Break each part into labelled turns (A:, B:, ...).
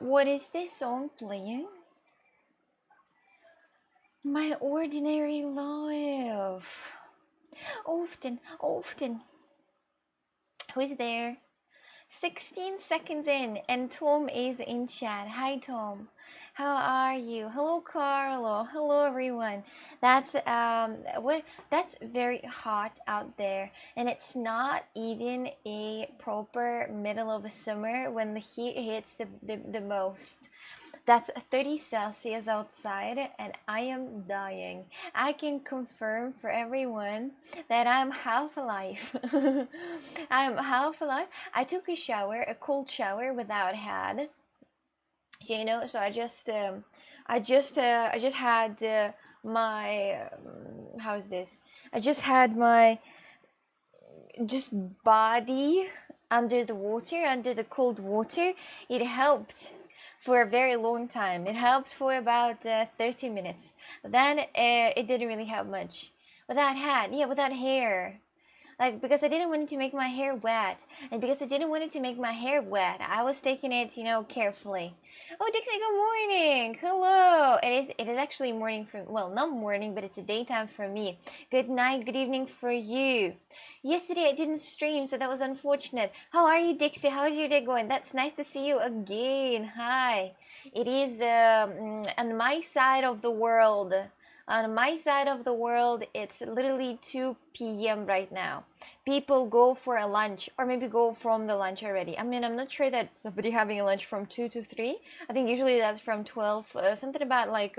A: What is this song playing? My ordinary life. Often. Who's there? 16 seconds in, and Tom is in chat. Hi, Tom. How are you? Hello, Carlo. Hello, everyone. That's very hot out there, and it's not even a proper middle of a summer when the heat hits the most. That's 30 Celsius outside, and I am dying. I can confirm for everyone that I'm half alive. I'm half alive. I took a shower, a cold shower without had. So I just had my how's this? I just had my just body under the water, under the cold water. It helped for a very long time. It helped for about 30 minutes. Then it didn't really help much. Without hair. Like, because I didn't want it to make my hair wet. And because I didn't want it to make my hair wet, I was taking it, carefully. Oh, Dixie, good morning. Hello. It is actually morning for, well, not morning, but it's a daytime for me. Good night, good evening for you. Yesterday I didn't stream, so that was unfortunate. How are you, Dixie? How's your day going? That's nice to see you again. Hi. It is on my side of the world. On my side of the world, it's literally 2 p.m. right now. People go for a lunch, or maybe go from the lunch already. I mean, I'm not sure that somebody having a lunch from 2 to 3. I think usually that's from 12, something about like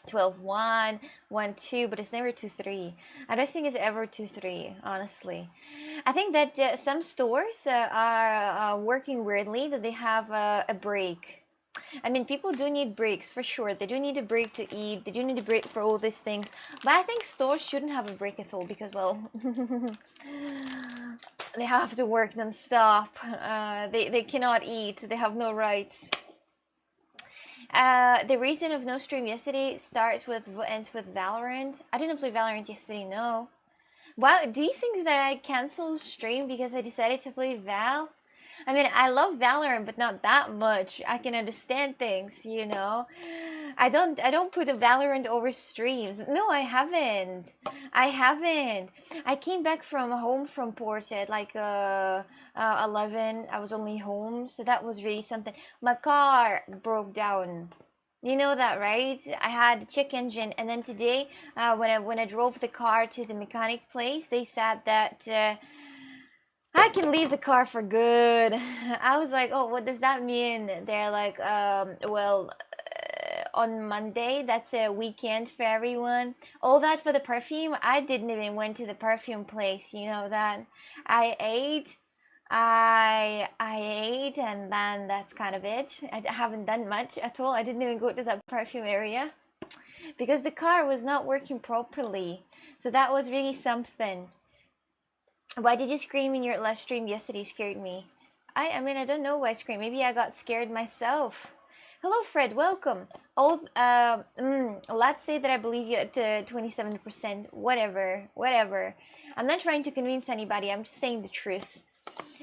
A: 12, 1, 1, 2, but it's never 2, 3. I don't think it's ever 2, 3, honestly. I think that some stores are working weirdly, that they have a break. I mean, people do need breaks for sure. They do need a break to eat. They do need a break for all these things. But I think stores shouldn't have a break at all because, well, they have to work non-stop. They cannot eat. They have no rights. The reason of no stream yesterday ends with Valorant. I didn't play Valorant yesterday, no. Wow, do you think that I canceled stream because I decided to play Val? I mean, I love Valorant, but not that much. I can understand things, I don't put a Valorant over streams. No, I haven't. I came back from home from Porto at like 11. I was only home, so that was really something. My car broke down. You know that, right? I had a check engine, and then today, when I drove the car to the mechanic place, they said that I can leave the car for good. I was like, oh, what does that mean? They're like, well, on Monday, that's a weekend for everyone. All that for the perfume. I didn't even went to the perfume place. You know that. I ate. I ate, and then that's kind of it. I haven't done much at all. I didn't even go to that perfume area because the car was not working properly. So that was really something. Why did you scream in your live stream yesterday? Scared me. I mean, I don't know why I screamed. Maybe I got scared myself. Hello, Fred. Welcome. Let's say that I believe you at 27%. Whatever. I'm not trying to convince anybody. I'm just saying the truth.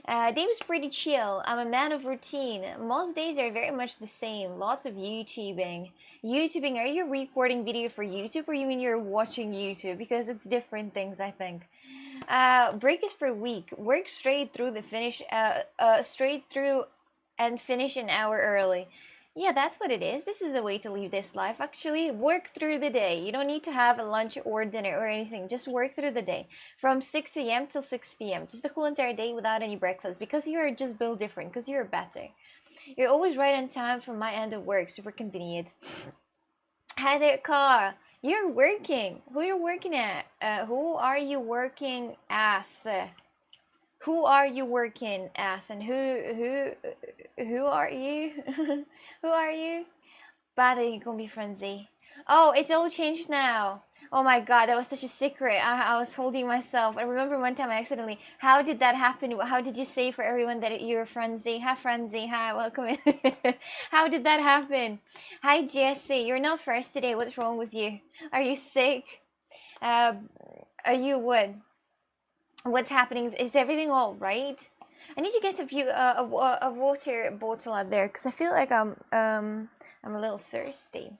A: Day was pretty chill. I'm a man of routine. Most days are very much the same. Lots of YouTubing. Are you recording video for YouTube, or you mean you're watching YouTube? Because it's different things, I think. Break is for a week. Work straight through and finish an hour early. Yeah, that's what it is. This is the way to live this life, actually. Work through the day. You don't need to have a lunch or dinner or anything. Just work through the day. From 6 a.m. till 6 p.m. Just the whole entire day without any breakfast. Because you're just built different. Because you're better. You're always right on time from my end of work. Super convenient. Hi there, Carl. You're working. Who you're working at? Who are you working as? Who are you working as? And who are you? Who are you? Bad gonna be frenzy. Oh, it's all changed now. Oh my god, that was such a secret. I was holding myself. I remember one time I accidentally. How did that happen? How did you say for everyone that you're Frenzy? Hi, Frenzy. Hi, welcome in. How did that happen? Hi, Jesse. You're not first today. What's wrong with you? Are you sick? Are you what? What's happening? Is everything all right? I need to get a water bottle out there because I feel like I'm a little thirsty.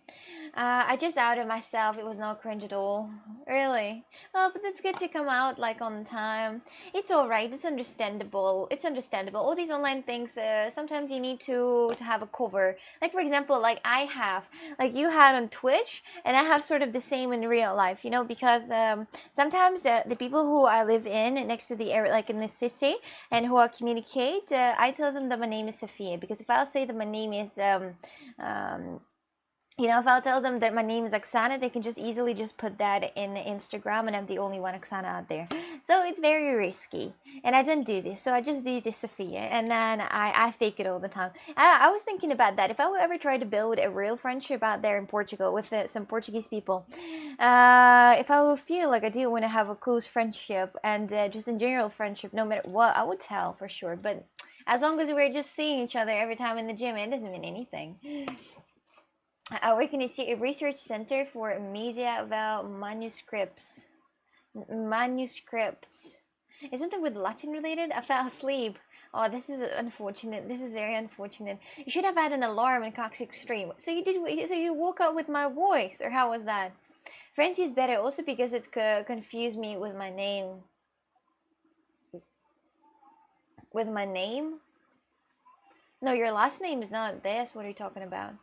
A: I just outed myself. It was not cringe at all. Really? Well, but it's good to come out like on time. It's all right. It's understandable. It's understandable. All these online things. Sometimes you need to have a cover. Like for example, like I have, like you had on Twitch, and I have sort of the same in real life. You know, because sometimes the people who I live in next to the area, like in the city, and who I communicate, I tell them that my name is Sophia because if I'll say that my name is um, you know, if I'll tell them that my name is Oksana, they can just easily just put that in Instagram, and I'm the only one Oksana out there. So it's very risky, and I don't do this. So I just do this Sophia, and then I fake it all the time. I was thinking about that. If I would ever try to build a real friendship out there in Portugal with some Portuguese people, if I would feel like I do want to have a close friendship and just in general friendship, no matter what, I would tell for sure. But as long as we're just seeing each other every time in the gym, it doesn't mean anything. I work in a research center for media about manuscripts. Manuscripts. Isn't it with Latin related? I fell asleep. Oh, this is unfortunate. This is very unfortunate. You should have had an alarm in Cox Extreme. So you did. So you woke up with my voice, or how was that? Francie is better also because it's confused me with my name. With my name? No, your last name is not this. What are you talking about?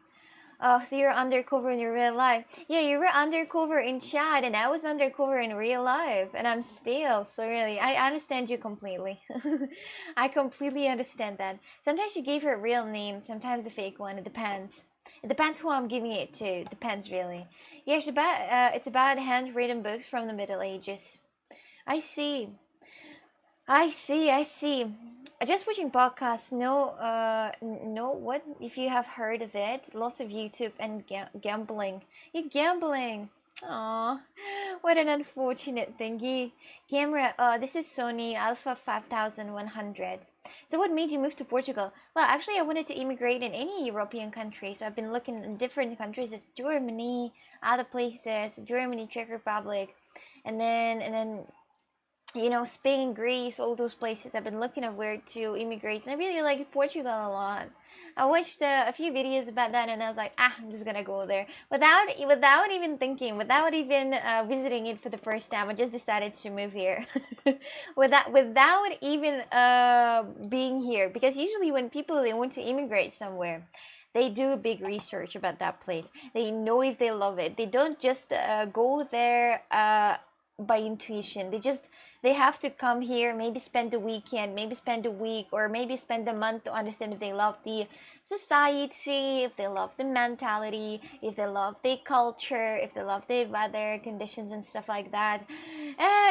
A: Oh, so you're undercover in your real life. Yeah, you were undercover in chat, and I was undercover in real life, and I'm still. So really, I understand you completely. I completely understand that. Sometimes you gave her a real name, sometimes the fake one. It depends. It depends who I'm giving it to. It depends really. Yeah, it's about handwritten books from the Middle Ages. I see. I see, I see. Just watching podcasts. No, no. What if you have heard of it? Lots of YouTube and gambling. You're gambling. Aw, what an unfortunate thingy. Camera. This is Sony Alpha 5100. So, what made you move to Portugal? Well, actually, I wanted to immigrate in any European country. So, I've been looking in different countries, Germany, other places, Germany, Czech Republic, and then you know, Spain, Greece, all those places. I've been looking at where to immigrate, and I really like Portugal a lot. I watched a few videos about that, and I was like, I'm just gonna go there without even thinking, without even visiting it for the first time. I just decided to move here, without even being here, because usually when people they want to immigrate somewhere, they do a big research about that place. They know if they love it. They don't just go there by intuition. They have to come here, maybe spend a weekend, maybe spend a week, or maybe spend a month to understand if they love the society, if they love the mentality, if they love the culture, if they love the weather conditions and stuff like that.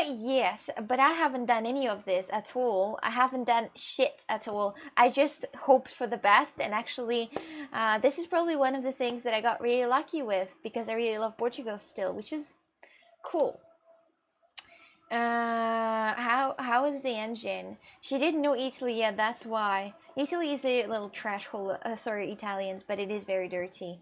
A: Yes, but I haven't done any of this at all. I haven't done shit at all. I just hoped for the best, and actually, this is probably one of the things that I got really lucky with because I really love Portugal still, which is cool. How is the engine? She didn't know Italy yet, that's why. Italy is a little trash hole. Sorry, Italians, but it is very dirty.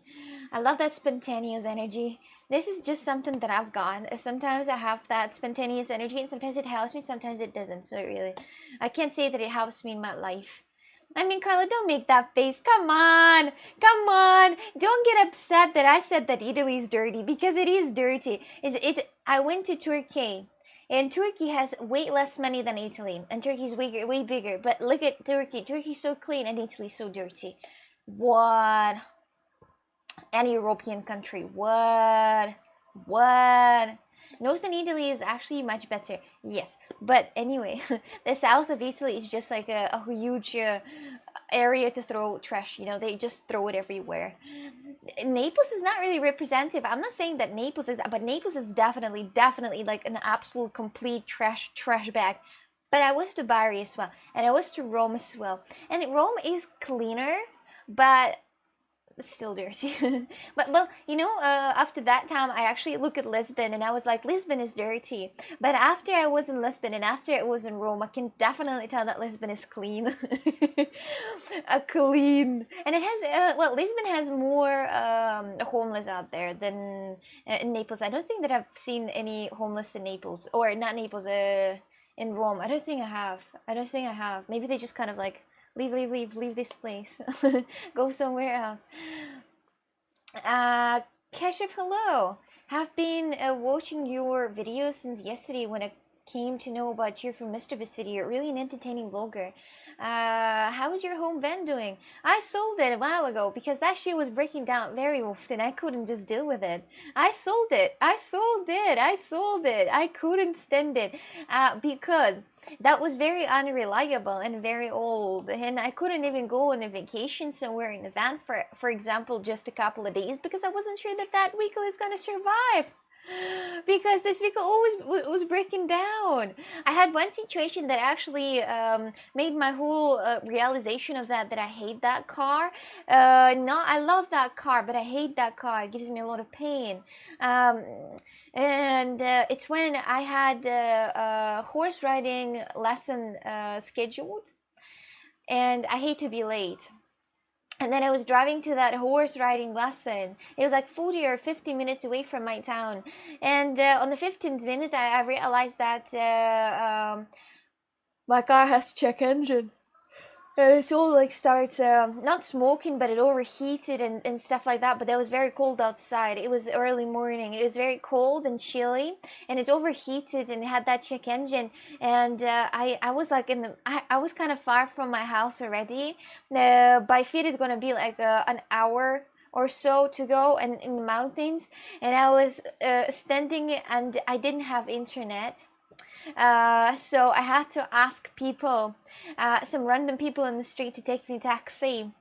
A: I love that spontaneous energy. This is just something that I've got. Sometimes I have that spontaneous energy, and sometimes it helps me, sometimes it doesn't. So really, I can't say that it helps me in my life. I mean, Carla, don't make that face. Come on. Come on. Don't get upset that I said that Italy is dirty, because it is dirty. I went to Turkey. And Turkey has way less money than Italy, and Turkey is way bigger. But look at Turkey. Turkey's so clean, and Italy's so dirty. What? Any European country? What? What? Northern Italy is actually much better. Yes, but anyway, the south of Italy is just like a huge area to throw trash. You know, they just throw it everywhere. Naples is not really representative. I'm not saying that Naples is, but Naples is definitely like an absolute complete trash bag. But I was to Bari as well, and I was to Rome as well, and Rome is cleaner, but still dirty. But well, you know, after that time I actually look at Lisbon, and I was like, Lisbon is dirty. But after I was in Lisbon and after I was in Rome, I can definitely tell that Lisbon is clean. Clean. And it has well, Lisbon has more homeless out there than in Naples. I don't think that I've seen any homeless in Naples, or not Naples, in Rome. I don't think I have. I don't think I have. Maybe they just kind of like leave this place, go somewhere else. Keshav, hello. Have been watching your videos since yesterday when I came to know about you from Mr. Beast video. You're really an entertaining vlogger. How is your home van doing? I sold it a while ago because that shit was breaking down very often. I couldn't just deal with it. I sold it. I couldn't stand it because that was very unreliable and very old, and I couldn't even go on a vacation somewhere in the van for example, just a couple of days, because I wasn't sure that that vehicle is going to survive. Because this vehicle always was breaking down. I had one situation that actually made my whole realization of that I hate that car. No, I love that car, but I hate that car. It gives me a lot of pain. And it's when I had a horse riding lesson scheduled, and I hate to be late. And then I was driving to that horse riding lesson. It was like 40 or 50 minutes away from my town. And on the 15th minute, I realized that my car has check engine. It's all like starts not smoking, but it overheated and stuff like that. But it was very cold outside. It was early morning. It was very cold and chilly, and it overheated and it had that check engine. And I was like I was kind of far from my house already. By feet it's gonna be like an hour or so to go, and in the mountains. And I was standing, and I didn't have internet. So I had to ask people, some random people in the street, to take me taxi.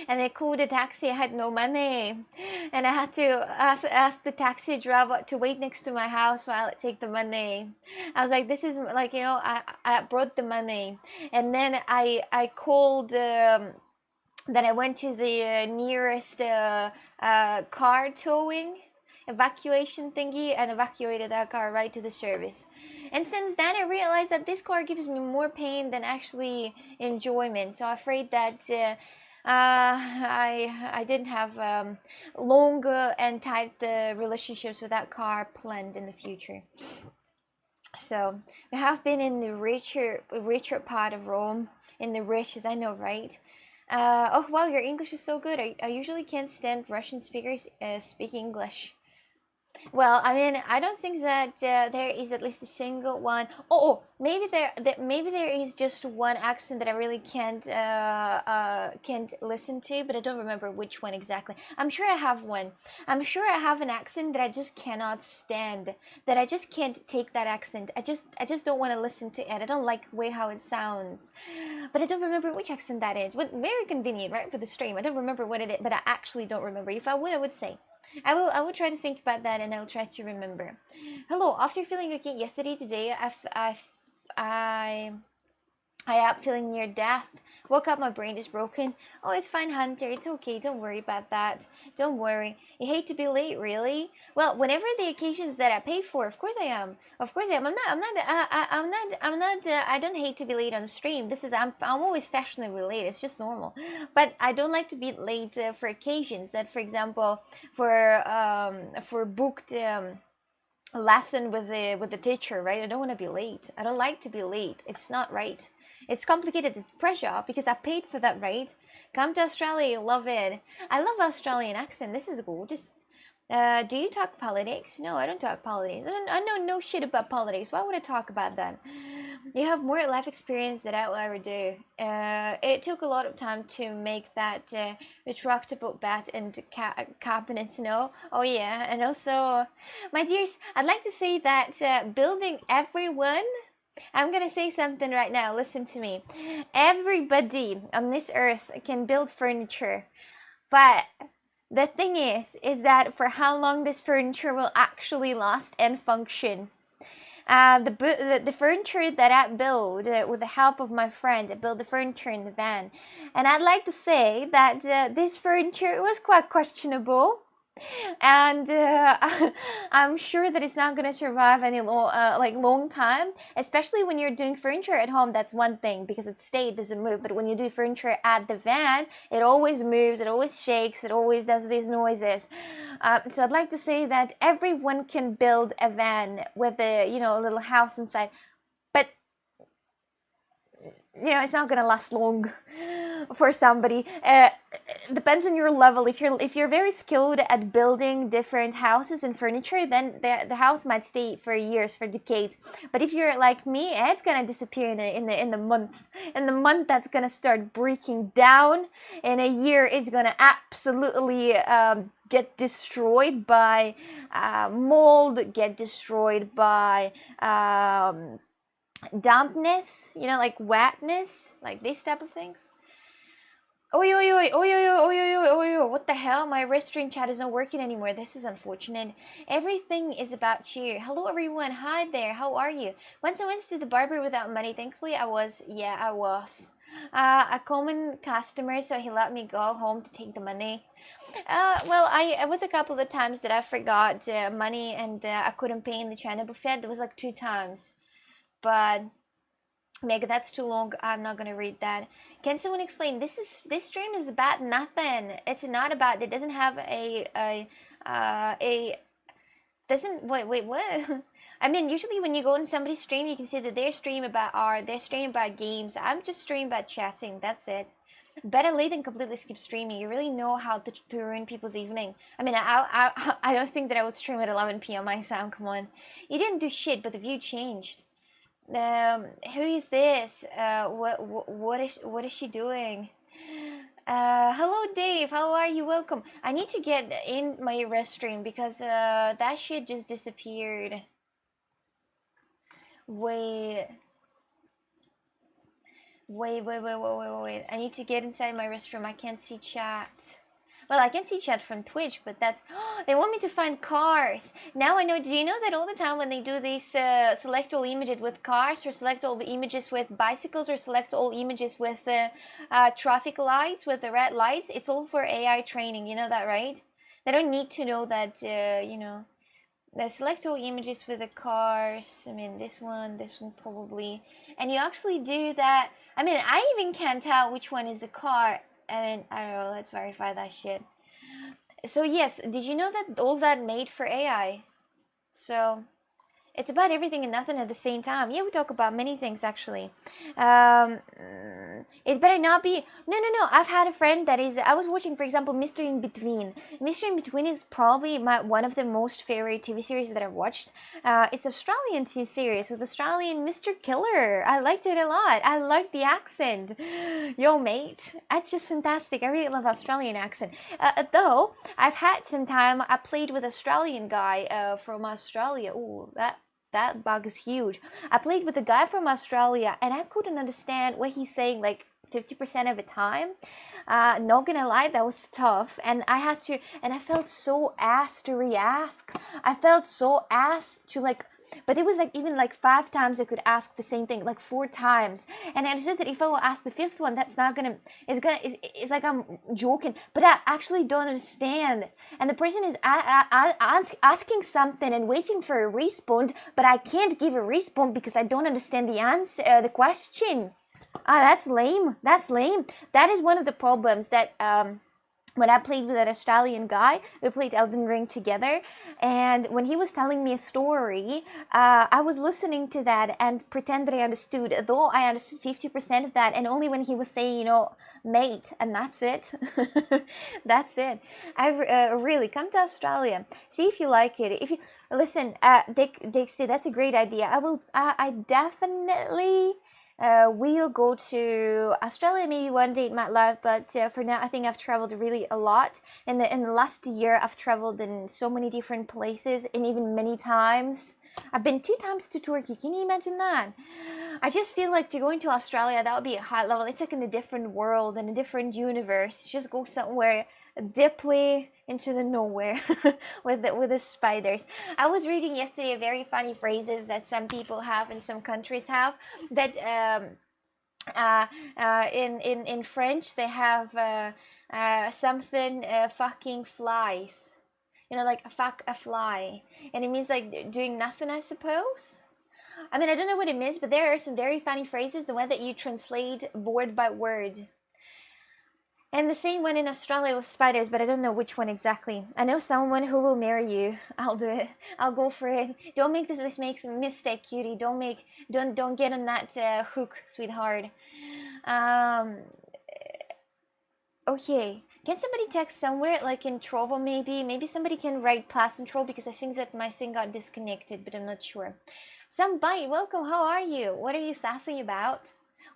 A: And they called a taxi. I had no money, and I had to ask the taxi driver to wait next to my house while I take the money. I was like, this is like, you know, I brought the money, and then I called. Then I went to the nearest car towing evacuation thingy and evacuated that car right to the service. And since then I realized that this car gives me more pain than actually enjoyment. So I'm afraid that I didn't have long and tight relationships with that car planned in the future. So we have been in the richer part of Rome, in the riches, I know, right? Oh wow, your English is so good. I usually can't stand Russian speakers speak English. Well, I mean, I don't think that there is at least a single one. Oh, maybe there is just one accent that I really can't listen to, but I don't remember which one exactly. I'm sure I have one. I'm sure I have an accent that I just cannot stand. That I just can't take that accent. I just don't want to listen to it. I don't like the way how it sounds. But I don't remember which accent that is. Very convenient, right, for the stream. I don't remember what it is, but I actually don't remember. If I would say. I will try to think about that, and I'll try to remember. Hello. After feeling okay yesterday, today I am feeling near death. Woke up, my brain is broken. Oh, it's fine, Hunter. It's okay. Don't worry about that. Don't worry. You hate to be late, really? Well, whenever the occasions that I pay for, of course I am. Of course I am. I don't hate to be late on stream. I'm always fashionably late. It's just normal. But I don't like to be late for occasions that, for example, for booked lesson with the teacher, right? I don't want to be late. I don't like to be late. It's not right. It's complicated. It's pressure because I paid for that, right? Come to Australia, you'll love it. I love Australian accent. This is gorgeous. Do you talk politics? No, I don't talk politics. I know no shit about politics. Why would I talk about that? You have more life experience than I will ever do. It took a lot of time to make that retractable bat and cabinet snow. Oh yeah, and also, my dears, I'd like to say that building everyone. I'm gonna say something right now. Listen to me. Everybody on this earth can build furniture, but the thing is that for how long this furniture will actually last and function. The furniture that I build with the help of my friend, I built the furniture in the van, and I'd like to say that this furniture was quite questionable. And I'm sure that it's not gonna survive any long time, especially when you're doing furniture at home. That's one thing, because it doesn't move. But when you do furniture at the van, it always moves, it always shakes, it always does these noises. So I'd like to say that everyone can build a van with a little house inside, but it's not gonna last long for somebody. Depends on your level. If you're very skilled at building different houses and furniture, then the house might stay for years, for decades. But if you're like me, it's gonna disappear in the month. In the month, that's gonna start breaking down. In a year, it's gonna absolutely get destroyed by mold, get destroyed by dampness, like wetness, like these type of things. Oh yo yo oh yo yo oh yo yo oh yo! What the hell? My restream chat is not working anymore. This is unfortunate. Everything is about cheer. Hello everyone. Hi there. How are you? Once I went to the barber without money. Thankfully, I was. Yeah, I was. A common customer, so he let me go home to take the money. Well, I was a couple of times that I forgot money and I couldn't pay in the China buffet. There was like 2 times. But Meg, that's too long. I'm not gonna read that. Can someone explain? This stream is about nothing. It's not about. It doesn't have a doesn't wait what? I mean, usually when you go on somebody's stream, you can see that they're streaming about art, they're streaming about games. I'm just streaming about chatting. That's it. Better late than completely skip streaming. You really know how to ruin people's evening. I mean, I don't think that I would stream at 11 p.m. myself. Come on, you didn't do shit, but the view changed. Who is this? What is she doing? Hello Dave, how are you? Welcome. I need to get in my rest stream because that shit just disappeared. Wait. I need to get inside my restroom. I can't see chat. Well, I can see chat from Twitch, but that's... they want me to find cars. Now I know. Do you know that all the time when they do these select all images with cars, or select all the images with bicycles, or select all images with traffic lights, with the red lights, it's all for AI training. You know that, right? They don't need to know that, they select all images with the cars. I mean, this one probably. And you actually do that. I mean, I even can't tell which one is a car. I mean, I don't know, let's verify that shit. So yes, did you know that all that made for AI? So it's about everything and nothing at the same time. Yeah, we talk about many things actually. It better not be. No. I've had a friend that is. I was watching, for example, Mystery in Between. Mystery in Between is probably one of the most favorite TV series that I've watched. It's Australian TV series with Australian Mr. Killer. I liked it a lot. I liked the accent. Yo, mate, that's just fantastic. I really love Australian accent. Though I've had some time. I played with Australian guy from Australia. Ooh, that bug is huge. I played with a guy from Australia and I couldn't understand what he's saying like 50% of the time. Not gonna lie, that was tough. And I felt so asked to re-ask. I felt so asked to like, but it was like even like 5 times I could ask the same thing, like 4 times. And I understood that if I will ask the 5th one, that's not gonna, it's like I'm joking, but I actually don't understand. And the person is asking something and waiting for a response, but I can't give a response because I don't understand the answer, the question. That's lame. That's lame. That is one of the problems that, when I played with that Australian guy, we played Elden Ring together, and when he was telling me a story, I was listening to that and pretend that I understood, though I understood 50% of that, and only when he was saying, mate, and that's it. That's it. I really come to Australia, see if you like it. If you listen, Dixie, that's a great idea. I definitely. We'll go to Australia maybe one day in my life, but for now I think I've traveled really a lot. In the last year I've traveled in so many different places, and even many times. I've been 2 times to Turkey. Can you imagine that? I just feel like to going to Australia, that would be a high level. It's like in a different world, in a different universe. Just go somewhere deeply into the nowhere with the spiders. I was reading yesterday very funny phrases that some people have and some countries have, that in French they have something fucking flies, like fuck a fly, and it means like doing nothing, I suppose. I mean, I don't know what it means, but there are some very funny phrases, the one that you translate word by word. And the same one in Australia with spiders, but I don't know which one exactly. I know someone who will marry you. I'll do it. I'll go for it. Don't make this mistake, cutie. Don't get on that hook, sweetheart. Um, okay. Can somebody text somewhere, like in Trovo maybe? Maybe somebody can write plus in Trovo because I think that my thing got disconnected, but I'm not sure. Some bite, welcome. How are you? What are you sassy about?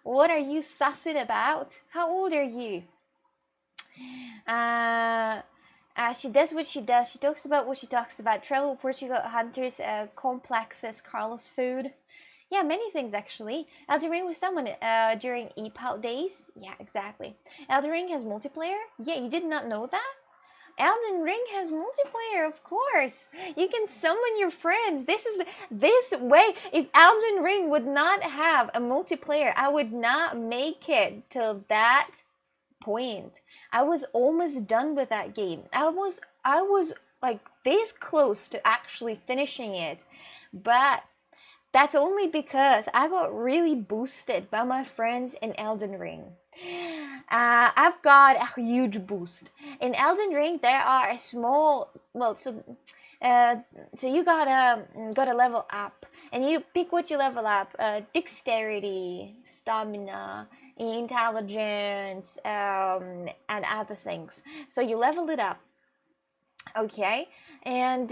A: What are you sassy about? How old are you? She does what she does. She talks about what she talks about. Travel, Portugal, hunters, complexes, Carlos food. Yeah, many things actually. Elden Ring was someone during EPOW days. Yeah, exactly. Elden Ring has multiplayer. Yeah, you did not know that? Elden Ring has multiplayer, of course. You can summon your friends. This way. If Elden Ring would not have a multiplayer, I would not make it till that point. I was almost done with that game. I was like this close to actually finishing it. But that's only because I got really boosted by my friends in Elden Ring. I've got a huge boost. In Elden Ring, there are a small, well, so you gotta level up, and you pick what you level up: dexterity, stamina, intelligence, and other things. So you level it up, okay, and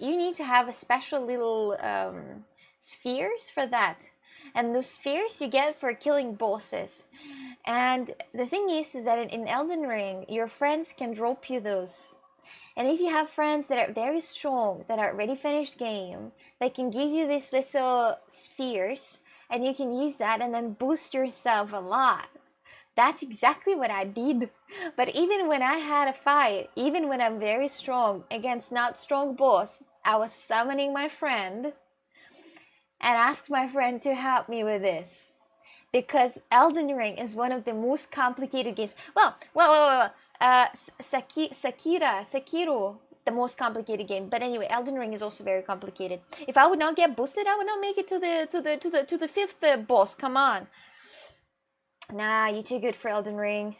A: you need to have a special little spheres for that, and those spheres you get for killing bosses. And the thing is that in Elden Ring, your friends can drop you those. And if you have friends that are very strong, that are already finished game, they can give you these little spheres, and you can use that and then boost yourself a lot. That's exactly what I did. But even when I had a fight, even when I'm very strong against not strong boss, I was summoning my friend and asked my friend to help me with this. Because Elden Ring is one of the most complicated games. Sekiro, the most complicated game. But anyway, Elden Ring is also very complicated. If I would not get boosted, I would not make it to the fifth boss. Come on. Nah, you're too good for Elden Ring.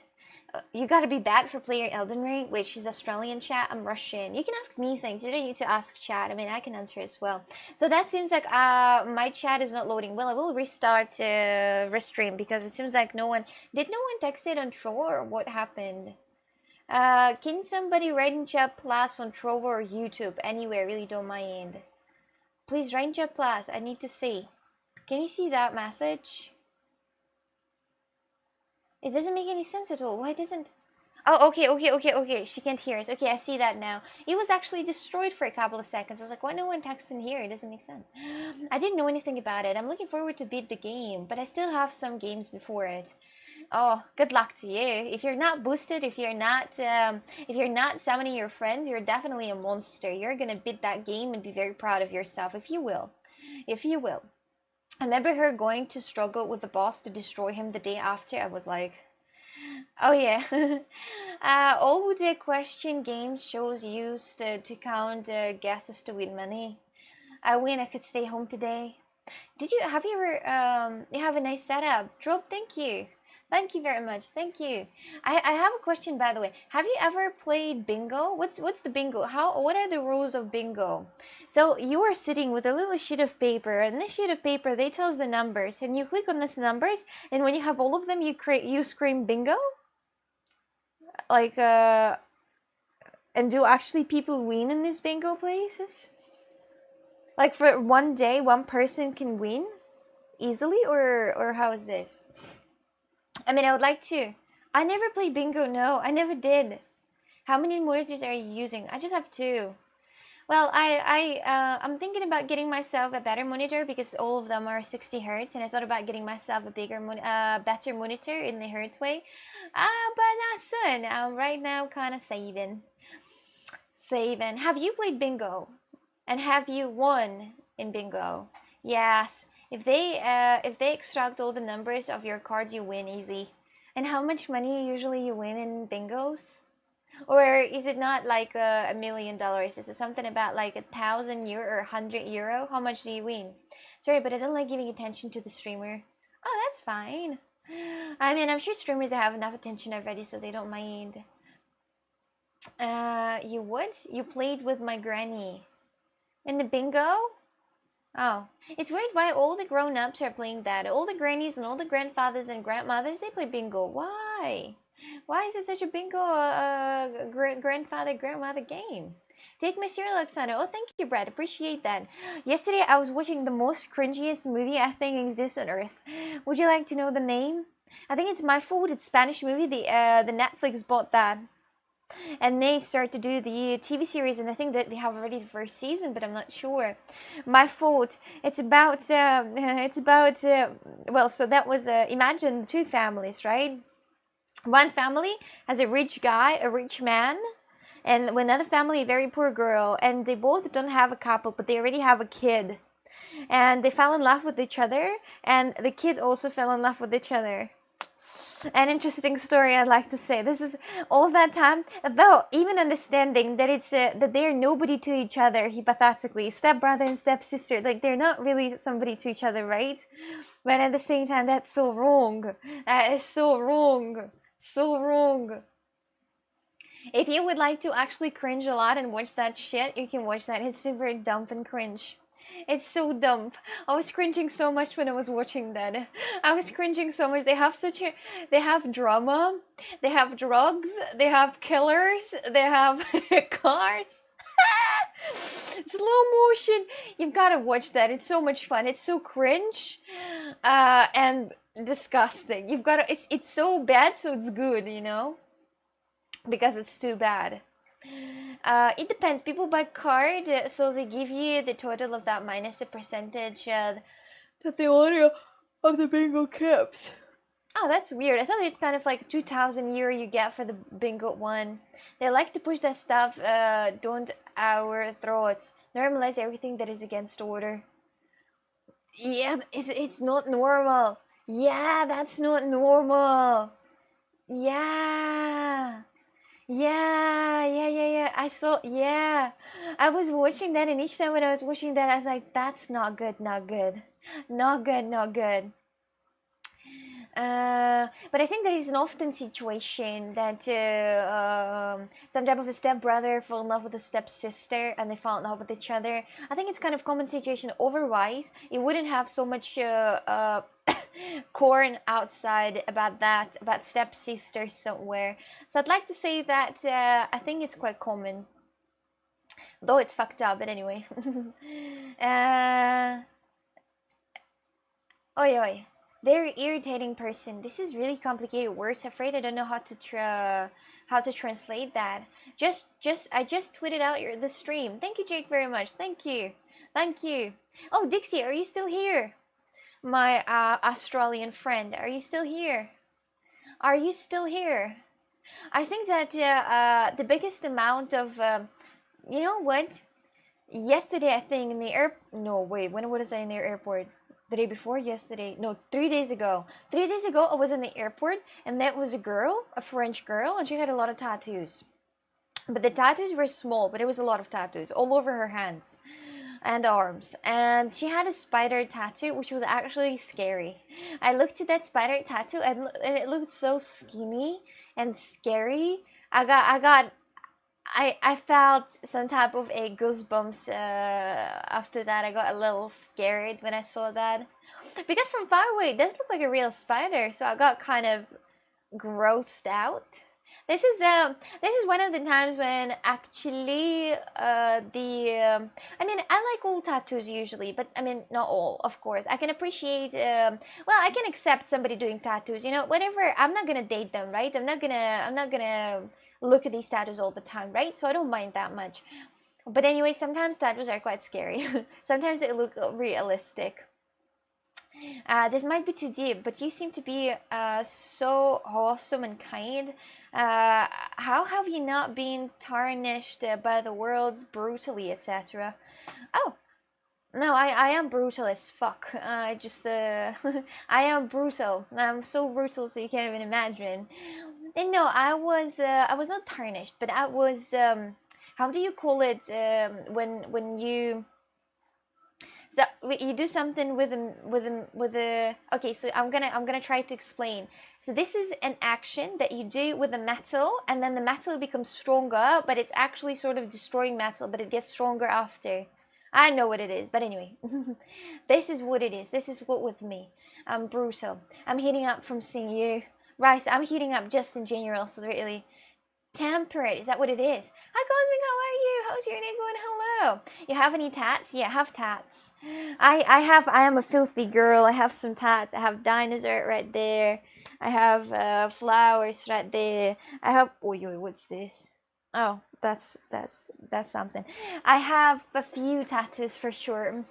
A: You gotta be bad for playing Elden Ring. Wait, she's Australian, chat. I'm Russian. You can ask me things. You don't need to ask chat. I mean, I can answer as well. So that seems like my chat is not loading. Well, I will restart restream because it seems like no one text it on Trovo or what happened. Can somebody write in chat plus on Trovo or YouTube? Anywhere, really don't mind. Please write in chat plus. I need to see. Can you see that message? It doesn't make any sense at all. Why doesn't... Oh, okay. She can't hear us. Okay, I see that now. It was actually destroyed for a couple of seconds. I was like, why no one texts in here? It doesn't make sense. I didn't know anything about it. I'm looking forward to beat the game, but I still have some games before it. Oh, good luck to you. If you're not boosted, if you're not summoning your friends, you're definitely a monster. You're gonna beat that game and be very proud of yourself, if you will. If you will. I remember her going to struggle with the boss to destroy him the day after. I was like, oh yeah. All the question games shows used to count guesses to win money. I win, I could stay home today. Have you ever, you have a nice setup. Drop, thank you. Thank you very much. Thank you. I have a question, by the way. Have you ever played bingo? What's the bingo? What are the rules of bingo? So you are sitting with a little sheet of paper, and this sheet of paper they tells the numbers, and you click on these numbers, and when you have all of them, you scream bingo. Like and do actually people win in these bingo places? Like for one day, one person can win easily, or how is this? I mean, I would like to. I never played bingo. No, I never did. How many monitors are you using? I just have two. Well, I'm thinking about getting myself a better monitor because all of them are 60 hertz, and I thought about getting myself a better monitor in the hertz way. But not soon. I'm right now kind of saving. Have you played bingo? And have you won in bingo? Yes. If they extract all the numbers of your cards, you win easy. And how much money usually you win in bingos? Or is it not like $1 million? Is it something about like 1,000 euro or 100 euro? How much do you win? Sorry, but I don't like giving attention to the streamer. Oh, that's fine. I mean, I'm sure streamers that have enough attention already, so they don't mind. You would? You played with my granny in the bingo? Oh, it's weird why all the grown-ups are playing that. All the grannies and all the grandfathers and grandmothers, they play bingo. Why? Why is it such a bingo grandfather grandmother game? Take my cereal, Alexander. Oh, thank you, Brad. Appreciate that. Yesterday, I was watching the most cringiest movie I think exists on Earth. Would you like to know the name? I think it's My Fault. It's a Spanish movie. The Netflix bought that, and they start to do the TV series, and I think that they have already the first season, but I'm not sure. My Fault. It's about well, so that was imagine two families, right? One family has a rich guy, a rich man, and another family, a very poor girl, and they both don't have a couple, but they already have a kid, and they fell in love with each other, and the kids also fell in love with each other. An interesting story, I'd like to say. This is all that time, though, even understanding that it's that they're nobody to each other, hypothetically, stepbrother and stepsister, like they're not really somebody to each other, right? But at the same time, that's so wrong. That is so wrong. So wrong. If you would like to actually cringe a lot and watch that shit, you can watch that. It's super dumb and cringe. It's so dumb. I was cringing so much when I was watching that. I was cringing so much. They have drama, they have drugs, they have killers, they have cars. Slow motion. You've got to watch that. It's so much fun. It's so cringe, and disgusting. You've got to. It's so bad, so it's good. You know, because it's too bad. It depends. People buy card, so they give you the total of that minus a percentage that the owner of the bingo keeps. Oh, that's weird. I thought it's kind of like 2,000 euro you get for the bingo one. They like to push that stuff, don't our throats. Normalize everything that is against order. Yeah, it's not normal. Yeah, that's not normal. Yeah. Yeah. I saw, yeah. I was watching that, and each time when I was watching that, I was like, that's not good, not good. Not good, not good. But I think there is an often situation that some type of a stepbrother fall in love with a stepsister and they fall in love with each other. I think it's kind of common situation. Otherwise, it wouldn't have so much corn outside about that, about stepsisters somewhere. So I'd like to say that I think it's quite common. Though it's fucked up, but anyway. Oi, oi. Very irritating person. This is really complicated words. Afraid I don't know how to translate that. I just tweeted out the stream. Thank you, Jake, very much. Thank you. Oh, Dixie, are you still here? My Australian friend, are you still here? Are you still here? I think that the biggest amount of you know what? Yesterday, I think in the air. No, wait. When was I in the airport? The day before yesterday? No, 3 days ago. 3 days ago, I was in the airport, and that was a girl, a French girl, and she had a lot of tattoos. But the tattoos were small, but it was a lot of tattoos all over her hands and arms. And she had a spider tattoo, which was actually scary. I looked at that spider tattoo, and it looked so skinny and scary. I felt some type of a goosebumps after that. I got a little scared when I saw that, because from far away it does look like a real spider, so I got kind of grossed out. This is one of the times when actually I mean, I like all tattoos usually, but I mean not all, of course. I can appreciate well, I can accept somebody doing tattoos, you know, whatever. I'm not gonna date them, right? I'm not gonna look at these tattoos all the time, right? So I don't mind that much. But anyway, sometimes tattoos are quite scary. Sometimes they look realistic. This might be too deep, but you seem to be so awesome and kind. How have you not been tarnished by the world's brutally, etc.? Oh, no, I am brutal as fuck. I just, I am brutal. I'm so brutal, so you can't even imagine. And no, I was not tarnished, but I was, how do you call it, when you So you do something with the okay, so I'm gonna try to explain. So this is an action that you do with the metal, and then the metal becomes stronger, but it's actually sort of destroying metal, but it gets stronger after. I know what it is, but anyway. This is what it is. This is what with me. I'm brutal. I'm heating up from seeing you. Right, so I'm heating up just in general, so really temperate. Is that what it is? Hi Cosmic, how are you? How's your day going? Hello. You have any tats? Yeah, I have tats. I am a filthy girl. I have some tats. I have dinosaur right there. I have flowers right there. I have what's this? Oh, that's something. I have a few tattoos for sure.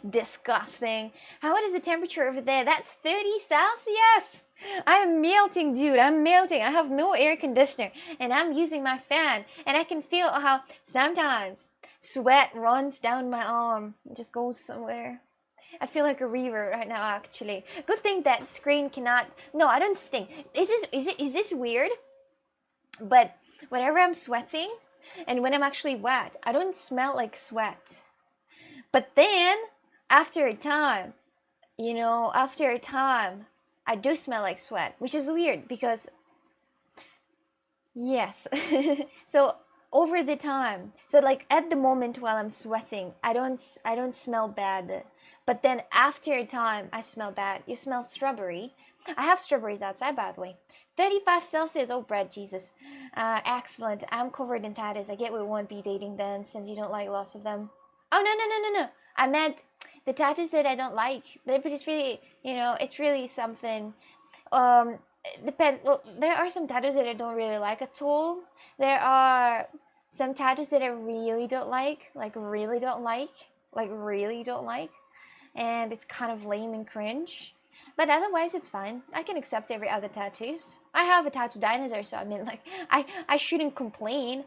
A: Disgusting. How is the temperature over there? That's 30 Celsius. I am melting, dude. I'm melting. I have no air conditioner and I'm using my fan, and I can feel how sometimes sweat runs down my arm. It just goes somewhere. I feel like a reaver right now, actually. Good thing that screen cannot. No, I don't stink. Is this weird? But whenever I'm sweating and when I'm actually wet, I don't smell like sweat. But then after a time, after a time, I do smell like sweat, which is weird because yes. So over the time, so like at the moment while I'm sweating, I don't smell bad. But then after a time, I smell bad. You smell strawberry. I have strawberries outside, by the way. 35 Celsius. Oh, bread, Jesus. Excellent. I'm covered in tattoos. I get we won't be dating then, since you don't like lots of them. Oh, no, no, no, no, no. I meant the tattoos that I don't like. But it's really, it's really something. It depends. Well, there are some tattoos that I don't really like at all. There are some tattoos that I really don't like really don't like really don't like, and it's kind of lame and cringe. But otherwise, it's fine. I can accept every other tattoos. I have a tattoo dinosaur, so I mean, like, I shouldn't complain.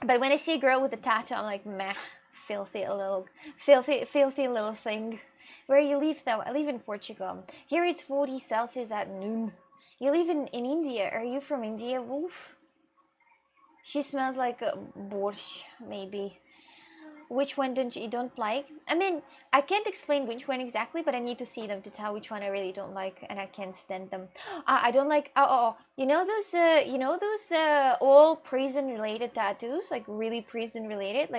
A: But when I see a girl with a tattoo, I'm like, meh, filthy little thing. Where you live though? I live in Portugal. Here it's 40 Celsius at noon. You live in India. Are you from India, Wolf? She smells like a borscht, maybe. Which one don't like? I mean, I can't explain which one exactly, but I need to see them to tell which one I really don't like, and I can't stand them. I don't like. Oh, you know those. All prison related tattoos, like really prison related,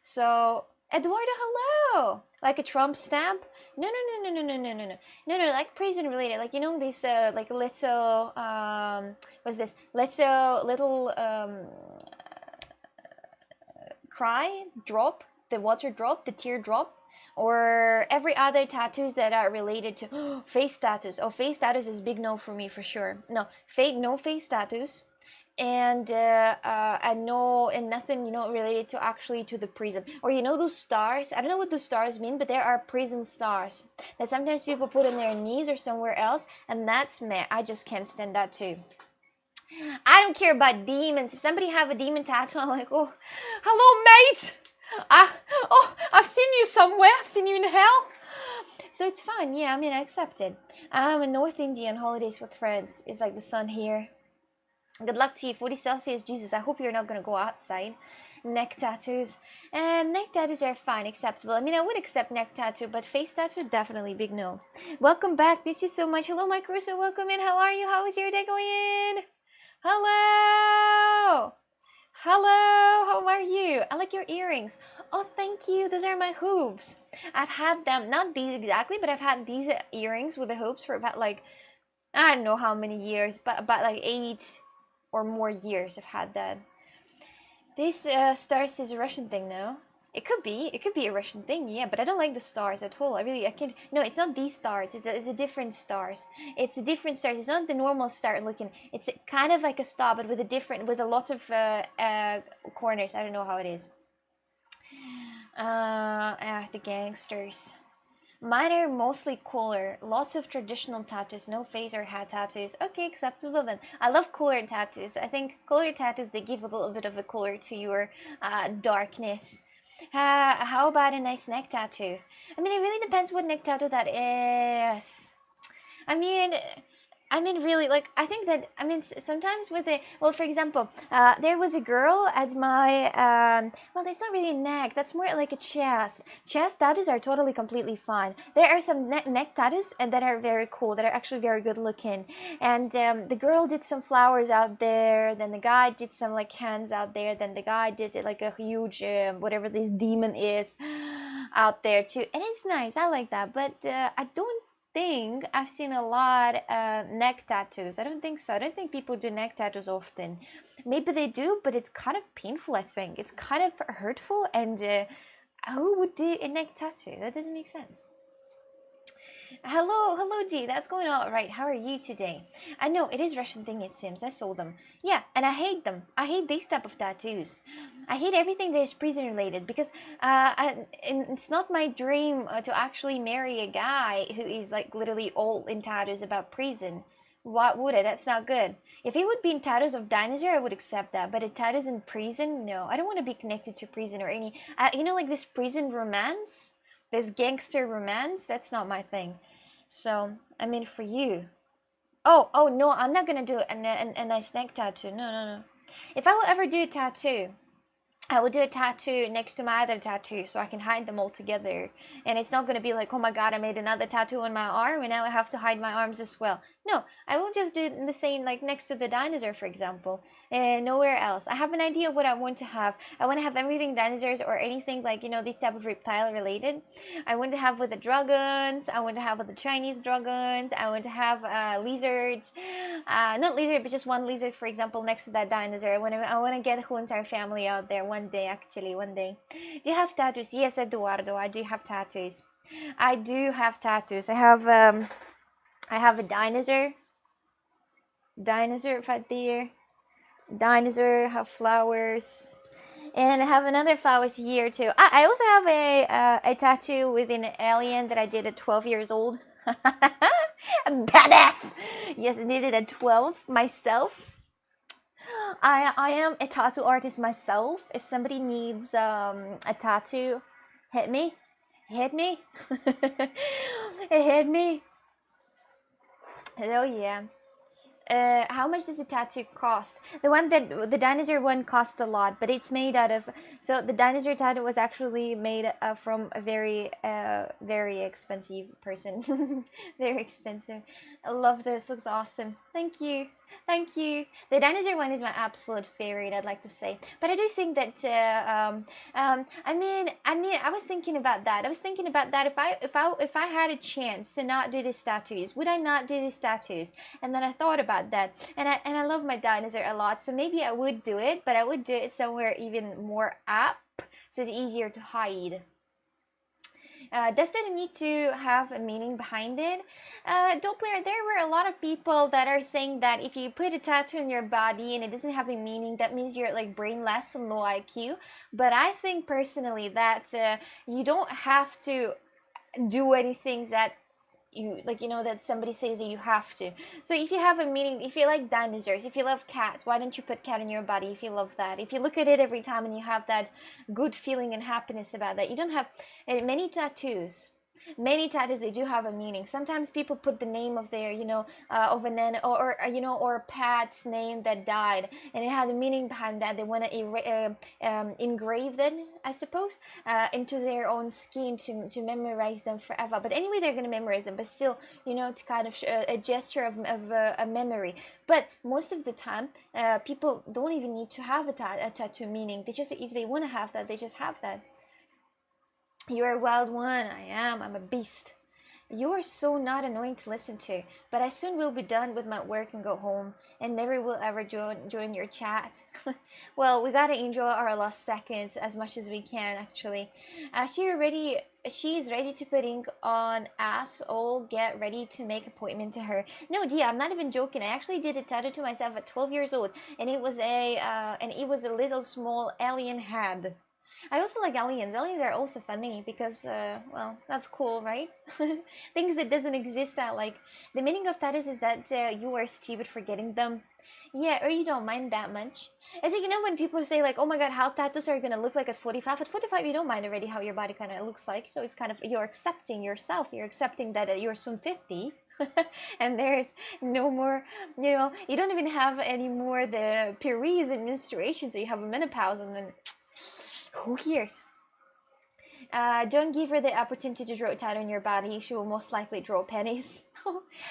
A: So Eduardo, hello. Like a Trump stamp? No, no, no, no, no, no, no, no, no, no, no. Like prison related, like these like little what's this? Little cry drop, the water drop, the tear drop, or every other tattoos that are related to face tattoos. Oh, face tattoos is big no for me for sure. No face tattoos, and no, and nothing related to actually to the prison, or those stars. I don't know what those stars mean, but there are prison stars that sometimes people put on their knees or somewhere else, and that's me. I just can't stand that too. I don't care about demons. If somebody have a demon tattoo, I'm like, oh, hello, mate. I've seen you somewhere. I've seen you in hell. So it's fine. Yeah, I mean, I accept it. I'm in North India on holidays with friends. It's like the sun here. Good luck to you. 40 Celsius. Jesus, I hope you're not going to go outside. Neck tattoos. And neck tattoos are fine, acceptable. I mean, I would accept neck tattoo, but face tattoo, definitely big no. Welcome back. Miss you so much. Hello, Mike Russo. Welcome in. How are you? How is your day going? Hello! Hello! How are you? I like your earrings. Oh, thank you. Those are my hoops. I've had them, not these exactly, but I've had these earrings with the hoops for about like, I don't know how many years, but about like 8 or more years I've had that. This stars is a Russian thing now. It could be a Russian thing, yeah, but I don't like the stars at all. I can't. No, it's not these stars. It's a different stars. It's a different stars. It's not the normal star looking. It's kind of like a star, but with a lot of corners. I don't know how it is. The gangsters. Mine are mostly color. Lots of traditional tattoos. No face or hat tattoos. Okay, acceptable then. I love color tattoos. I think color tattoos, they give a little bit of a color to your darkness. How about a nice neck tattoo? I mean, it really depends what neck tattoo that is. I mean, I mean, really, like, I think that, I mean, sometimes with it, well, for example, there was a girl at my, well, that's not really a neck, that's more like a chest. Chest tattoos are totally completely fine. There are some neck tattoos and that are very cool, that are actually very good looking. And the girl did some flowers out there, then the guy did some, like, hands out there, then the guy did it, like, a huge, whatever this demon is out there, too. And it's nice, I like that, but I don't think I've seen a lot neck tattoos. I don't think so. I don't think people do neck tattoos often. Maybe they do, but it's kind of painful, I think. It's kind of hurtful, and who would do a neck tattoo? That doesn't make sense. Hello G, that's going on right. How are you today? I know it is Russian thing, it seems. I saw them. Yeah, and I hate them. I hate these type of tattoos. I hate everything that is prison related because it's not my dream to actually marry a guy who is like literally all in tattoos about prison. Why would I? That's not good. If he would be in tattoos of dinosaur, I would accept that. But in tattoos in prison, no. I don't want to be connected to prison or any, you know, like this prison romance, this gangster romance. That's not my thing. So, I mean, for you. Oh no, I'm not gonna do a nice neck tattoo. No. If I will ever do a tattoo, I will do a tattoo next to my other tattoo so I can hide them all together. And it's not going to be like, oh my god, I made another tattoo on my arm and now I have to hide my arms as well. No, I will just do the same, like next to the dinosaur, for example, and nowhere else. I have an idea of what I want to have. I want to have everything dinosaurs or anything like, you know, this type of reptile related. I want to have with the dragons. I want to have with the Chinese dragons. I want to have lizards. Not lizard, but just one lizard, for example, next to that dinosaur. I want to get the whole entire family out there one day, actually, one day. Do you have tattoos? Yes, Eduardo, I do have tattoos. I do have tattoos. I have a dinosaur right there. Dinosaur, have flowers, and I have another flowers here too. I also have a tattoo with an alien that I did at 12 years old. Badass. Yes, I did it at 12 myself. I am a tattoo artist myself. If somebody needs a tattoo, hit me. Hit me. Hit me. Oh yeah. How much does a tattoo cost? The one that the dinosaur one cost a lot, but it's made out of. So the dinosaur tattoo was actually made from a very expensive person. Very expensive. I love this. Looks awesome. Thank you. Thank you. The dinosaur one is my absolute favorite, I'd like to say. But I do think that I was thinking about that. I was thinking about that if I had a chance to not do these tattoos, would I not do these tattoos? And then I thought about that. And I love my dinosaur a lot. So maybe I would do it, but I would do it somewhere even more up so it's easier to hide. Does it need to have a meaning behind it? Doppler, there were a lot of people that are saying that if you put a tattoo on your body and it doesn't have a meaning, that means you're like brainless and low IQ. But I think personally that you don't have to do anything that you like, you know, that somebody says that you have to. So if you have a meaning, if you like dinosaurs, if you love cats, why don't you put cat in your body if you love that? If you look at it every time and you have that good feeling and happiness about that, you don't have many tattoos. Many tattoos, they do have a meaning. Sometimes people put the name of their, you know, of an or you know, or a pet's name that died, and it had a meaning behind that. They want to engrave it, I suppose, into their own skin to memorize them forever. But anyway, they're gonna memorize them, but still, you know, to kind of a gesture of a memory. But most of the time, people don't even need to have a tattoo meaning. They just, if they want to have that, they just have that. You're a wild one. I am. I'm a beast. You are so not annoying to listen to, but I soon will be done with my work and go home, and never will ever join your chat. Well, we gotta enjoy our last seconds as much as we can, actually. She's ready to put ink on us all. Get ready to make appointment to her. No, Dia, I'm not even joking. I actually did a tattoo to myself at 12 years old, and it was a little small alien head. I also like aliens. Aliens are also funny because, well, that's cool, right? Things that doesn't exist. I like. The meaning of tattoos is that you are stupid for getting them. Yeah, or you don't mind that much. It's like, you know, when people say like, oh my god, how tattoos are gonna look like at 45? At 45, you don't mind already how your body kind of looks like. So it's kind of, you're accepting yourself. You're accepting that you're soon 50. And there's no more, you know, you don't even have any more the periods and menstruation, so you have a menopause, and then who cares? Don't give her the opportunity to draw a tattoo on your body. She will most likely draw pennies.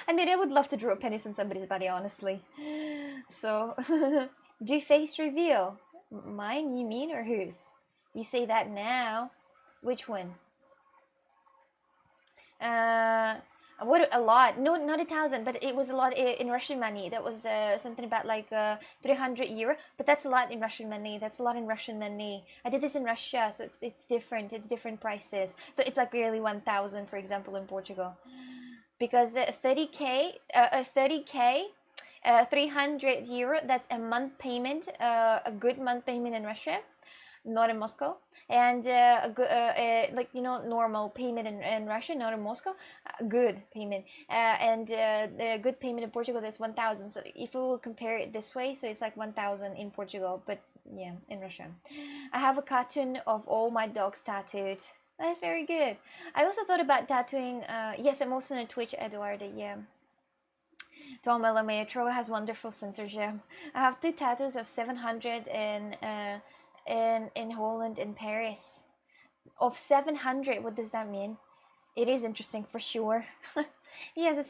A: I mean, I would love to draw pennies on somebody's body, honestly. So, do face reveal. Mine, you mean, or whose? You say that now. Which one? What, a lot? No, not 1,000, but it was a lot in Russian money. That was something about like 300 euro, but that's a lot in Russian money. That's a lot in Russian money. I did this in Russia, so it's different. It's different prices. So it's like really 1,000, for example, in Portugal, because 30k, 300 euro. That's a month payment, a good month payment in Russia, not in Moscow, and like, you know, normal payment in Russia, not in Moscow, good payment, and the good payment in Portugal, that's 1,000. So if we will compare it this way, so it's like 1,000 in Portugal, but yeah, in Russia. I have a cartoon of all my dogs tattooed. That's very good. I also thought about tattooing. Yes, I'm also on Twitch, Eduardo. Yeah. Tom Metro has wonderful censorship. I have 2 tattoos of 700 in Holland, in Paris. Of 700, what does that mean? It is interesting for sure. Yes, the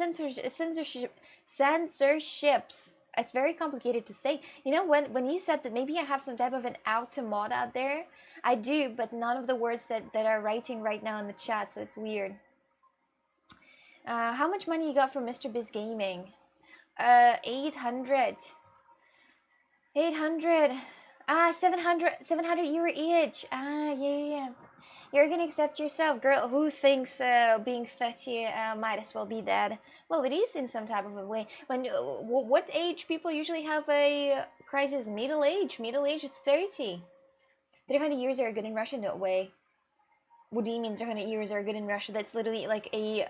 A: censorships. It's very complicated to say. You know, when you said that maybe I have some type of an automod out there, I do, but none of the words that are writing right now in the chat, so it's weird. How much money you got from Mr. Biz Gaming? 800. 800. 700 euro each. Yeah. You're gonna accept yourself, girl. Who thinks being 30 might as well be dead? Well, it is in some type of a way. When what age people usually have a crisis? Middle age. Middle age is 30. 300 years are good in Russia? No way. What do you mean 300 years are good in Russia? That's literally like a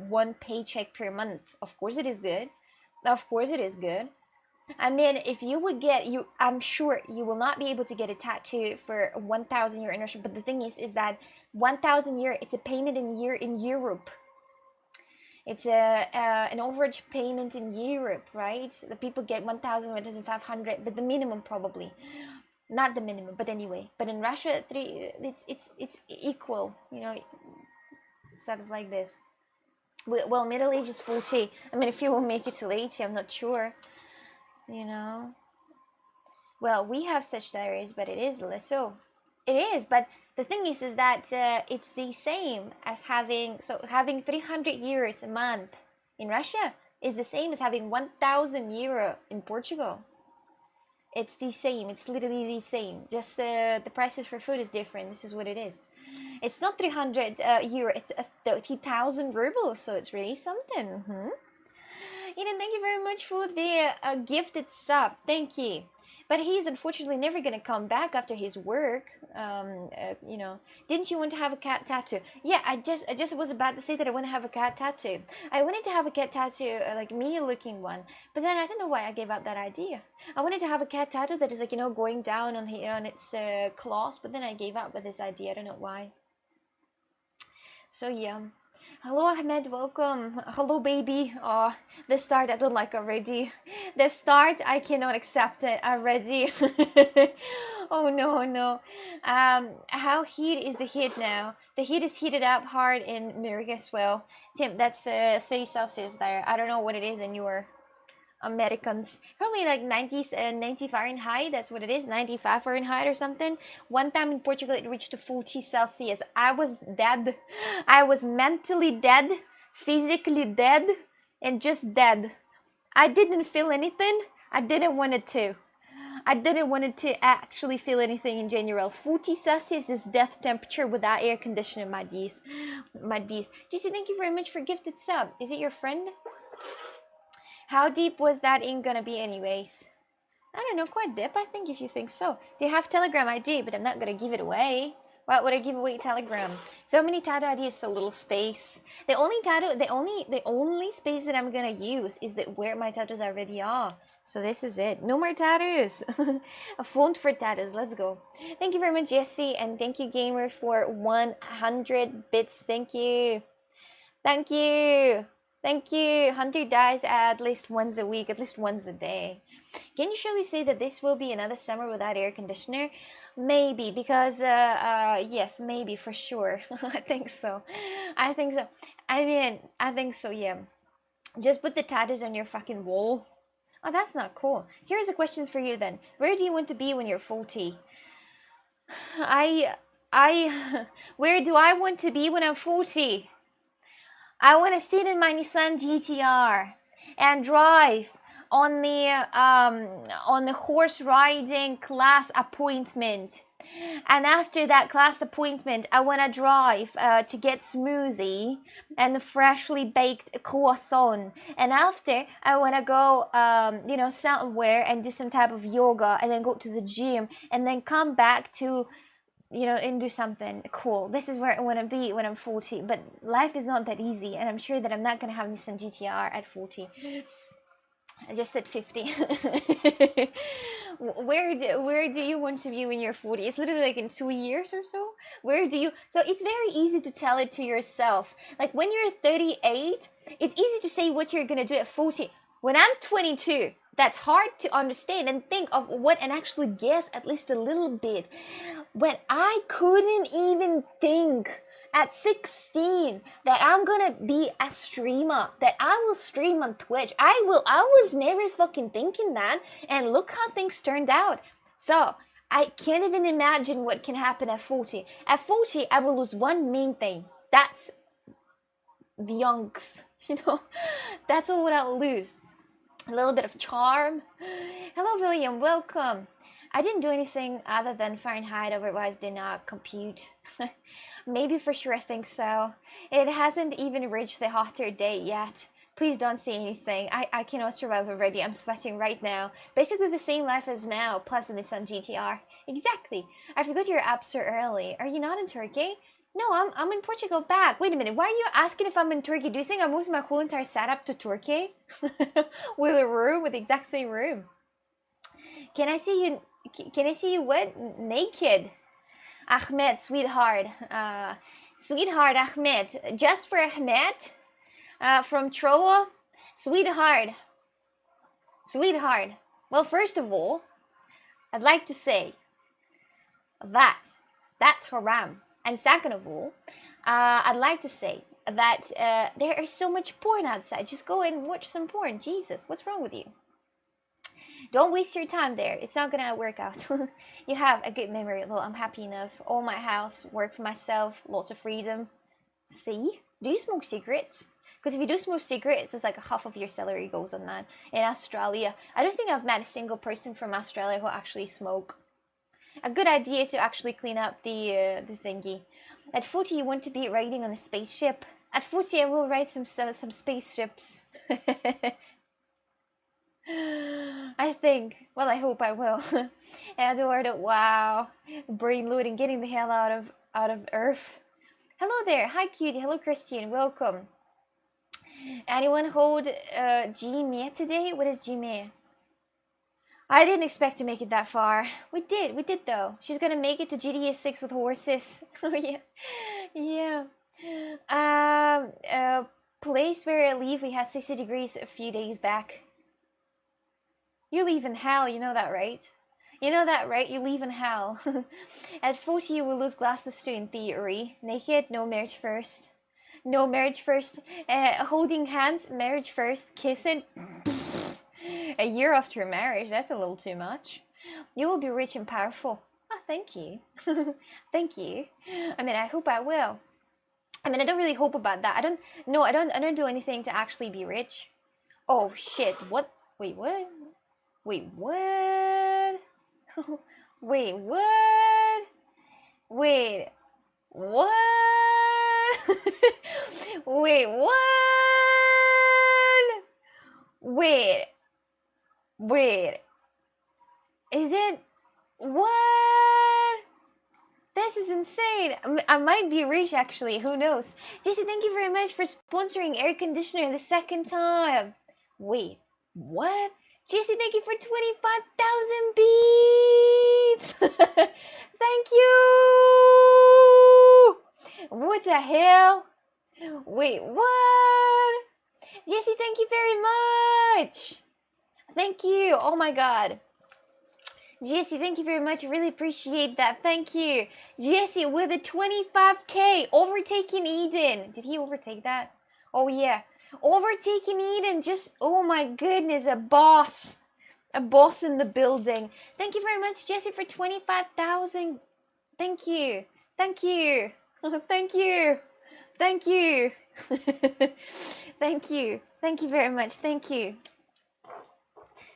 A: one paycheck per month. Of course it is good. Of course it is good. I mean, if you would get I'm sure you will not be able to get a tattoo for 1,000 euro in Russia. But the thing is that 1,000 euro, it's a payment in Europe. It's an overage payment in Europe, right? The people get 1,000, 1,500, but the minimum probably, not the minimum, but anyway. But in Russia, it's equal, you know, sort of like this. Well, middle age is 40. I mean, if you will make it till 80, I'm not sure. You know, well, we have such salaries, but it is little. It is, but the thing is that it's the same as having 300 euros a month in Russia is the same as having 1,000 euro in Portugal. It's the same. It's literally the same. Just the prices for food is different. This is what it is. It's not 300 euro. It's 30,000 rubles. So it's really something. Eden, thank you very much for the gifted sub. Thank you. But he's unfortunately never gonna come back after his work. You know, didn't you want to have a cat tattoo? Yeah, I just was about to say that I want to have a cat tattoo. I wanted to have a cat tattoo, like me looking one. But then I don't know why I gave up that idea. I wanted to have a cat tattoo that is like, you know, going down on its claws. But then I gave up with this idea. I don't know why. So yeah. Hello Ahmed, welcome. Hello baby. Oh, the start I don't like already. The start I cannot accept it already. Oh no. How heat is the heat now? The heat is heated up hard in America as well. Tim, that's 30 Celsius there. I don't know what it is in your Americans. Probably like 90 Fahrenheit. That's what it is. 95 Fahrenheit or something. One time in Portugal it reached to 40 Celsius. I was dead. I was mentally dead, physically dead, and just dead. I didn't feel anything. I didn't want it to. I didn't want it to actually feel anything in general. 40 Celsius is death temperature without air conditioning, my D's. GC, thank you very much for gifted sub. Is it your friend? How deep was that ink gonna be anyways? I don't know, quite deep, I think, if you think so. Do you have Telegram? I do, but I'm not gonna give it away. Why would I give away Telegram? So many tattoo ideas, so little space. The only space that I'm gonna use is that where my tattoos already are. So this is it. No more tattoos. A font for tattoos. Let's go. Thank you very much, Jesse, and thank you, Gamer, for 100 bits. Thank you. Thank you. Thank you. Hunter dies at least once a week, at least once a day. Can you surely say that this will be another summer without air conditioner? Maybe, because, yes, maybe for sure. I think so. I think so. I mean, I think so, yeah. Just put the tattoos on your fucking wall. Oh, that's not cool. Here's a question for you then. Where do you want to be when you're 40? I, where do I want to be when I'm 40? I want to sit in my Nissan GTR and drive on the horse riding class appointment. And after that class appointment, I want to drive to get smoothie and a freshly baked croissant. And after, I want to go, somewhere and do some type of yoga and then go to the gym and then come back to and do something cool. This is where I want to be when I'm 40. But life is not that easy, and I'm sure that I'm not gonna have Nissan GTR at 40. I just said 50. where do you want to be when you're 40? It's literally like in 2 years or so. Where do you? So it's very easy to tell it to yourself. Like when you're 38, it's easy to say what you're gonna do at 40. When I'm 22, that's hard to understand and think of what and actually guess at least a little bit. When I couldn't even think at 16 that I'm gonna be a streamer, that I will stream on Twitch. I was never fucking thinking that, and look how things turned out. So I can't even imagine what can happen at 40. At 40, I will lose one main thing. That's the youngth, That's all what I will lose. A little bit of charm. Hello, William. Welcome. I didn't do anything other than Fahrenheit, otherwise did not compute. Maybe for sure, I think so. It hasn't even reached the hotter day yet. Please don't say anything. I cannot survive already. I'm sweating right now. Basically the same life as now, plus the Nissan GTR. Exactly. I forgot you're up so early. Are you not in Turkey? No, I'm in Portugal back. Wait a minute. Why are you asking if I'm in Turkey? Do you think I moved my whole entire setup to Turkey? With a room, with the exact same room. Can I see you what? Naked. Ahmed, sweetheart. Sweetheart Ahmed. Just for Ahmed. From Troa. Sweetheart. Sweetheart. Well, first of all, I'd like to say that's haram. And second of all, I'd like to say that there is so much porn outside. Just go and watch some porn. Jesus, what's wrong with you? Don't waste your time there. It's not gonna work out. You have a good memory. Well, I'm happy enough. Own my house, work for myself, lots of freedom. See? Do you smoke cigarettes? Because if you do smoke cigarettes, it's like half of your salary goes on that. In Australia, I don't think I've met a single person from Australia who actually smoke. A good idea to actually clean up the thingy. At 40, you want to be riding on a spaceship. At 40, I will ride some spaceships. I think. Well, I hope I will. Eduardo, wow. Brain loading, getting the hell out of Earth. Hello there. Hi, cutie. Hello, Christian. Welcome. Anyone hold Gmail today? What is Gmail? I didn't expect to make it that far. We did though. She's gonna make it to GTA 6 with horses. Oh yeah. Place where I live, we had 60 degrees a few days back. You live in hell, you know that, right? You know that, right? You live in hell. At 40, you will lose glasses too, in theory. Naked, no marriage first. No marriage first. Holding hands, marriage first. Kissing. A year after marriage, that's a little too much. You will be rich and powerful. Oh, thank you. Thank you. I mean, I hope I will. I mean, I don't really hope about that. I don't do anything to actually be rich. Oh shit, what? Wait, what? Wait, what? Wait, what? Wait, what? Wait, what? Wait. Is it? What? This is insane. I might be rich actually. Who knows? Jesse, thank you very much for sponsoring air conditioner the second time. Wait, what? Jesse, thank you for 25,000 beats. Thank you. What the hell? Wait, what? Jesse, thank you very much. Thank you. Oh my god. Jesse, thank you very much. I really appreciate that. Thank you. Jesse with a 25k, overtaking Eden. Did he overtake that? Oh yeah. Overtaking Eden. Just, oh my goodness, a boss. A boss in the building. Thank you very much, Jesse, for 25,000. Thank you. Thank you. Thank you. Thank you. Thank you. Thank you very much. Thank you.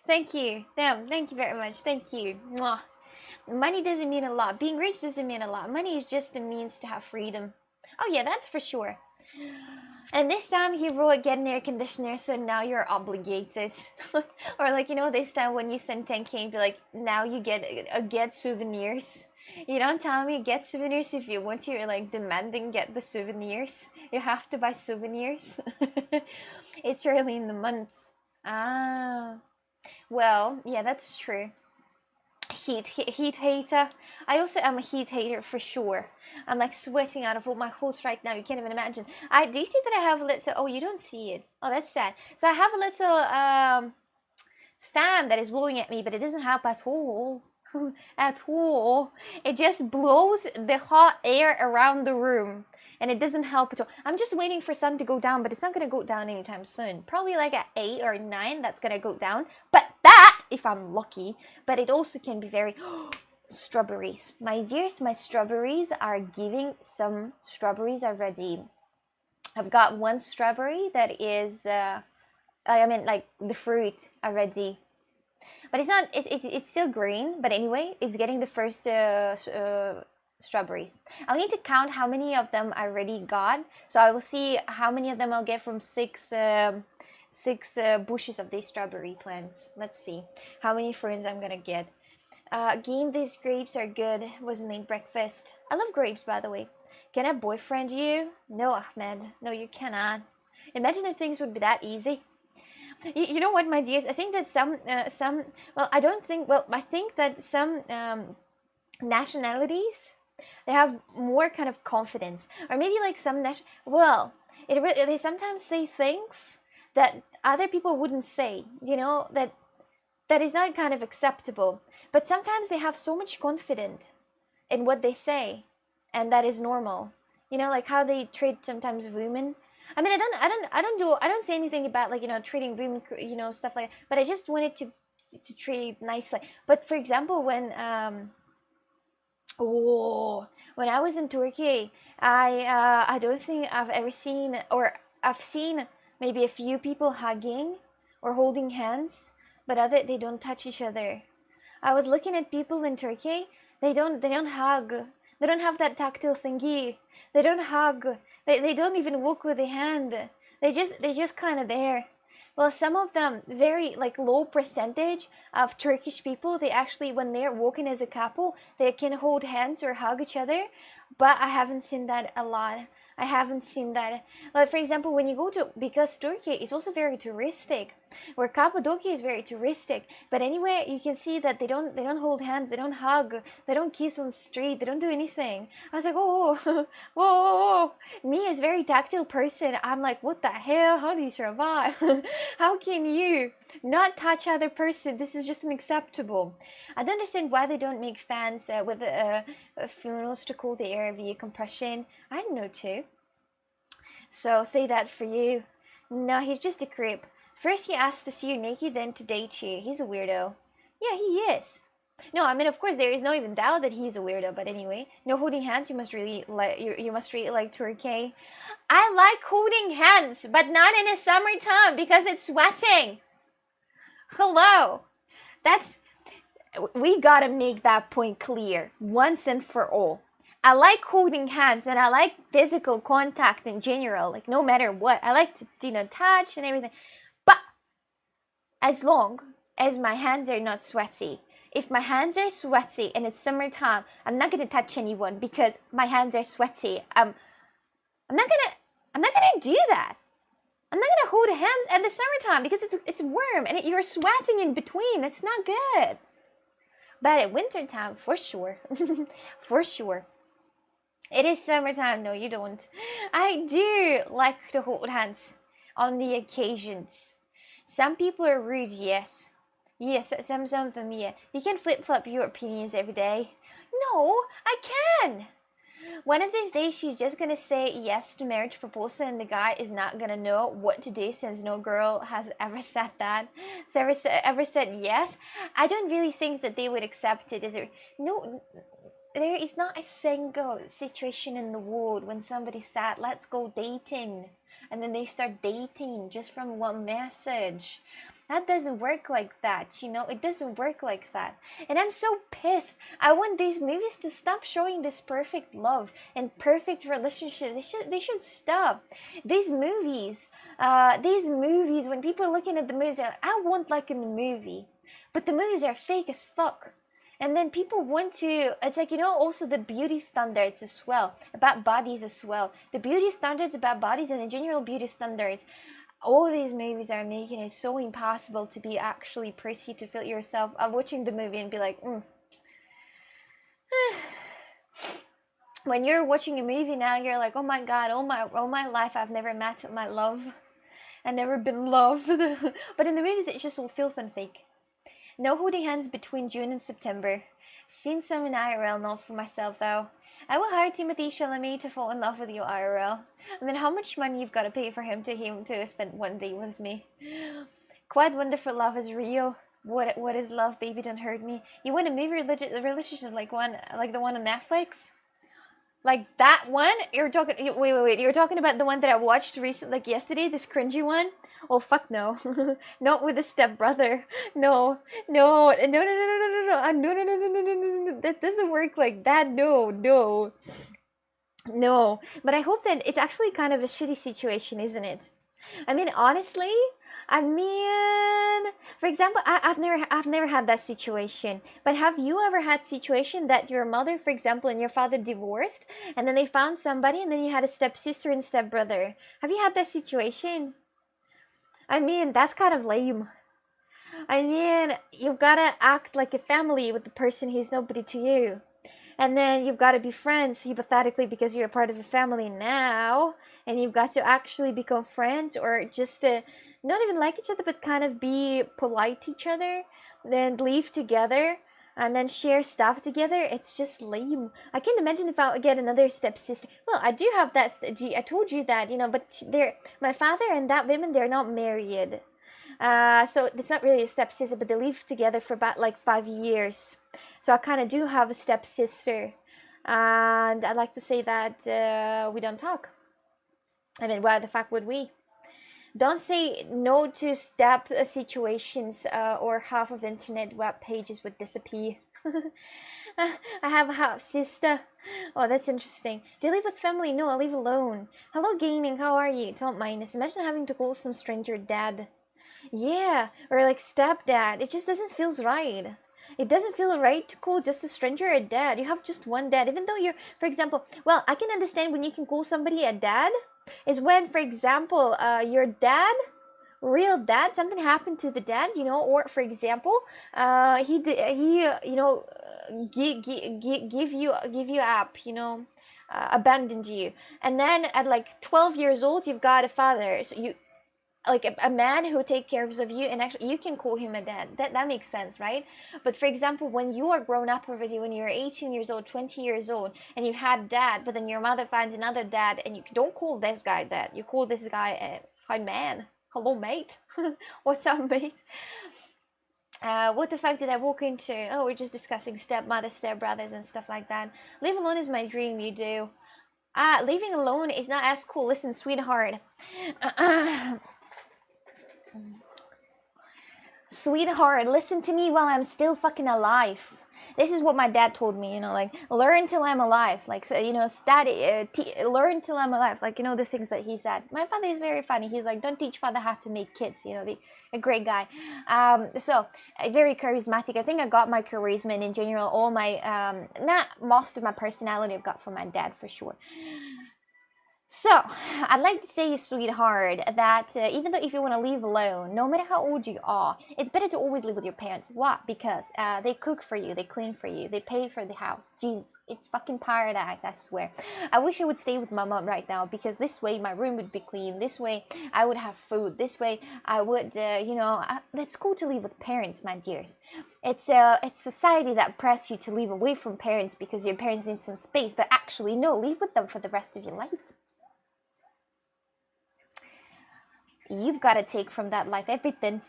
A: Thank you. Damn, thank you very much. Thank you. Mwah. Money doesn't mean a lot. Being rich doesn't mean a lot. Money is just a means to have freedom. Oh yeah, that's for sure. And this time he wrote get an air conditioner, so now you're obligated. Or like, you know, this time when you send 10k, be like, now you get souvenirs. You don't tell me get souvenirs if you want to. You're like demanding get the souvenirs. You have to buy souvenirs. It's early in the month. Ah. Well, yeah, that's true. Heat hater. I also am a heat hater for sure. I'm like sweating out of all my holes right now. You can't even imagine. Do you see that I have a little? Oh, you don't see it. Oh, that's sad. So I have a little fan that is blowing at me, but it doesn't help at all. At all. It just blows the hot air around the room. And it doesn't help at all. I'm just waiting for sun to go down, but it's not going to go down anytime soon. Probably like at 8 or 9, that's going to go down. But that, if I'm lucky, but it also can be very... Strawberries. My dears, my strawberries are giving some strawberries already. I've got one strawberry that is, I mean, like the fruit already. But it's not, it's still green. But anyway, it's getting the first strawberries. I'll need to count how many of them I already got, so I will see how many of them I'll get from six bushes of these strawberry plants. Let's see how many ferns I'm gonna get. Game, these grapes are good. Wasn't made breakfast. I love grapes, by the way. Can I boyfriend you? No, Ahmed. No, you cannot. Imagine if things would be that easy. You know what, my dears? I think that well, I think that some nationalities, they have more kind of confidence, or maybe like some they sometimes say things that other people wouldn't say, you know, that is not kind of acceptable, but sometimes they have so much confidence in what they say, and that is normal, you know, like how they treat sometimes women. I mean, I don't say anything about, like, you know, treating women, you know, stuff like that, but I just wanted to treat nicely. But for example, when I was in Turkey, I don't think I've ever seen, or I've seen maybe a few people hugging or holding hands, but they don't touch each other. I was looking at people in Turkey. They don't hug. They don't have that tactile thingy. They don't hug. They don't even walk with a hand. They just kind of there. Well, some of them, very like low percentage of Turkish people, they actually, when they're walking as a couple, they can hold hands or hug each other. But I haven't seen that a lot. I haven't seen that. Like, for example, when you go to, because Turkey is also very touristic, or Cappadocia is very touristic. But anyway, you can see that they don't hold hands, they don't hug, they don't kiss on the street, they don't do anything. I was like, oh, whoa, whoa, whoa. Me as a very tactile person, I'm like, what the hell? How do you survive? How can you not touch other person? This is just unacceptable. I don't understand why they don't make fans with funnels to cool the air via compression. I don't know too. So say that for you. No, he's just a creep. First he asks to see you naked, then to date you. He's a weirdo. Yeah, he is. No, I mean, of course, there is no even doubt that he's a weirdo. But anyway, no holding hands. You must really like you must really like Turkey. I like holding hands, but not in the summertime because it's sweating. Hello, we gotta make that point clear once and for all. I like holding hands and I like physical contact in general, like no matter what. I like to, you know, touch and everything. But as long as my hands are not sweaty. If my hands are sweaty and it's summertime, I'm not gonna touch anyone because my hands are sweaty. I'm not gonna do that. I'm not gonna hold hands at the summertime because it's warm and you're sweating in between. It's not good. But at wintertime, for sure, for sure. It is summertime. No, you don't. I do like to hold hands. on the occasions. Some people are rude, yes. Yes, some of them, yeah. You can flip-flop your opinions every day. No, I can. One of these days, she's just gonna say yes to marriage proposal, and the guy is not gonna know what to do since no girl has ever said that, ever said yes. I don't really think that they would accept it. Is there no? There is not a single situation in the world when somebody said, "Let's go dating," and then they start dating just from one message. That doesn't work like that, you know? It doesn't work like that. And I'm so pissed. I want these movies to stop showing this perfect love and perfect relationship. They should stop. These movies, when people are looking at the movies, they're like, I want like in the movie. But the movies are fake as fuck. And then people want to, it's like, you know, also the beauty standards as well, about bodies as well. The beauty standards about bodies and the general beauty standards, all these movies are making it so impossible to be actually pretty, to feel yourself watching the movie and be like, When you're watching a movie now, you're like, oh my god, all my life I've never met my love. I've never been loved. But in the movies, it's just all filth and fake. No holding hands between June and September. Seen some in IRL, not for myself though. I will hire Timothy Chalamet to fall in love with you IRL. And then how much money you've got to pay for him to spend one day with me. Quite wonderful love is real. What is love, baby? Don't hurt me. You want a movie relationship like the one on Netflix? Like that one? You're talking. Wait. You're talking about the one that I watched recently, like yesterday. This cringy one. Oh fuck no! Not with a stepbrother. No. That doesn't work like that. No. But I hope that it's actually kind of a shitty situation, isn't it? I mean, honestly, for example, I've never had that situation. But have you ever had situation that your mother, for example, and your father divorced, and then they found somebody, and then you had a stepsister and stepbrother? Have you had that situation? I mean, that's kind of lame. I mean, you've gotta act like a family with the person who's nobody to you. And then you've got to be friends, hypothetically, because you're a part of a family now. And you've got to actually become friends, or just not even like each other, but kind of be polite to each other. Then leave together. And then share stuff together. It's just lame. I can't imagine if I would get another stepsister. Well, I do have that. I told you that, you know, but my father and that woman, they're not married. So it's not really a stepsister, but they live together for about like 5 years. So I kind of do have a stepsister, and I'd like to say that we don't talk. I mean, why the fuck would we? Don't say no to step situations, or half of internet web pages would disappear. I have a half sister. Oh, that's interesting. Do you live with family? No, I live alone. Hello, gaming. How are you? Don't mind us. Imagine having to call some stranger dad. Yeah, or like stepdad. It just doesn't feel right. It doesn't feel right to call just a stranger a dad. You have just one dad. Even though you're, for example, well, I can understand when you can call somebody a dad, is when, for example, your dad, real dad, something happened to the dad, you know, or for example, you know, give you up, you know, abandoned you, and then at like 12 years old, you've got a father, so you like a man who takes care of you, and actually you can call him a dad. That makes sense, right? But for example, when you are grown up already, when you're 18 years old, 20 years old, and you've had dad, but then your mother finds another dad, and you don't call this guy dad, you call this guy hi man, hello mate. What's up mate? What the fuck did I walk into? Oh, we're just discussing stepmother, stepbrothers and stuff like that. Live alone is my dream. You do. Living alone is not as cool. Listen, sweetheart. Sweetheart, listen to me while I'm still fucking alive. This is what my dad told me, you know, like, learn till I'm alive. Like, so, you know, learn till I'm alive. Like, you know, the things that he said. My father is very funny. He's like, don't teach father how to make kids, you know, a great guy. So, very charismatic. I think I got my charisma, and in general, all my, not most of my personality I've got from my dad, for sure. So, I'd like to say, sweetheart, that even though if you want to live alone, no matter how old you are, it's better to always live with your parents. Why? Because they cook for you, they clean for you, they pay for the house. Jeez, it's fucking paradise, I swear. I wish I would stay with my mom right now, because this way my room would be clean, this way I would have food, this way I would, it's cool to live with parents, my dears. It's society that press you to live away from parents because your parents need some space, but actually, no, live with them for the rest of your life. You've got to take from that life everything.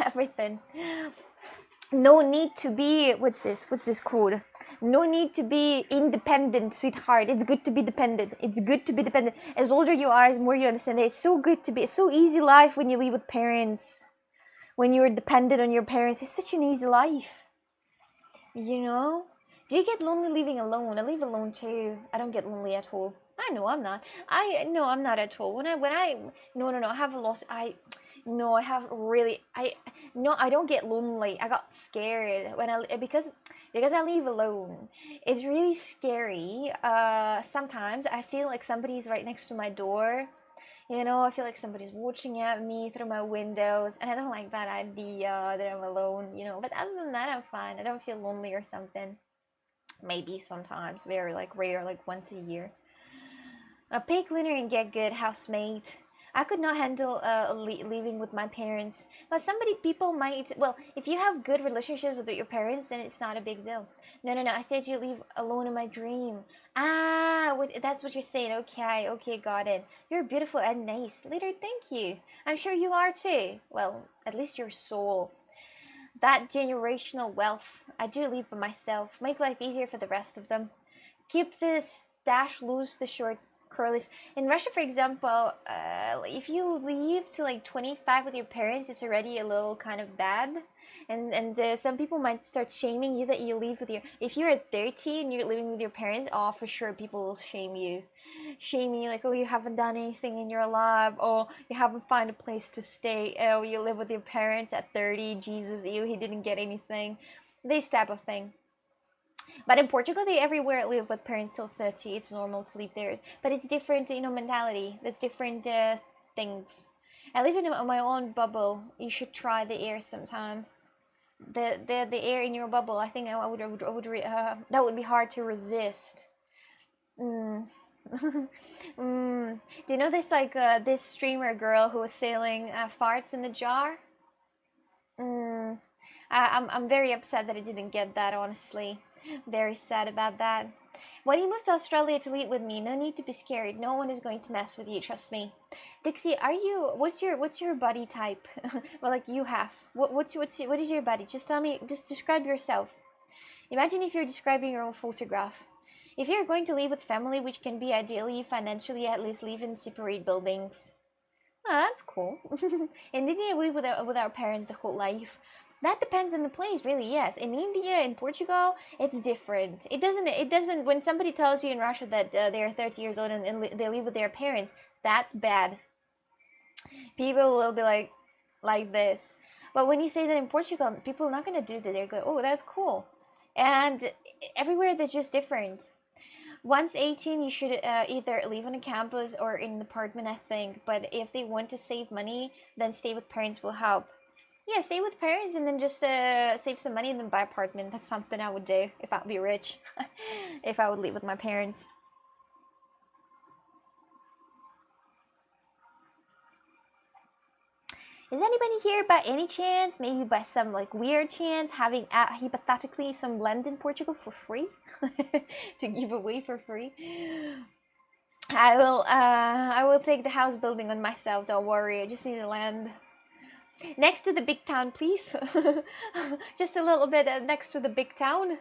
A: Everything. No need to be, what's this called? No need to be independent, sweetheart. It's good to be dependent. It's good to be dependent. As older you are, as more you understand it, it's so good to be. It's so easy life when you live with parents. When you're dependent on your parents, it's such an easy life. You know? Do you get lonely living alone? I live alone too. I don't get lonely at all. I know I'm not. I'm not at all. No, I have a lot. I have really. I don't get lonely. I got scared when because I live alone. It's really scary. Sometimes I feel like somebody's right next to my door. I feel like somebody's watching at me through my windows, and I don't like that idea that I'm alone. But other than that, I'm fine. I don't feel lonely or something. Maybe sometimes, very like rare, like once a year. Pay cleaner and get good housemate. I could not handle living with my parents. But people might. Well, if you have good relationships with your parents, then it's not a big deal. No. I said you live alone in my dream. That's what you're saying. Okay, got it. You're beautiful and nice. Later, thank you. I'm sure you are too. Well, at least your soul. That generational wealth. I do live by myself. Make life easier for the rest of them. Keep the stash loose, the short curlies. In Russia, for example, if you leave to like 25 with your parents, it's already a little kind of bad. And some people might start shaming you that you leave with if you're at 30 and you're living with your parents, oh, for sure people will shame you. Like, oh, you haven't done anything in your life, oh, you haven't found a place to stay, oh, you live with your parents at 30, Jesus, he didn't get anything. This type of thing. But in Portugal, they everywhere live with parents till 30. It's normal to live there. But it's different, mentality. There's different things. I live in my own bubble. You should try the air sometime. The air in your bubble. I think that would be hard to resist. Do you know this this streamer girl who was selling farts in a jar? I'm very upset that I didn't get that, honestly. Very sad about that. When you move to Australia to live with me, no need to be scared. No one is going to mess with you, trust me. Dixie, what's your body type? Well, like you have. What is your body? Just tell me, just describe yourself. Imagine if you're describing your own photograph. If you're going to live with family, which can be ideally financially at least live in separate buildings. Oh, that's cool. And didn't you live with our parents the whole life? That depends on the place, really. Yes, in India, in Portugal, it's different. It doesn't. When somebody tells you in Russia that they're 30 years old and they live with their parents, that's bad. People will be like this. But when you say that in Portugal, people are not gonna do that. They're like, oh, that's cool. And everywhere that's just different. Once 18, you should either live on a campus or in an apartment, I think. But if they want to save money, then stay with parents will help. Yeah, stay with parents and then just save some money and then buy an apartment. That's something I would do if I'd be rich. If I would live with my parents. Is anybody here by any chance, maybe by some like weird chance, having hypothetically some land in Portugal for free? To give away for free? I will take the house building on myself, don't worry, I just need the land. Next to the big town, please. Just a little bit next to the big town.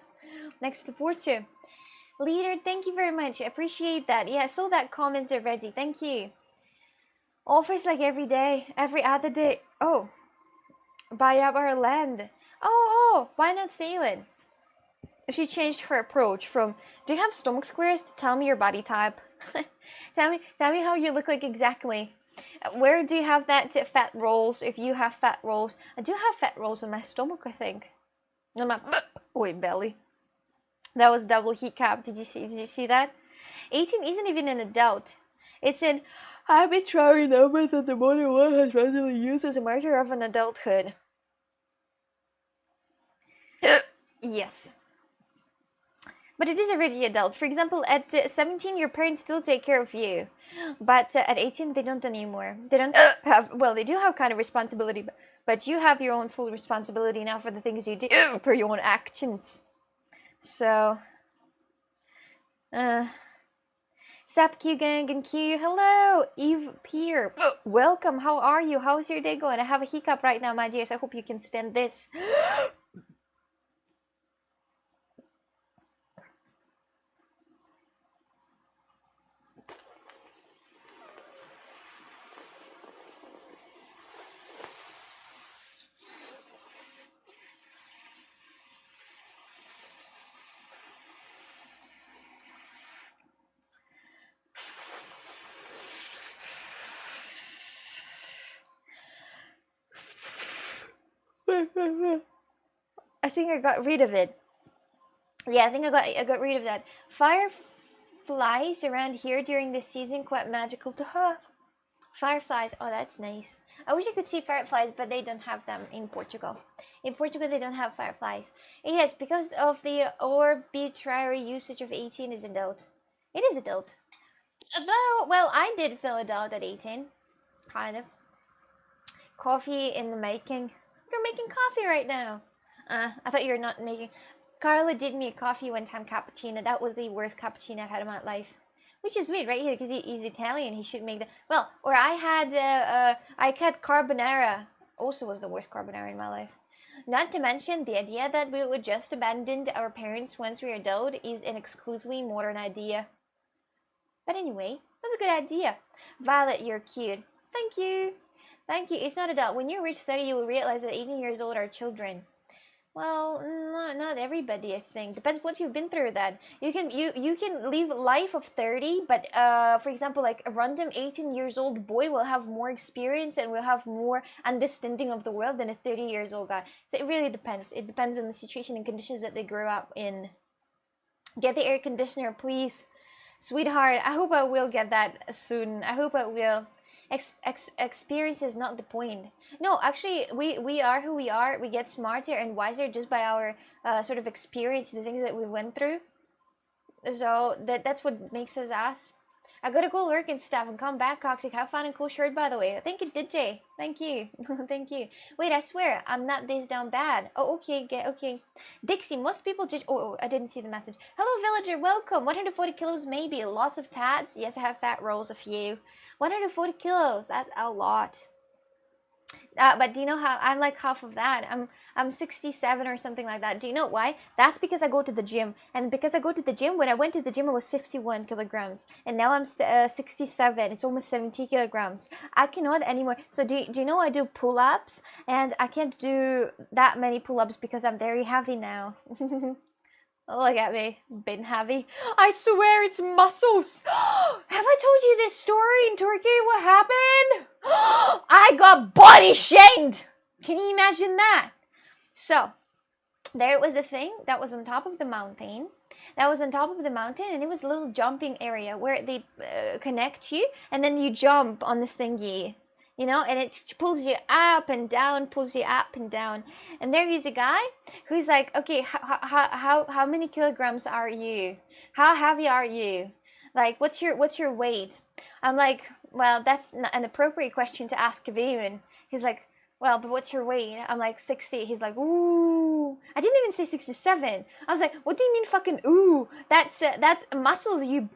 A: Next to Porto. Leader, thank you very much. I appreciate that. Yeah, I saw that comments already. Thank you. Offers like every day, every other day. Oh, buy up our land. Oh, why not sail it? She changed her approach from, do you have stomach squares, to tell me your body type. Tell me how you look like exactly. Where do you have that fat rolls? If you have fat rolls, I do have fat rolls in my stomach, I think. On my belly. That was double heat cap. Did you see that? 18 isn't even an adult. It's an arbitrary number that the modern world has randomly used as a marker of an adulthood. Yes. But it is already adult. For example, at 17, your parents still take care of you. But at 18, they don't anymore. They don't have, well, they do have kind of responsibility, but you have your own full responsibility now for the things you do, for your own actions. So, Sap Q Gang and Q, hello! Eve Peer, welcome, how are you? How's your day going? I have a hiccup right now, my dears. I hope you can stand this. I think I got rid of it. Yeah, I think I got rid of that. Fireflies around here during this season, quite magical to have. Fireflies, oh that's nice. I wish I could see fireflies, but they don't have them in Portugal. In Portugal, they don't have fireflies. Yes, because of the arbitrary usage of 18 is adult. It is adult. Though, well, I did feel adult at 18. Kind of. Coffee in the making. You're making coffee right now. I thought you were not making... Carla did me a coffee one time, cappuccino. That was the worst cappuccino I've had in my life. Which is weird, right? Because he's Italian, he should make the... Well, or I had carbonara. Also was the worst carbonara in my life. Not to mention, the idea that we would just abandon our parents once we're adult is an exclusively modern idea. But anyway, that's a good idea. Violet, you're cute. Thank you. Thank you. It's not adult. When you reach 30, you will realize that 18 years old are children. Well, not everybody, I think. Depends what you've been through. That you can live life of 30, but for example, like a random 18 years old boy will have more experience and will have more understanding of the world than a 30 years old guy. So it really depends. It depends on the situation and conditions that they grow up in. Get the air conditioner, please, sweetheart. I hope I will get that soon. I hope I will. Experience is not the point. No, actually, we are who we are. We get smarter and wiser just by our sort of experience, the things that we went through. So that's what makes us us. I gotta go lurk and stuff and come back, Coxic. Have fun and cool shirt, by the way. Thank you, DJ. Thank you. Thank you. Wait, I swear, I'm not this down bad. Oh, okay, okay. Dixie, most people judge... Oh, I didn't see the message. Hello, villager, welcome. 140 kilos, maybe. Lots of tats. Yes, I have fat rolls, a few. 140 kilos, that's a lot. But do you know how I'm like half of that? I'm 67 or something like that. Do you know why? That's because I go to the gym, and because I go to the gym, when I went to the gym I was 51 kilograms, and now I'm 67. It's almost 70 kilograms. I cannot anymore. So do you know I do pull-ups, and I can't do that many pull-ups because I'm very heavy now. Look at me, been heavy. I swear it's muscles. Have I told you this story in Turkey? What happened? I got body shamed. Can you imagine that? So, there was a thing that was on top of the mountain. And it was a little jumping area where they connect you, and then you jump on the thingy. You know, and it pulls you up and down, And there is a guy who's like, okay, how many kilograms are you? How heavy are you? Like, what's your weight? I'm like, well, that's an appropriate question to ask Kavin. He's like, well, but what's your weight? I'm like, 60. He's like, ooh. I didn't even say 67. I was like, what do you mean fucking ooh? That's muscles, you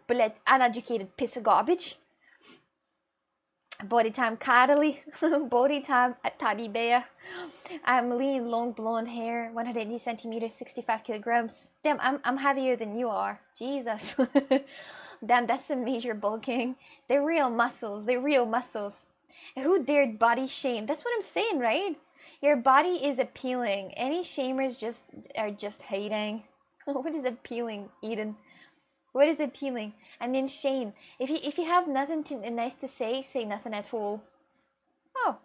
A: uneducated piece of garbage. Body time cuddly. Body time at teddy bear. I'm lean, long blonde hair, 180 centimeters, 65 kilograms. Damn, I'm heavier than you are. Jesus. Damn, that's some major bulking. They're real muscles. Who dared body shame? That's what I'm saying, right? Your body is appealing. Any shamers are just hating. What is appealing, Eden? What is appealing? I mean, shame. If you have nothing nice to say nothing at all. Oh.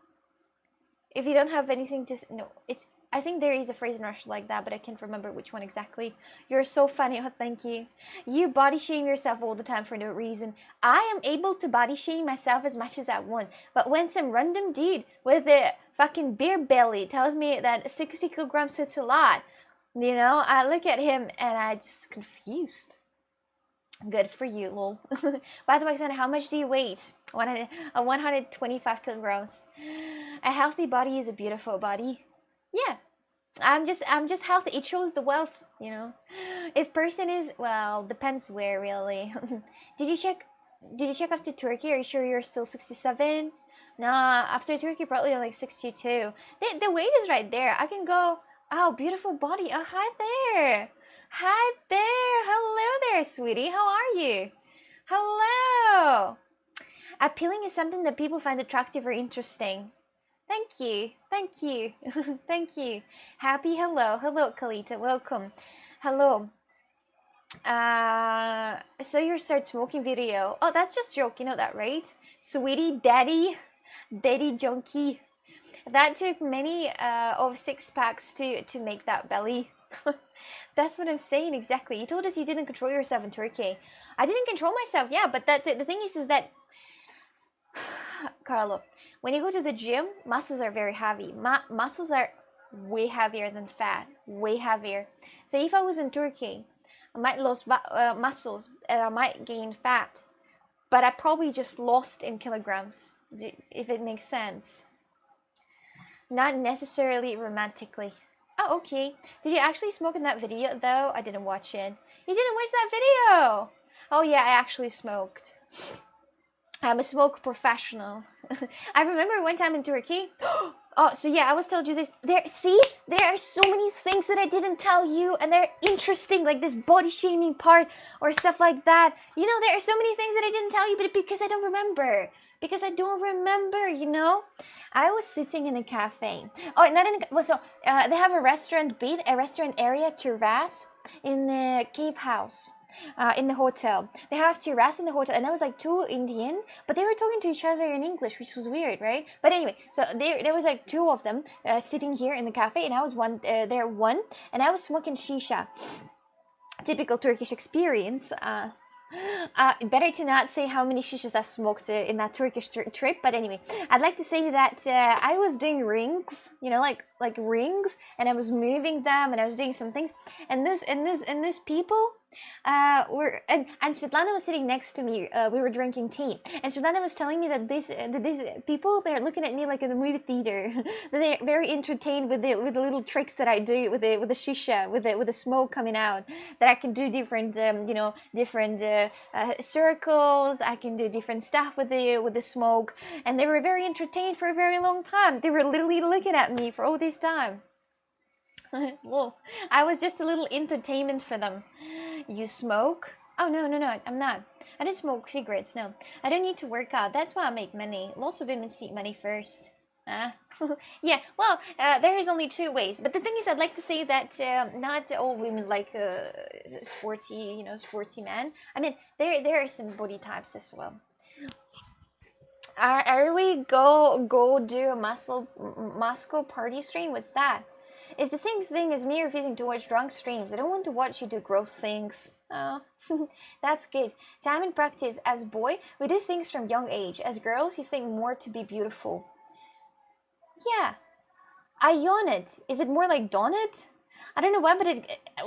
A: If you don't have anything to... No, it's I think there is a phrase in Russian like that, but I can't remember which one exactly. You're so funny. Oh, thank you. You body shame yourself all the time for no reason. I am able to body shame myself as much as I want, but when some random dude with a fucking beer belly tells me that 60 kilograms is a lot, you know, I look at him and I just confused. Good for you, lol. By the way, Alexander, how much do you weigh? 125 kilograms. A healthy body is a beautiful body. Yeah, I'm just healthy. It shows the wealth, you know. If person is, well, depends where really. Did you check? Did you check after Turkey? Are you sure you're still 67? Nah, after Turkey probably like 62. The weight is right there. I can go. Oh, beautiful body. Oh, hi there. Hi there. Hello there, sweetie. How are you? Hello. Appealing is something that people find attractive or interesting. Thank you. Thank you. Thank you. Happy hello. Hello, Kalita. Welcome. Hello. So you start smoking video. Oh, that's just joke. You know that, right? Sweetie, daddy junkie. That took many of 6 packs to make that belly. That's what I'm saying exactly. You told us you didn't control yourself in Turkey. I didn't control myself, yeah, but the thing is that Carlo, when you go to the gym, muscles are very heavy. Muscles are way heavier than fat, way heavier. So if I was in Turkey, I might lose muscles and I might gain fat, but I probably just lost in kilograms, if it makes sense. Not necessarily romantically. Oh, okay. Did you actually smoke in that video, though? I didn't watch it. You didn't watch that video? Oh, yeah, I actually smoked. I'm a smoke professional. I remember one time in Turkey. Oh, so yeah, I was told you this. There are so many things that I didn't tell you, and they're interesting, like this body shaming part or stuff like that. You know, there are so many things that I didn't tell you, but because I don't remember. Because I don't remember, you know? I was sitting in a cafe. Oh, not in a, well, so they have a restaurant area, terrace, in the cave house. In the hotel. They have terrace in the hotel, and there was like 2 Indian, but they were talking to each other in English, which was weird, right? But anyway, so there was like 2 of them sitting here in the cafe, and I was one, and I was smoking shisha. Typical Turkish experience. Better to not say how many shishas I've smoked in that Turkish trip, but anyway, I'd like to say that I was doing rings, you know, like rings, and I was moving them, and I was doing some things, and those people were and Svetlana was sitting next to me. We were drinking tea, and Svetlana was telling me that these people, they're looking at me like in the movie theater. That they're very entertained with the little tricks that I do with the shisha, with the smoke coming out. That I can do different different circles. I can do different stuff with the smoke, and they were very entertained for a very long time. They were literally looking at me for all this time. Well, I was just a little entertainment for them. You smoke? Oh, no, I'm not. I don't smoke cigarettes, no. I don't need to work out. That's why I make money. Lots of women seek money first. Yeah, well, there is only 2 ways. But the thing is, I'd like to say that not all women like sporty man. I mean, there are some body types as well. Are we go do a Moscow party stream? What's that? It's the same thing as me refusing to watch drunk streams. I don't want to watch you do gross things. Oh, that's good. Time and practice. As boy, we do things from young age. As girls, you think more to be beautiful. Yeah. I yawn it. Is it more like donut? I don't know why, but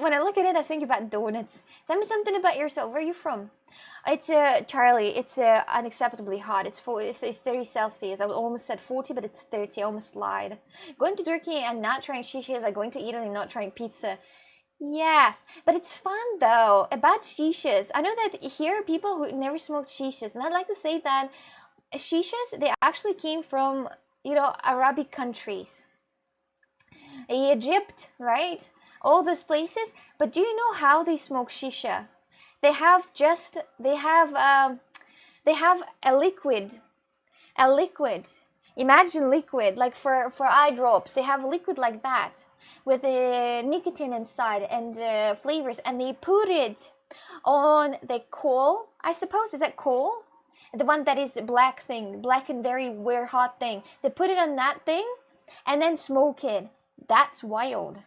A: when I look at it, I think about donuts. Tell me something about yourself. Where are you from? It's Charlie. It's unacceptably hot. It's 30 Celsius. I almost said 40, but it's 30. I almost lied. Going to Turkey and not trying shisha is like going to Italy and not trying pizza. Yes, but it's fun though. About shishas, I know that here are people who never smoked shishas, and I'd like to say that shishas, they actually came from Arabic countries, Egypt, right? All those places. But do you know how they smoke shisha? They have a liquid. Imagine liquid, like for eye drops. They have a liquid like that with nicotine inside and flavors, and they put it on the coal. I suppose, is that coal? The one that is black and very weird hot thing. They put it on that thing and then smoke it. That's wild.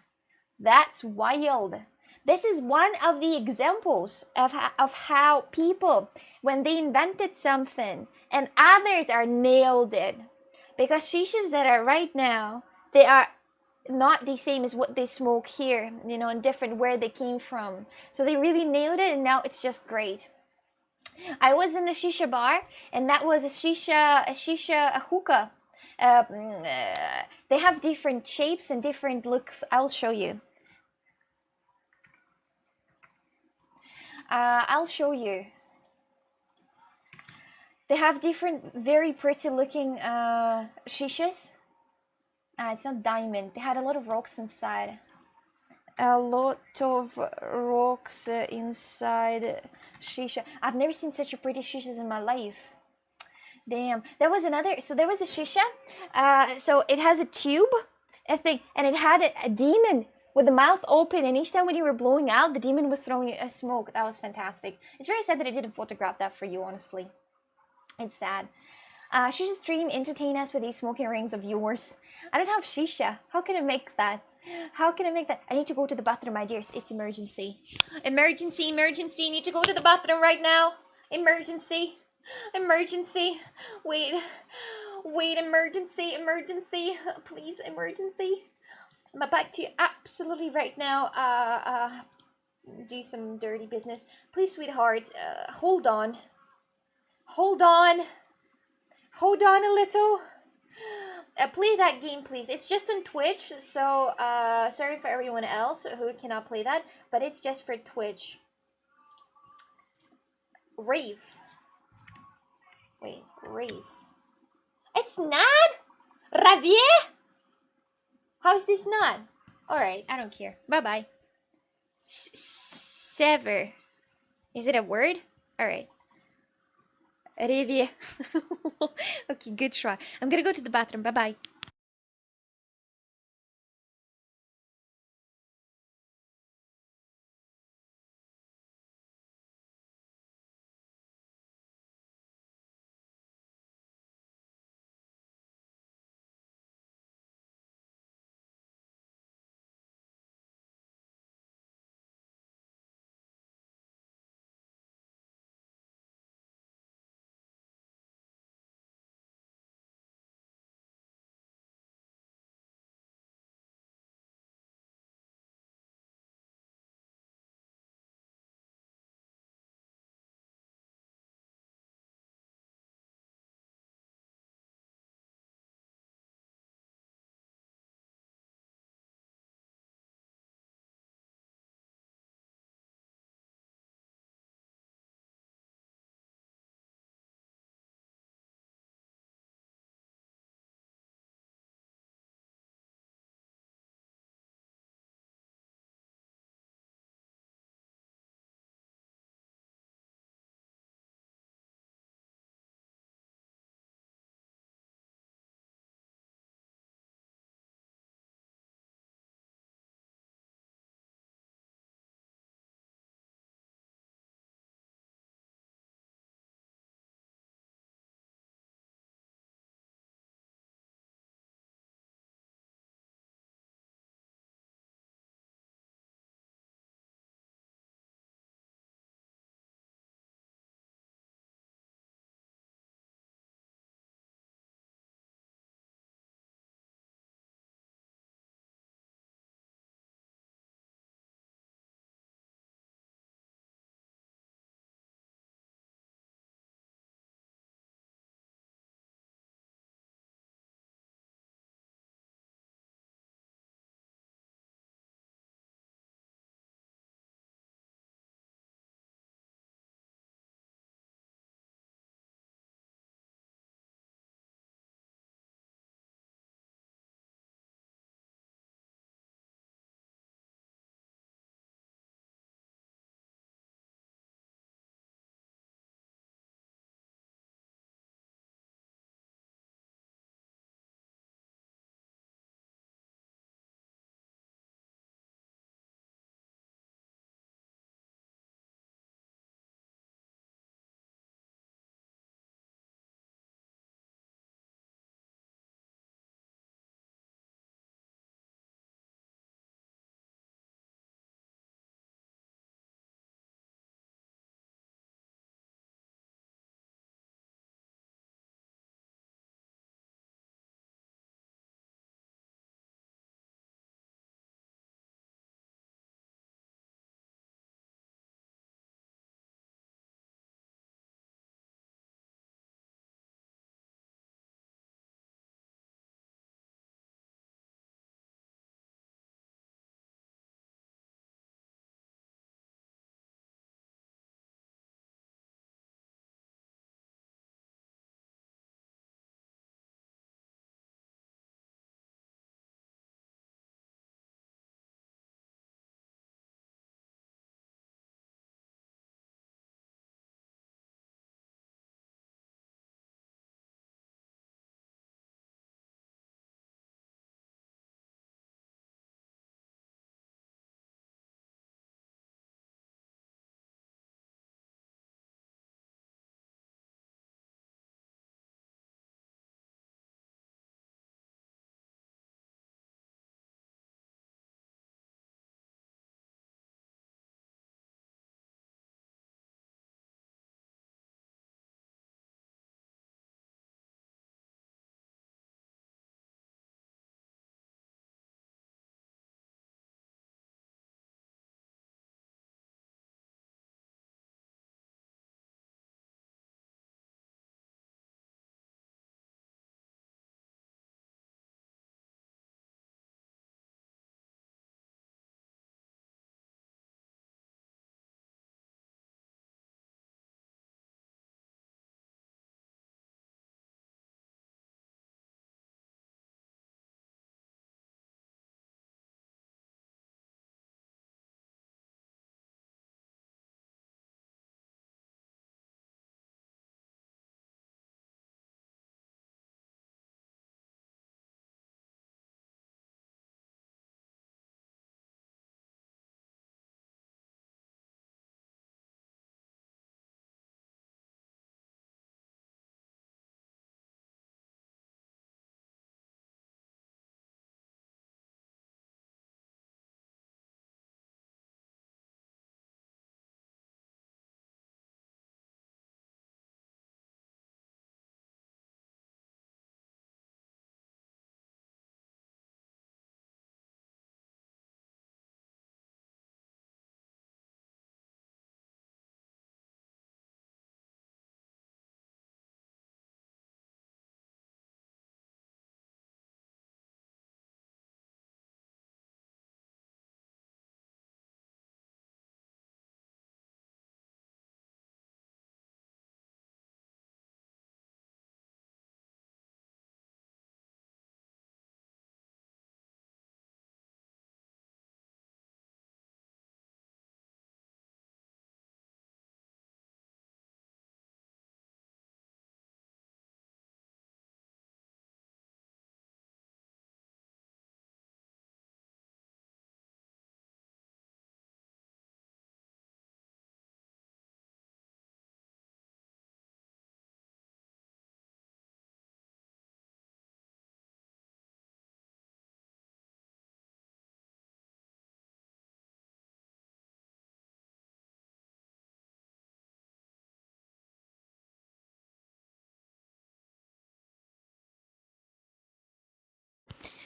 A: That's wild. This is one of the examples of how people, when they invented something and others are nailed it. Because shishas that are right now, they are not the same as what they smoke here, you know, and different where they came from. So they really nailed it, and now it's just great. I was in a shisha bar, and that was a hookah. They have different shapes and different looks. I'll show you. I'll show you. They have different, very pretty looking shishas. It's not diamond. They had a lot of rocks inside. A lot of rocks inside shisha. I've never seen such a pretty shishas in my life. Damn. There was another. So there was a shisha. So it has a tube, I think, and it had a demon with the mouth open, and each time when you were blowing out, the demon was throwing a smoke. That was fantastic. It's very sad that I didn't photograph that for you, honestly. It's sad. Shisha stream, entertain us with these smoking rings of yours. I don't have shisha. How can I make that? How can I make that? I need to go to the bathroom, my dears. It's emergency. Emergency, emergency. Need to go to the bathroom right now. Emergency. Emergency. Wait. Wait, emergency, emergency. Please, emergency. I'm about to absolutely right now do some dirty business. Please, sweetheart, hold on. Hold on. Hold on a little. Play that game, please. It's just on Twitch, so sorry for everyone else who cannot play that, but it's just for Twitch. Rave. Wait, rave. It's not? Ravier? How's this not? Alright, I don't care. Bye-bye. Sever. Is it a word? Alright. Ravier. Okay, good try. I'm gonna go to the bathroom. Bye-bye.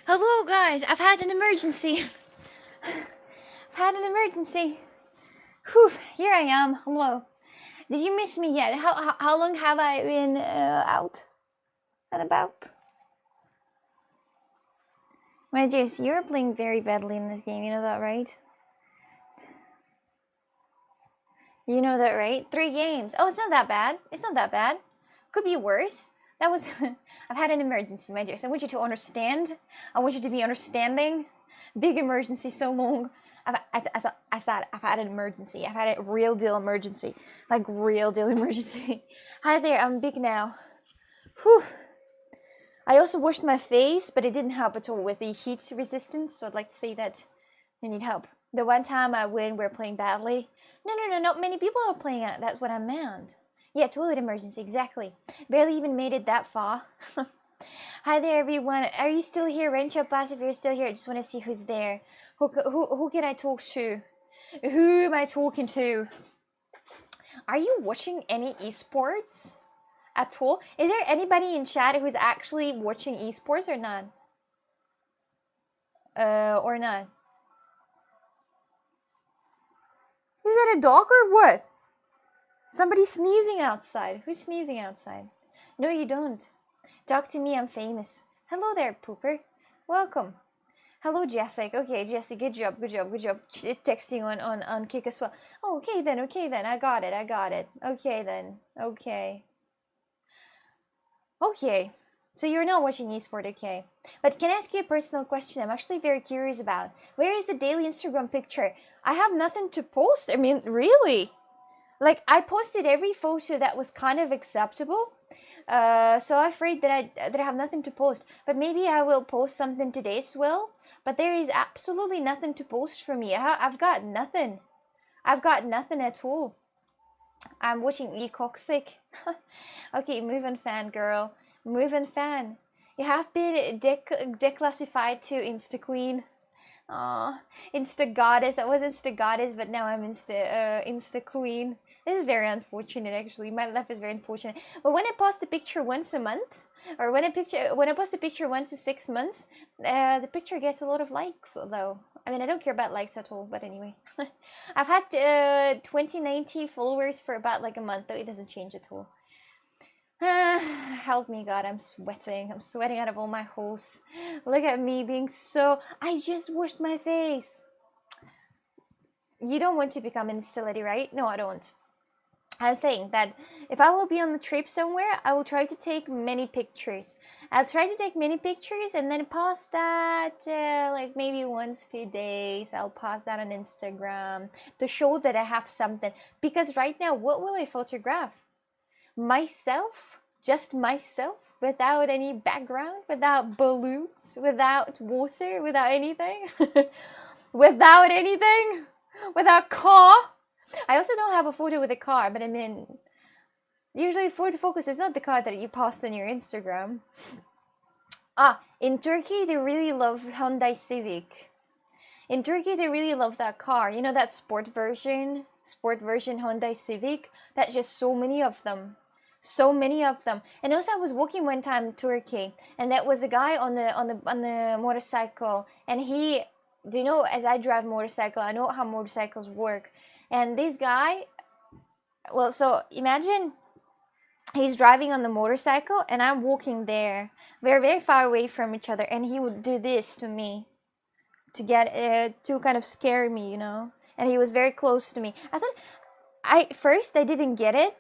A: Hello, guys. I've had an emergency. I've had an emergency. Whew, here I am. Hello. Did you miss me yet? How long have I been out and about? My Jace, you're playing very badly in this game. You know that, right? You know that, right? 3 games. Oh, it's not that bad. It's not that bad. Could be worse. That was... I've had an emergency, my Jace. I want you to understand. I want you to be understanding. Big emergency, so long. I said I've had an emergency. I've had a real deal emergency. Like, real deal emergency. Hi there, I'm big now. Whew. I also washed my face, but it didn't help at all with the heat resistance, so I'd like to say that I need help. The one time I win, we're playing badly. No, not many people are playing it. That's what I meant. Yeah, toilet emergency, exactly. Barely even made it that far. Hi there, everyone. Are you still here? Rainshot Pass, if you're still here, I just want to see who's there. Who can I talk to? Who am I talking to? Are you watching any esports at all? Is there anybody in chat who's actually watching esports or not? Or not? Is that a dog or what? Somebody's sneezing outside. Who's sneezing outside? No, you don't. Talk to me, I'm famous. Hello there, Pooper. Welcome. Hello, Jessic. Okay, Jessic, good job. Texting on Kick as well. Oh, okay then, I got it. Okay then, okay. So you're not watching eSport, okay. But can I ask you a personal question I'm actually very curious about? Where is the daily Instagram picture? I have nothing to post. I mean, really? Like, I posted every photo that was kind of acceptable. So I'm afraid that I have nothing to post. But maybe I will post something today as well. But there is absolutely nothing to post for me. I've got nothing. I've got nothing at all. I'm watching Ecoxic. Okay, moving fan, girl. Moving fan. You have been declassified to Insta Queen. Aw, Insta Goddess. I was Insta Goddess, but now I'm Insta Queen. This is very unfortunate, actually. My life is very unfortunate. But when I post a picture once a month, or when I post a picture once a 6 months, the picture gets a lot of likes. Though, I mean, I don't care about likes at all. But anyway, I've had 2090 followers for about like a month, though it doesn't change at all. Help me, God, I'm sweating. I'm sweating out of all my holes. Look at me being so... I just washed my face. You don't want to become an Insta-lady, right? No, I don't. I'm saying that if I will be on the trip somewhere, I will try to take many pictures. I'll try to take many pictures and then post that like maybe once 2 days. I'll post that on Instagram to show that I have something. Because right now, what will I photograph? Myself, just myself, without any background, without balloons, without water, without anything, without anything, without car. I also don't have a photo with a car, but I mean, usually Ford Focus is not the car that you post on your Instagram. In Turkey, they really love Hyundai Civic. In Turkey, they really love that car. You know that sport version Hyundai Civic? That's just so many of them. So many of them. And also, I was walking one time in Turkey, and that was a guy on the motorcycle, and he, do you know, as I drive motorcycle, I know how motorcycles work, and this guy, well, so imagine he's driving on the motorcycle, and I'm walking there, very, very far away from each other, and he would do this to me, to get to kind of scare me, you know, and he was very close to me. First I didn't get it,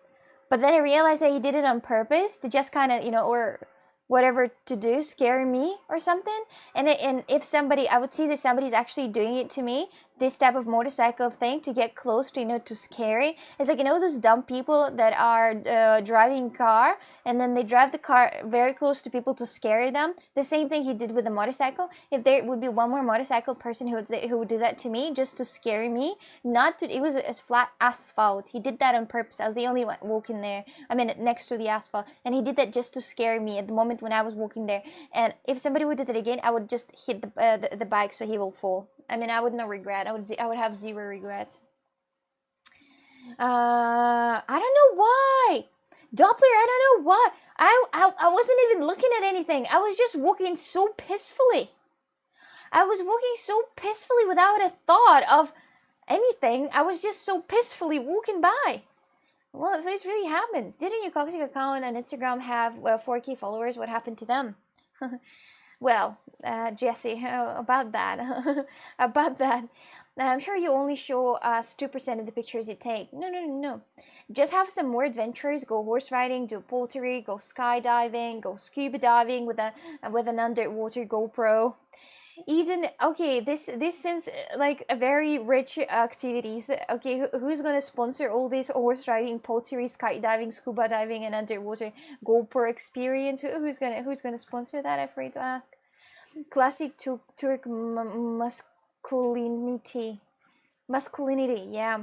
A: but then I realized that he did it on purpose to just kind of, you know, or whatever to do, scare me or something. And if somebody, I would see that somebody's actually doing it to me, this type of motorcycle thing, to get close to, you know, to scary. It's like, you know, those dumb people that are driving car, and then they drive the car very close to people to scare them. The same thing he did with the motorcycle. If there would be one more motorcycle person who would do that to me, just to scare me, it was as flat asphalt. He did that on purpose. I was the only one walking there. I mean, next to the asphalt, and he did that just to scare me at the moment when I was walking there. And if somebody would do that again, I would just hit the bike so he will fall. I mean, I would not regret. I would have zero regret. I don't know why. Doppler, I don't know why. I wasn't even looking at anything. I was just walking so peacefully. I was walking so peacefully without a thought of anything. I was just so peacefully walking by. Well, so it really happens. Didn't your toxic account on Instagram have 4K followers? What happened to them? Well, Jesse, about that, about that. I'm sure you only show us 2% of the pictures you take. No, no, no, no. Just have some more adventures. Go horse riding, do pottery, go skydiving, go scuba diving with an underwater GoPro. Eden, okay, this seems like a very rich activities. Okay, who's gonna sponsor all this horse riding, pottery, skydiving, scuba diving, and underwater GoPro experience? Who's gonna sponsor that? I'm afraid to ask. Classic Turk masculinity. Yeah,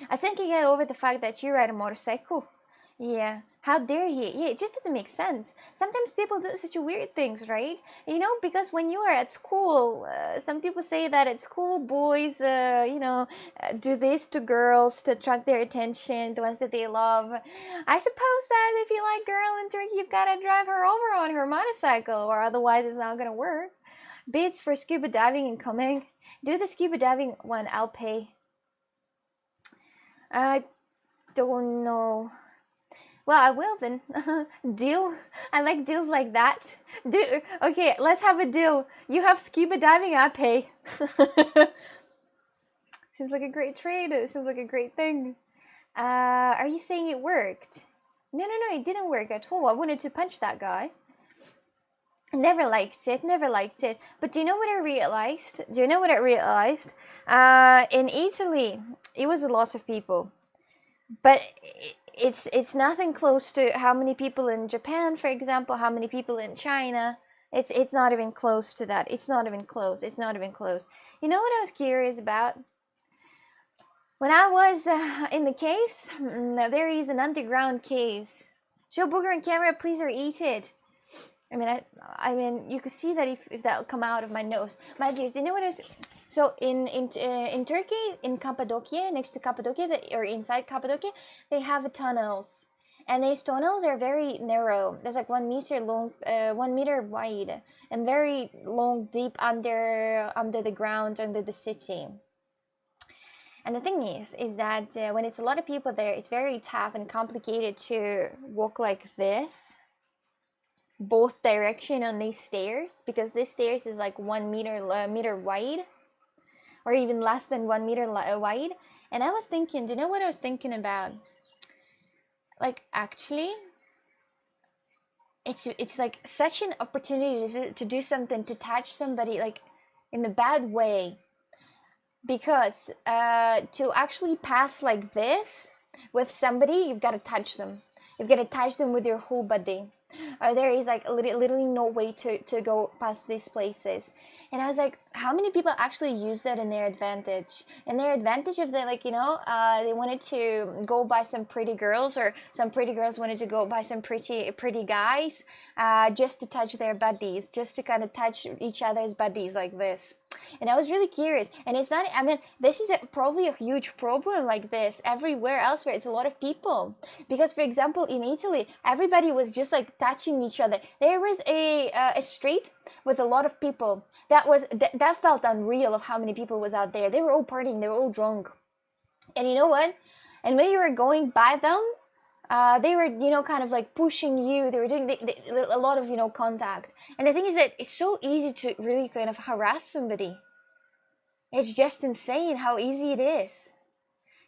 A: I think you get over the fact that you ride a motorcycle. Yeah, how dare he? Yeah, it just doesn't make sense. Sometimes people do such weird things, right? You know, because when you are at school, some people say that at school boys, do this to girls to attract their attention, the ones that they love. I suppose that if you like girl in Turkey, you've got to drive her over on her motorcycle, or otherwise it's not gonna work. Bids for scuba diving incoming. Do the scuba diving one, I'll pay. I don't know. Well, I will then. Deal? I like deals like that. Okay, let's have a deal. You have scuba diving, I pay. Seems like a great trade. It seems like a great thing. Are you saying it worked? No, it didn't work at all. I wanted to punch that guy. Never liked it. But do you know what I realized? In Italy, it was a lot of people. But it's nothing close to how many people in Japan, for example, how many people in China. It's not even close to that. It's not even close. You know what I was curious about? When I was in the caves, there is an underground caves. Show booger on camera, please, or eat it. I mean, you could see that if that will come out of my nose. My dears, do you know what I was? So in Turkey, in Cappadocia, next to Cappadocia, or inside Cappadocia, they have tunnels, and these tunnels are very narrow. There's like 1 meter long, 1 meter wide, and very long, deep under the ground, under the city. And the thing is that when it's a lot of people there, it's very tough and complicated to walk like this, both direction on these stairs, because this stairs is like 1 meter wide, or even less than 1 meter wide. And I was thinking, do you know what I was thinking about? Like, actually, it's like such an opportunity to do something, to touch somebody, like in a bad way, because to actually pass like this with somebody, you've got to touch them. You've got to touch them with your whole body. There is like literally no way to go past these places. And I was like, how many people actually use that in their advantage? And their advantage of that, like, they wanted to go by some pretty girls, or some pretty girls wanted to go by some pretty guys, just to touch their buddies, just to kind of touch each other's buddies like this. And I was really curious. And it's not, this is probably a huge problem like this everywhere elsewhere. It's a lot of people. Because, for example, in Italy, everybody was just like touching each other. There was a street with a lot of people. That felt unreal of how many people was out there. They were all partying. They were all drunk. And you know what? And when you were going by them, they were, kind of like pushing you. They were doing a lot of, contact. And the thing is that it's so easy to really kind of harass somebody. It's just insane how easy it is.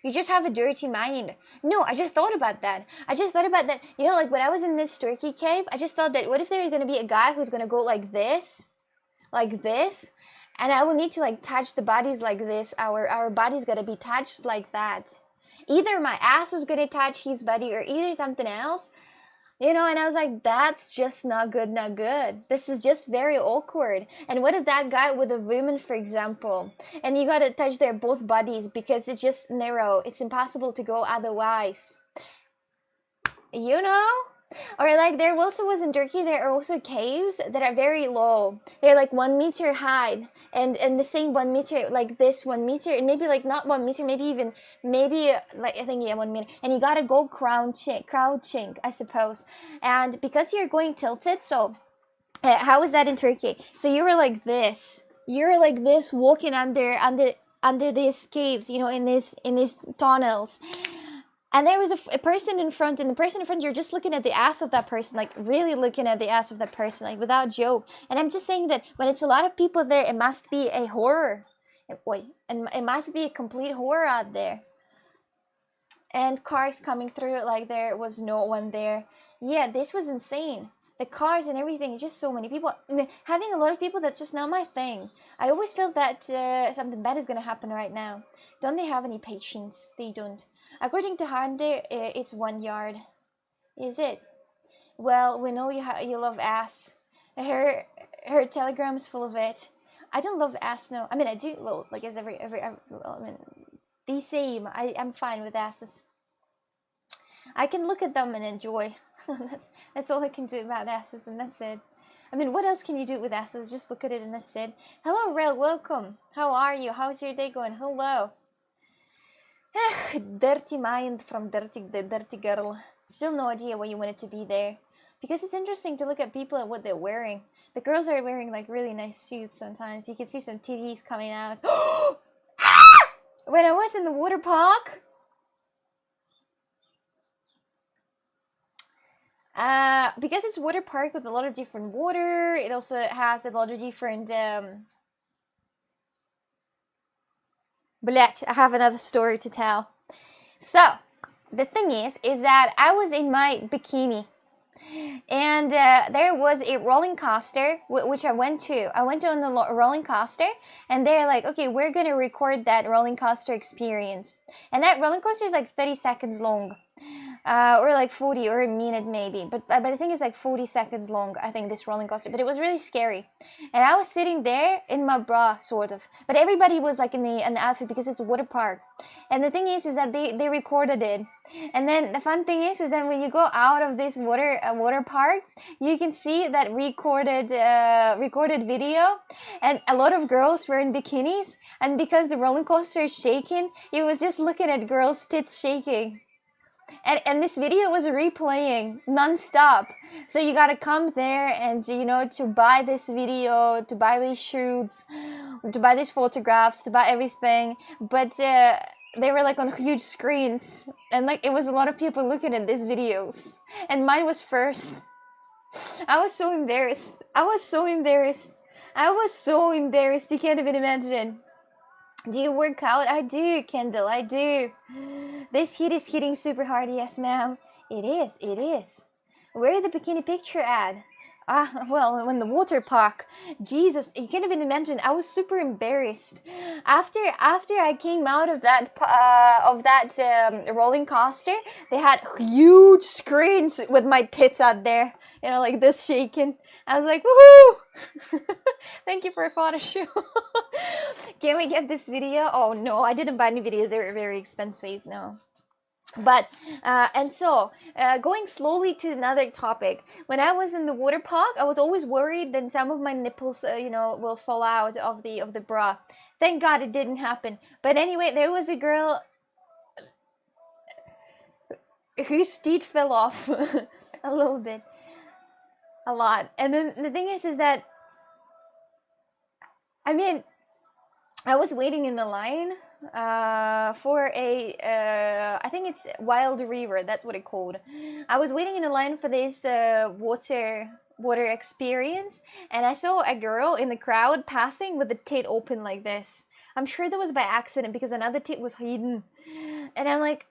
A: You just have a dirty mind. No, I just thought about that. Like when I was in this Turkey cave, I just thought that what if there is going to be a guy who's going to go like this, and I will need to like touch the bodies like this. Our body's got to be touched like that. Either my ass is going to touch his body, or either something else. And I was like, that's just not good. This is just very awkward. And what if that guy with a woman, for example, and you gotta touch their both bodies because it's just narrow. It's impossible to go otherwise. Or like there also was in Turkey, there are also caves that are very low. They're like 1 meter high, and the same 1 meter, like this 1 meter, and maybe like not 1 meter, maybe like I think 1 meter. And you gotta go crouching, I suppose. And because you're going tilted, so how is that in Turkey? So you were like this, you're like this walking under these caves, you know, in these tunnels. And there was a person in front, and the person in front, you're just looking at the ass of that person, like really looking at the ass of that person, like without joke. And I'm just saying that when it's a lot of people there, it must be a horror. Wait, and it must be a complete horror out there. And cars coming through like there was no one there. Yeah, this was insane. The cars and everything, just so many people. Having a lot of people, that's just not my thing. I always feel that something bad is gonna happen right now. Don't they have any patience? They don't. According to Hande, it's 1 yard. Is it? Well, we know you love ass. Her telegram's full of it. I don't love ass, no. I mean, I do. Well, like as well, I mean, the same. I'm fine with asses. I can look at them and enjoy. that's all I can do about asses, and that's it. I mean, what else can you do with asses? Just look at it and that's it. Hello, Rel, welcome. How are you? How's your day going? Hello. Dirty mind from the dirty girl. Still no idea why you wanted to be there. Because it's interesting to look at people and what they're wearing. The girls are wearing like really nice suits sometimes. You can see some titties coming out. When I was in the water park, because it's water park with a lot of different water, it also has a lot of different Blech, I have another story to tell. So the thing is that I was in my bikini, and there was a rolling coaster which I went to. I went on the rolling coaster, and they're like, okay, we're gonna record that rolling coaster experience, and that rolling coaster is like 30 seconds long. Or like 40 or a minute maybe, but the thing is like 40 seconds long, I think, this rolling coaster. But it was really scary, and I was sitting there in my bra, sort of, but everybody was like in the outfit because it's a water park. And the thing is that they recorded it. And then the fun thing is that when you go out of this water park, you can see that recorded video, and a lot of girls were in bikinis, and because the roller coaster is shaking, you was just looking at girls' tits shaking. And this video was replaying non-stop. So you gotta come there and, you know, to buy this video, to buy these shoots, to buy these photographs, to buy everything. But they were like on huge screens, and like it was a lot of people looking at these videos, and mine was first. I was so embarrassed. You can't even imagine. Do you work out? I do, Kendall, I do. This heat is hitting super hard. Yes, ma'am. It is. Where is the bikini picture at? Well, when the water park. Jesus, you can't even imagine. I was super embarrassed. After I came out of that rolling coaster, they had huge screens with my tits out there. You know, like this shaking. I was like, woohoo! Thank you for a photo shoot. Can we get this video? Oh no, I didn't buy any videos. They were very expensive. No. But and so going slowly to another topic. When I was in the water park, I was always worried that some of my nipples, you know, will fall out of the bra. Thank God it didn't happen. But anyway, there was a girl whose teeth fell off a little bit, a lot. And then the thing is that, I mean, I was waiting in the line for a I think it's Wild River, that's what it called. I was waiting in the line for this water experience, and I saw a girl in the crowd passing with the tit open like this. I'm sure that was by accident because another tit was hidden, and I'm like,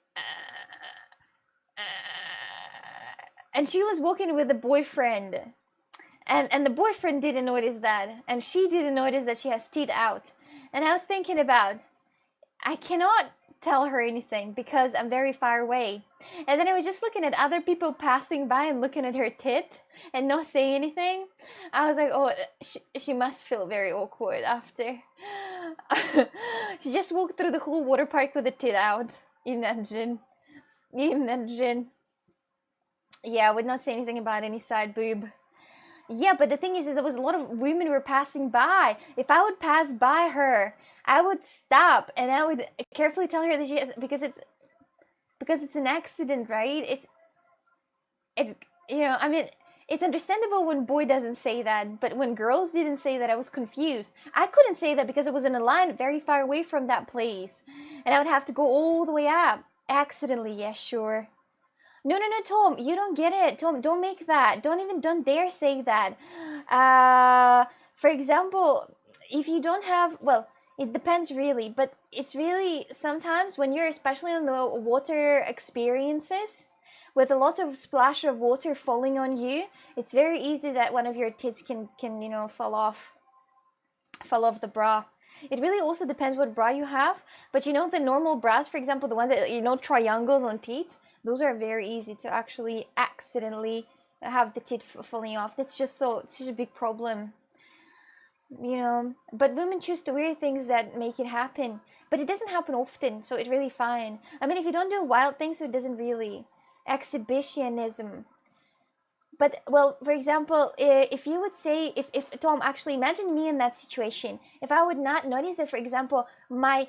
A: and she was walking with a boyfriend, and the boyfriend didn't notice that, and she didn't notice that she has teeth out. And I was thinking about, I cannot tell her anything because I'm very far away. And then I was just looking at other people passing by and looking at her tit and not saying anything. I was like, oh, she must feel very awkward after. She just walked through the whole water park with the tit out. Imagine. Yeah, I would not say anything about any side boob. Yeah, but the thing is there was a lot of women who were passing by. If I would pass by her, I would stop and I would carefully tell her that she has, because it's an accident, right? It's you know, I mean, it's understandable when boy doesn't say that, but when girls didn't say that, I was confused. I couldn't say that because I was in a line very far away from that place, and I would have to go all the way up. Accidentally, yeah, sure. No, no, no, Tom, you don't get it. Tom, don't make that. Don't dare say that. For example, if you don't have, well, it depends really, but it's really sometimes when you're especially on the water experiences, with a lot of splash of water falling on you, it's very easy that one of your tits can you know, fall off the bra. It really also depends what bra you have, but you know, the normal bras, for example, the one that, you know, triangles on tits, those are very easy to actually accidentally have the tit falling off. That's just it's such a big problem, you know. But women choose to wear things that make it happen, but it doesn't happen often, so it's really fine. I mean, if you don't do wild things, it doesn't really. Exhibitionism. But, well, for example, if you would say, if Tom, actually imagine me in that situation, if I would not notice that, for example, my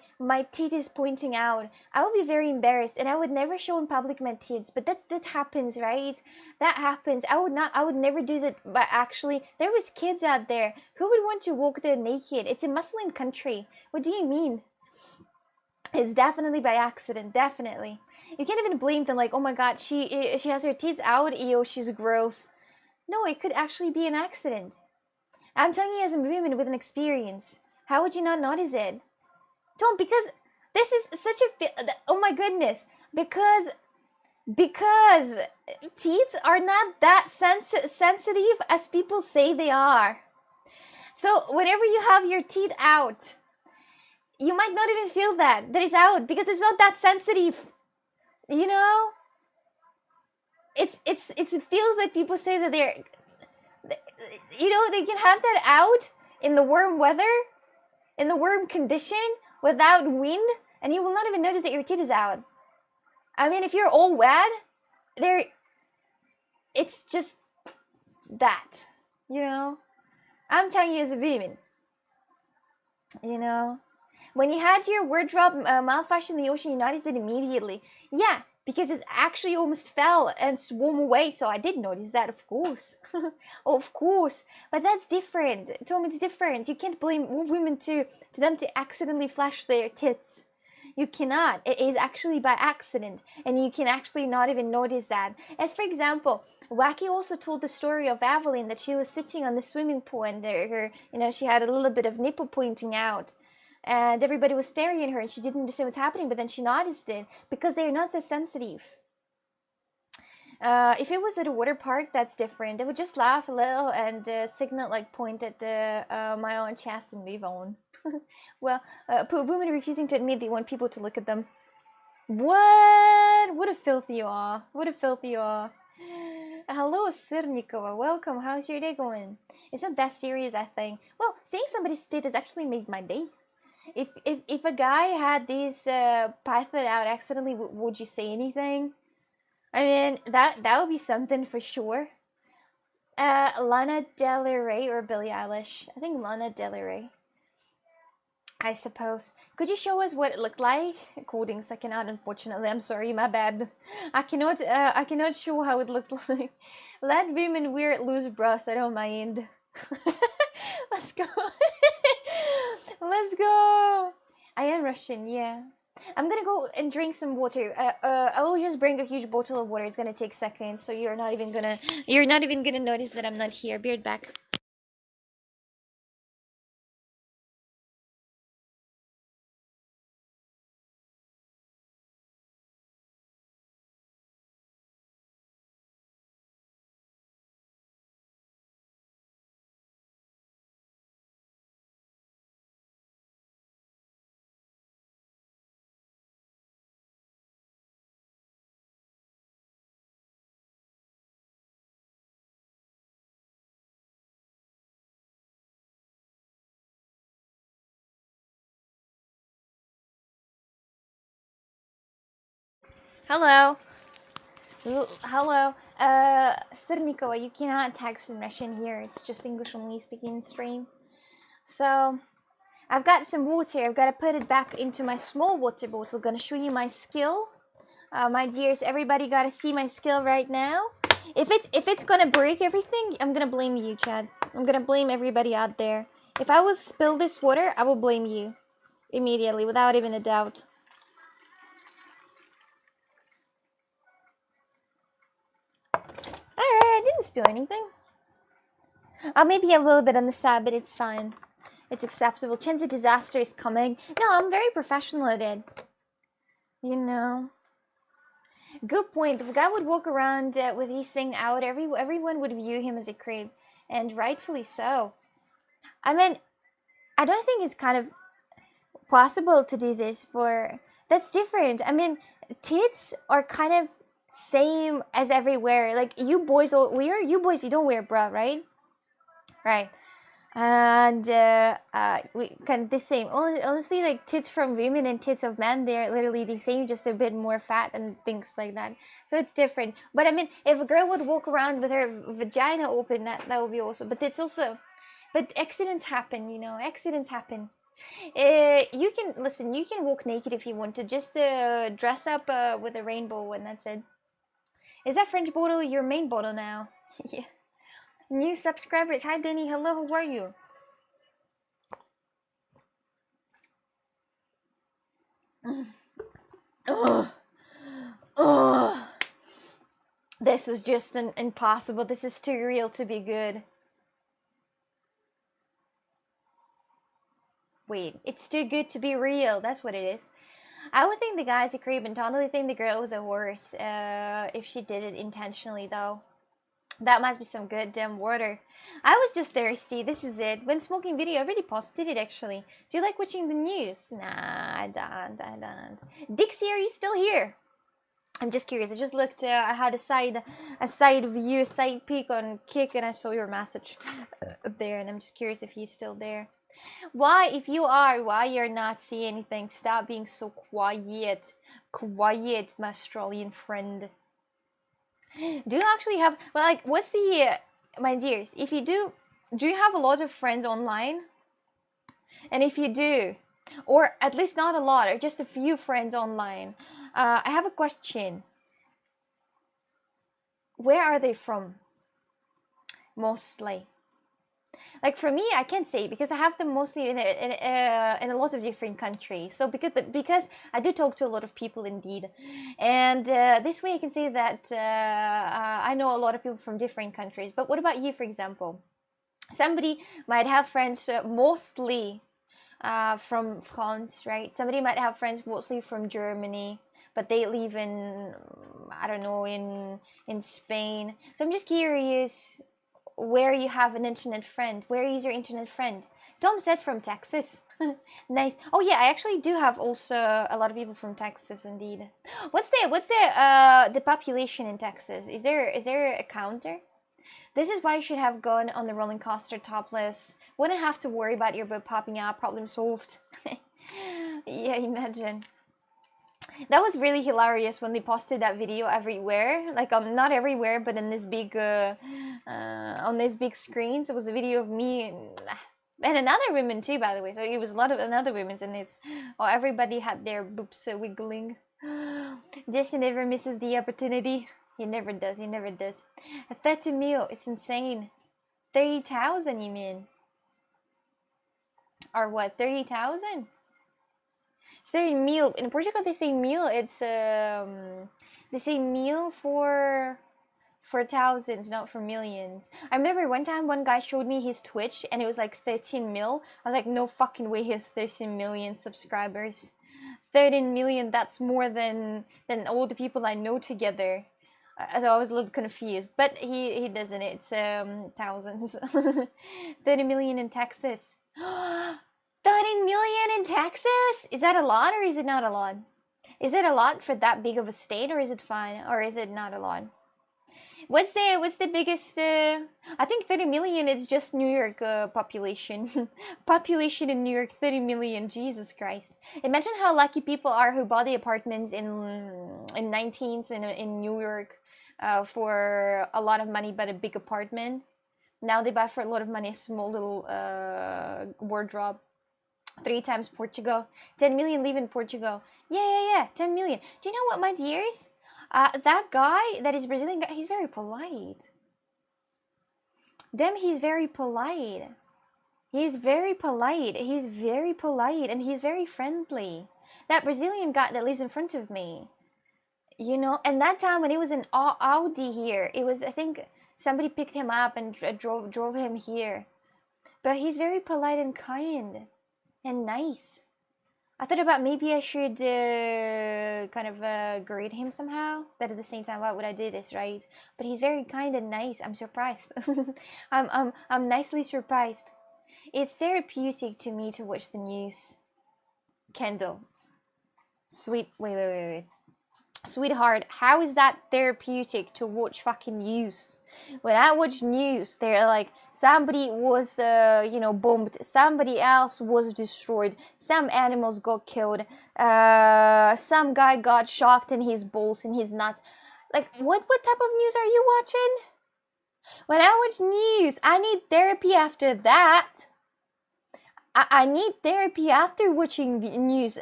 A: teeth is pointing out, I would be very embarrassed, and I would never show in public my teeth. But that happens, right? That happens. I would never do that. But actually, there was kids out there who would want to walk there naked. It's a Muslim country. What do you mean? It's definitely by accident, definitely. You can't even blame them, like, oh my god, she has her teeth out, ew, she's gross. No, it could actually be an accident. I'm telling you as a woman with an experience. How would you not notice it? Don't, because this is such a, oh my goodness, because teeth are not that sensitive as people say they are. So whenever you have your teeth out, you might not even feel that it's out, because it's not that sensitive. You know, it's a feel that people say that they're, you know, they can have that out in the warm weather, in the warm condition, without wind, and you will not even notice that your teeth is out. I mean, if you're all wet, it's just that, you know. I'm telling you as a woman, you know. When you had your wardrobe malfunction in the ocean, you noticed it immediately. Yeah, because it actually almost fell and swam away, so I did notice that, of course. Of course. But that's different. Tom, it's different. You can't blame women to them to accidentally flash their tits. You cannot. It is actually by accident, and you can actually not even notice that. As for example, Wacky also told the story of Evelyn, that she was sitting on the swimming pool and her, you know, she had a little bit of nipple pointing out. And everybody was staring at her, and she didn't understand what's happening, but then she noticed it, because they're not so sensitive. If it was at a water park, that's different. They would just laugh a little and signal, like point at my own chest and move on. Well, women refusing to admit they want people to look at them. What a filthy you are. What a filthy you are. Hello, Sirnikova. Welcome. How's your day going? It's not that serious, I think. Well, seeing somebody's state has actually made my day. If a guy had this python out accidentally, would you say anything? I mean, that would be something for sure. Lana Del Rey or Billie Eilish? I think Lana Del Rey, I suppose. Could you show us what it looked like? Codings I cannot, unfortunately. I'm sorry, my bad. I cannot show how it looked like. Let women wear loose bras, I don't mind. Let's go. Let's go. I am Russian, yeah. I'm gonna go and drink some water. I will just bring a huge bottle of water. It's gonna take seconds, so you're not even gonna notice that I'm not here. Be right back. Hello. Hello. Sirnikova, you cannot text in Russian here. It's just English only speaking stream. So, I've got some water. I've got to put it back into my small water bottle. Gonna show you my skill. My dears, everybody got to see my skill right now. If it's gonna break everything, I'm gonna blame you, Chad. I'm gonna blame everybody out there. If I will spill this water, I will blame you immediately, without even a doubt. Alright, I didn't spill anything. Maybe a little bit on the side, but it's fine. It's acceptable. Chance a disaster is coming. No, I'm very professional at it. You know. Good point. If a guy would walk around with his thing out, everyone would view him as a creep. And rightfully so. I mean, I don't think it's kind of possible to do this for... That's different. I mean, tits are kind of same as everywhere. Like, you boys all wear... You boys, you don't wear bra, right? Right. And we kind of the same. Honestly, like tits from women and tits of men, they're literally the same, just a bit more fat and things like that. So it's different. But I mean, if a girl would walk around with her vagina open, that would be awesome. But it's also, but accidents happen, you know. Accidents happen. You can listen. You can walk naked if you want to. Just dress up with a rainbow, and that's it. Is that French bottle your main bottle now? Yeah. New subscribers. Hi, Danny. Hello. How are you? Ugh. This is just impossible. This is too real to be good. Wait, it's too good to be real. That's what it is. I would think the guy's a creep and totally think the girl was a horse if she did it intentionally, though. That must be some good damn water. I was just thirsty. This is it. When smoking video, I already posted it actually. Do you like watching the news? Nah, I don't. Dixie, are you still here? I'm just curious. I just looked. I had a side view, side peek on Kick, and I saw your message up there, and I'm just curious if he's still there. Why, if you are, why you're not seeing anything? Stop being so quiet. Quiet, my Australian friend. Do you actually have, well, like, what's the, my dears, if you do you have a lot of friends online? And if you do, or at least not a lot, or just a few friends online, I have a question. Where are they from? Mostly. Like for me, I can't say because I have them mostly in a lot of different countries. So because I do talk to a lot of people indeed, and this way I can say that I know a lot of people from different countries. But what about you, for example? Somebody might have friends mostly from France, right? Somebody might have friends mostly from Germany, but they live in, I don't know, in Spain. So I'm just curious where you have an internet friend. Where is your internet friend? Tom said from Texas. Nice. Oh yeah, I actually do have also a lot of people from Texas indeed. What's the population in Texas? Is there a counter? This is why you should have gone on the roller coaster topless. Wouldn't have to worry about your butt popping out. Problem solved. Yeah, imagine. That was really hilarious when they posted that video everywhere. Like not everywhere, but in this big on this big screens. It was a video of me and another woman too, by the way. So it was a lot of another women's, and it's everybody had their boobs wiggling. Jesse never misses the opportunity. He never does. He never does. A 30 mil. It's insane. 30,000, you mean? Or what? 30,000? 30 mil. In Portugal, they say mil. It's they say mil for thousands, not for millions. I remember one time one guy showed me his Twitch, and it was like 13 mil. I was like, no fucking way, he has 13 million subscribers. 13 million. That's more than all the people I know together. So I was a little confused, but he doesn't. It's thousands. 30 million in Texas. 30 million in Texas? Is that a lot or is it not a lot? Is it a lot for that big of a state, or is it fine, or is it not a lot? What's the biggest? I think 30 million is just New York population. Population in New York, 30 million. Jesus Christ! Imagine how lucky people are who bought the apartments in 19s in New York for a lot of money, but a big apartment. Now they buy for a lot of money a small little wardrobe. 3 times Portugal. 10 million live in Portugal. Yeah. 10 million. Do you know what, my dears? That guy, that is Brazilian guy, he's very polite. He's very polite. He's very polite. He's very polite and he's very friendly. That Brazilian guy that lives in front of me, you know, and that time when it was an Audi here, it was, I think somebody picked him up and drove him here. But he's very polite and kind and nice. I thought about maybe I should kind of grade him somehow, but at the same time, why would I do this, right? But he's very kind and nice. I'm surprised. I'm nicely surprised. It's therapeutic to me to watch the news. Kendall, wait. Sweetheart, how is that therapeutic to watch fucking news? When I watch news, they're like, somebody was, bombed, somebody else was destroyed, some animals got killed, some guy got shocked in his balls, in his nuts. Like, what type of news are you watching? When I watch news, I need therapy after that. I need therapy after watching the news.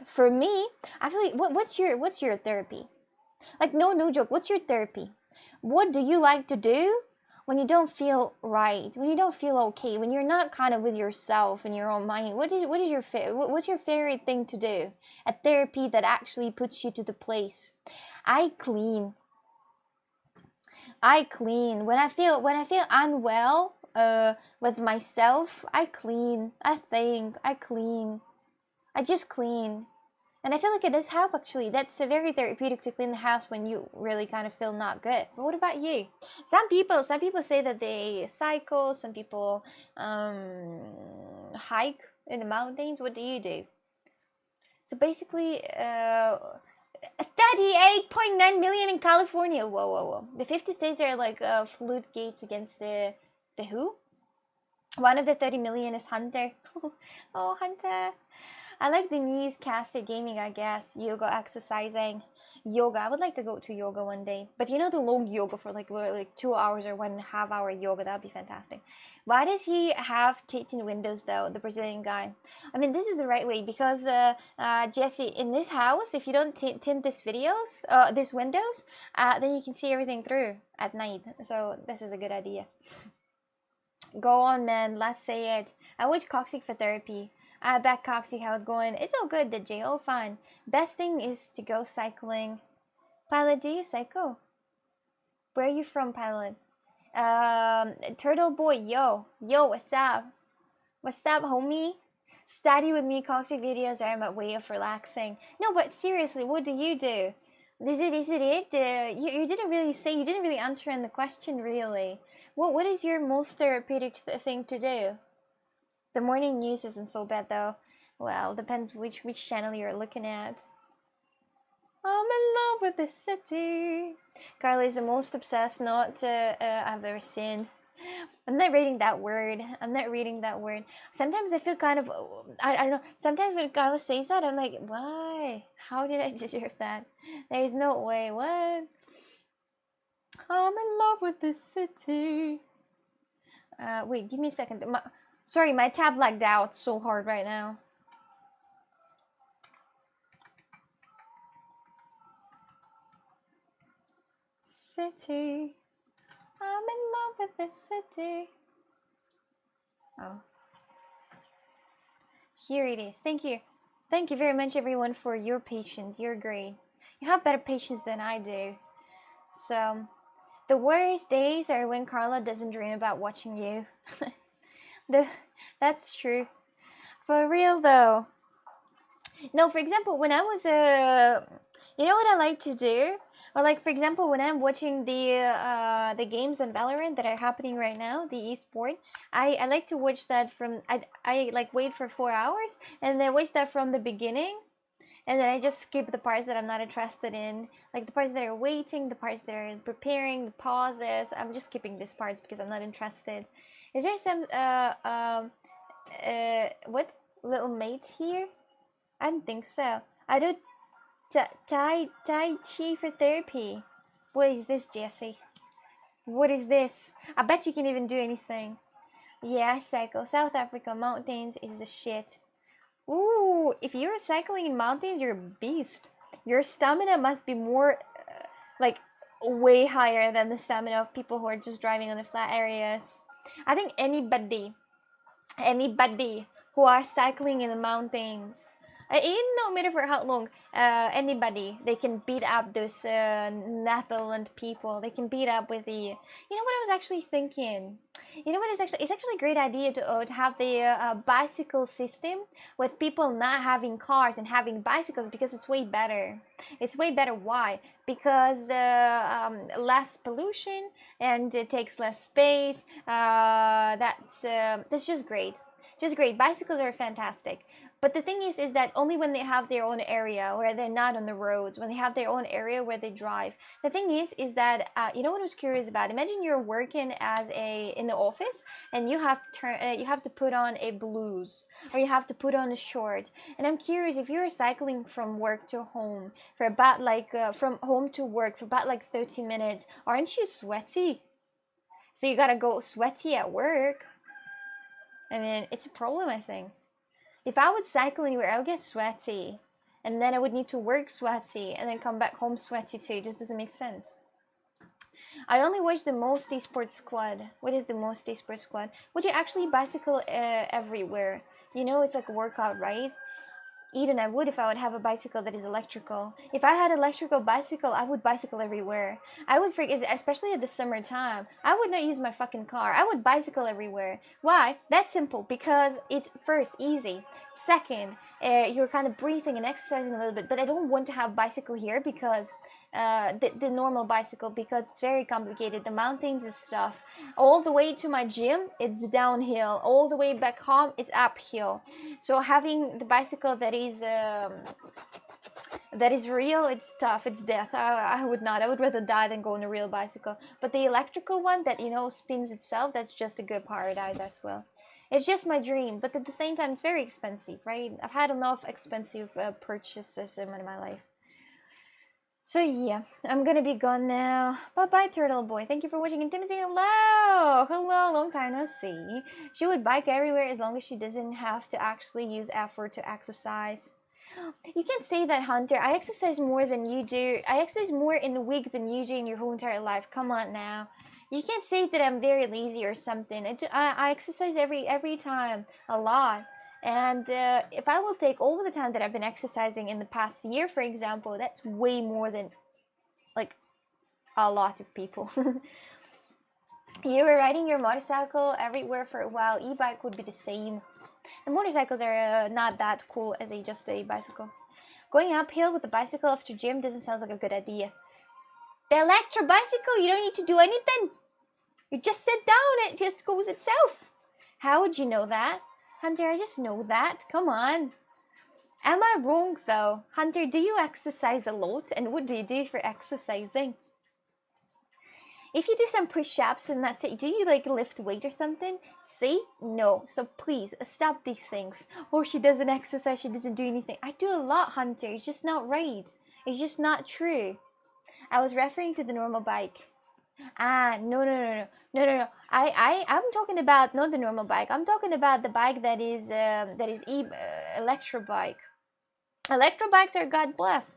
A: For me, actually, what's your therapy? Like, no joke. What's your therapy? What do you like to do when you don't feel right? When you don't feel okay? When you're not kind of with yourself in your own mind? What's your favorite thing to do? A therapy that actually puts you to the place. I clean. When I feel unwell with myself, I clean. I think I clean. I just clean. And I feel like it does help, actually. That's very therapeutic to clean the house when you really kind of feel not good. But what about you? Some people say that they cycle. Some people hike in the mountains. What do you do? So basically, 38.9 million in California. Whoa. The 50 states are like floodgates against the who? One of the 30 million is Hunter. Oh, Hunter. I like the newscaster gaming, I guess. Yoga, exercising. Yoga. I would like to go to yoga one day. But you know, the long yoga for like 2 hours or 1.5 hour yoga. That would be fantastic. Why does he have tinted windows though, the Brazilian guy? I mean, this is the right way because Jesse, in this house, if you don't tint this windows, then you can see everything through at night. So this is a good idea. Go on, man. Let's say it. I wish Coxic for therapy. I bet Coxie, how it going? It's all good, did you? Oh, fine. Best thing is to go cycling. Pilot, do you cycle? Where are you from, Pilot? Turtle Boy, yo, what's up? What's up, homie? Study with me, Coxie videos are my way of relaxing. No, but seriously, what do you do? Is it? You didn't really say, you didn't really answer in the question, really. What is your most therapeutic thing to do? The morning news isn't so bad though. Well, depends which channel you're looking at. I'm in love with this city. Carly is the most obsessed not I've ever seen. I'm not reading that word. Sometimes I feel kind of, I don't know. Sometimes when Carla says that, I'm like, why? How did I deserve that? There is no way. What? I'm in love with this city. Wait, give me a second. Sorry, my tab lagged out so hard right now. City. I'm in love with this city. Oh. Here it is. Thank you. Thank you very much, everyone, for your patience. You're great. You have better patience than I do. So, the worst days are when Carla doesn't dream about watching you. That's true. For real though. No, for example, when I was you know what I like to do? Or like, for example, when I'm watching the games on Valorant that are happening right now, the esport, I like to watch that from I like wait for 4 hours and then watch that from the beginning. And then I just skip the parts that I'm not interested in, like the parts that are waiting, the parts that are preparing, the pauses. I'm just skipping these parts because I'm not interested. Is there some what little mates here? I don't think so. I do Tai Chi for therapy. What is this, Jesse? What is this? I bet you can even do anything. Yeah, cycle. South Africa mountains is the shit. Ooh, if you're cycling in mountains, you're a beast. Your stamina must be more like way higher than the stamina of people who are just driving on the flat areas. I think anybody who are cycling in the mountains, no matter for how long, anybody, they can beat up those Netherland people. They can beat up with the, you know what I was actually thinking? You know what is actually, it's actually a great idea to have the bicycle system with people not having cars and having bicycles, because it's way better. It's way better. Why? Because less pollution and it takes less space. That's just great. Just great. Bicycles are fantastic. But the thing is that only when they have their own area where they're not on the roads, when they have their own area where they drive. The thing is that you know what I was curious about? Imagine you're working in the office and you have to you have to put on a blouse or you have to put on a short. And I'm curious, if you're cycling from work to home for about like from home to work for about like 30 minutes, aren't you sweaty? So you gotta go sweaty at work. I mean, it's a problem, I think. If I would cycle anywhere, I would get sweaty. And then I would need to work sweaty and then come back home sweaty too. It just doesn't make sense. I only watch the Most Esports Squad. What is the Most Esports Squad? Would you actually bicycle everywhere? You know, it's like a workout, right? Eden, I would if I would have a bicycle that is electrical. If I had an electrical bicycle, I would bicycle everywhere. I would especially at the summertime, I would not use my fucking car. I would bicycle everywhere. Why? That's simple. Because it's first, easy. Second, you're kind of breathing and exercising a little bit. But I don't want to have bicycle here because the normal bicycle, because it's very complicated. The mountains and stuff. All the way to my gym, it's downhill. All the way back home, it's uphill. So having the bicycle that is real, it's tough. It's death. I would not. I would rather die than go on a real bicycle. But the electrical one that, you know, spins itself, that's just a good paradise as well. It's just my dream, but at the same time, it's very expensive, right? I've had enough expensive purchases in my life. So yeah, I'm gonna be gone now. Bye-bye, Turtle Boy. Thank you for watching. Intimacy, hello! Hello, long time no see. She would bike everywhere as long as she doesn't have to actually use effort to exercise. You can't say that, Hunter. I exercise more than you do. I exercise more in the week than you do in your whole entire life. Come on now. You can't say that I'm very lazy or something. I exercise every time, a lot. And if I will take all the time that I've been exercising in the past year, for example, that's way more than, like, a lot of people. You were riding your motorcycle everywhere for a while. E-bike would be the same. And motorcycles are not that cool as just a bicycle. Going uphill with a bicycle after gym doesn't sound like a good idea. The electro bicycle, you don't need to do anything. You just sit down, it just goes itself. How would you know that? Hunter, I just know that. Come on. Am I wrong though? Hunter, do you exercise a lot? And what do you do for exercising? If you do some push-ups and that's it, do you like lift weight or something? See? No. So please, stop these things. Or she doesn't exercise, she doesn't do anything. I do a lot, Hunter. It's just not right. It's just not true. I was referring to the normal bike. No. I'm talking about not the normal bike. I'm talking about the bike that is electro bike. Electro bikes are God bless.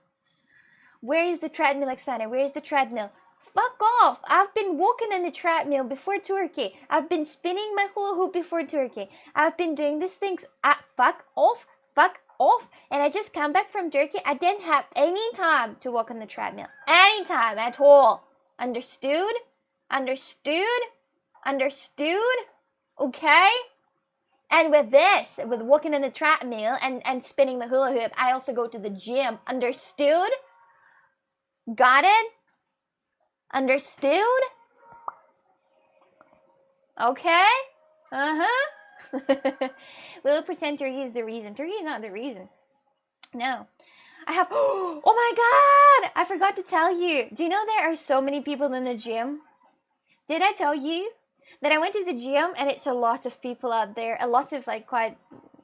A: Where is the treadmill, Oksana? Where is the treadmill? Fuck off! I've been walking on the treadmill before Turkey. I've been spinning my hula hoop before Turkey. I've been doing these things. Fuck off! Fuck off! And I just come back from Turkey. I didn't have any time to walk on the treadmill. Any time at all. Understood? Understood? Understood? Okay? And with this, with walking on the treadmill and spinning the hula hoop, I also go to the gym. Understood? Got it? Understood? Okay? Uh-huh. We'll pretend Turkey is the reason. Turkey is not the reason. No. I have, oh my god! I forgot to tell you. Do you know there are so many people in the gym? Did I tell you that I went to the gym and it's a lot of people out there, a lot of like quite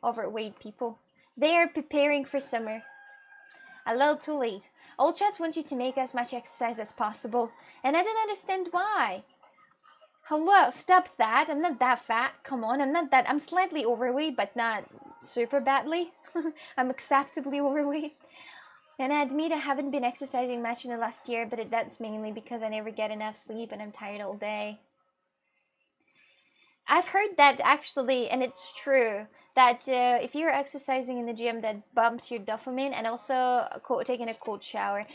A: overweight people. They are preparing for summer. A little too late. All chats want you to make as much exercise as possible, and I don't understand why. Hello, stop that. I'm not that fat. Come on, I'm not that. I'm slightly overweight, but not super badly. I'm acceptably overweight. And I admit I haven't been exercising much in the last year, but that's mainly because I never get enough sleep and I'm tired all day. I've heard that actually, and it's true, that if you're exercising in the gym, that bumps your dopamine, and also taking a cold shower.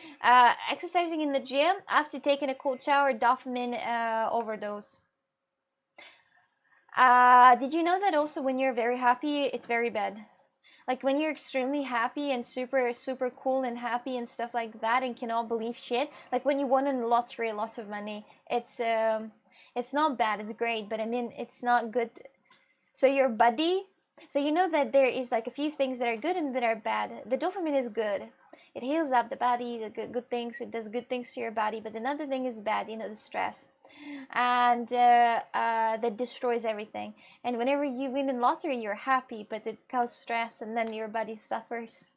A: Exercising in the gym after taking a cold shower, dopamine overdose. Did you know that also when you're very happy, it's very bad? Like when you're extremely happy and super super cool and happy and stuff like that and cannot believe shit. Like when you won in the lottery, lots of money. It's not bad. It's great, but I mean it's not good. So your body. So you know that there is like a few things that are good and that are bad. The dopamine is good. It heals up the body, the good things. It does good things to your body. But another thing is bad. You know, the stress, and that destroys everything. And whenever you win in lottery, you're happy, but it causes stress, and then your body suffers.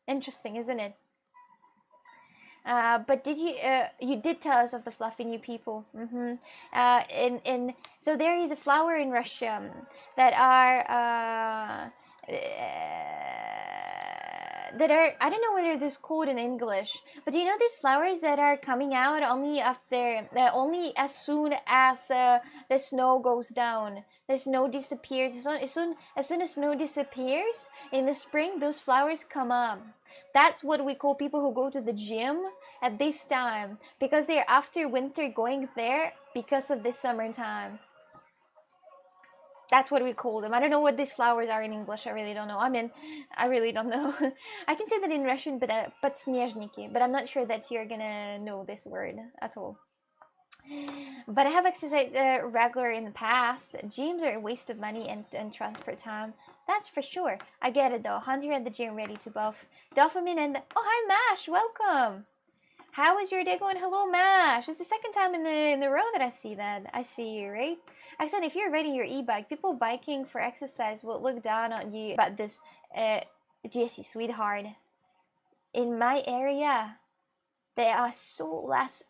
A: Interesting, isn't it? But did you did tell us of the fluffy new people? In so there is a flower in Russia that are I don't know whether this called in English, but do you know these flowers that are coming out only after only as soon as the snow goes down, the snow disappears. As soon as snow disappears in the spring, those flowers come up. That's what we call people who go to the gym at this time, because they're after winter going there because of this summertime. That's what we call them. I don't know what these flowers are in English. I really don't know. I mean, I really don't know. I can say that in Russian, but снежники. But I'm not sure that you're gonna know this word at all. But I have exercised regular in the past. Gyms are a waste of money and transport time. That's for sure. I get it though. Hunter at the gym ready to buff. Dopamine and oh hi Mash, welcome. How is your day going? Hello Mash. It's the second time in the row that I see that. I see you, right? Accent, if you're riding your e-bike, people biking for exercise will look down on you about this Jesse sweetheart. In my area, there are so less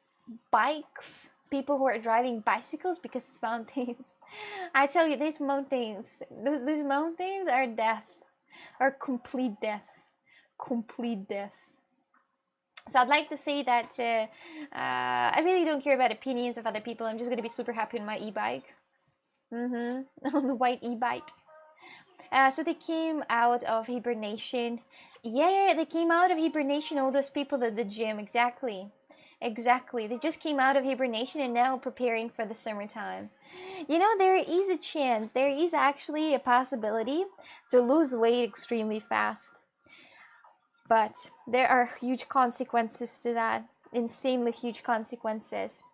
A: bikes, people who are driving bicycles because it's mountains. I tell you, these mountains, those mountains are death, are complete death, complete death. So I'd like to say that I really don't care about opinions of other people. I'm just gonna be super happy on my e-bike. On the white e-bike. So they came out of hibernation. Yeah, they came out of hibernation. All those people at the gym, exactly. Exactly. They just came out of hibernation and now preparing for the summertime. You know, there is a chance, there is actually a possibility to lose weight extremely fast. But there are huge consequences to that. Insanely huge consequences.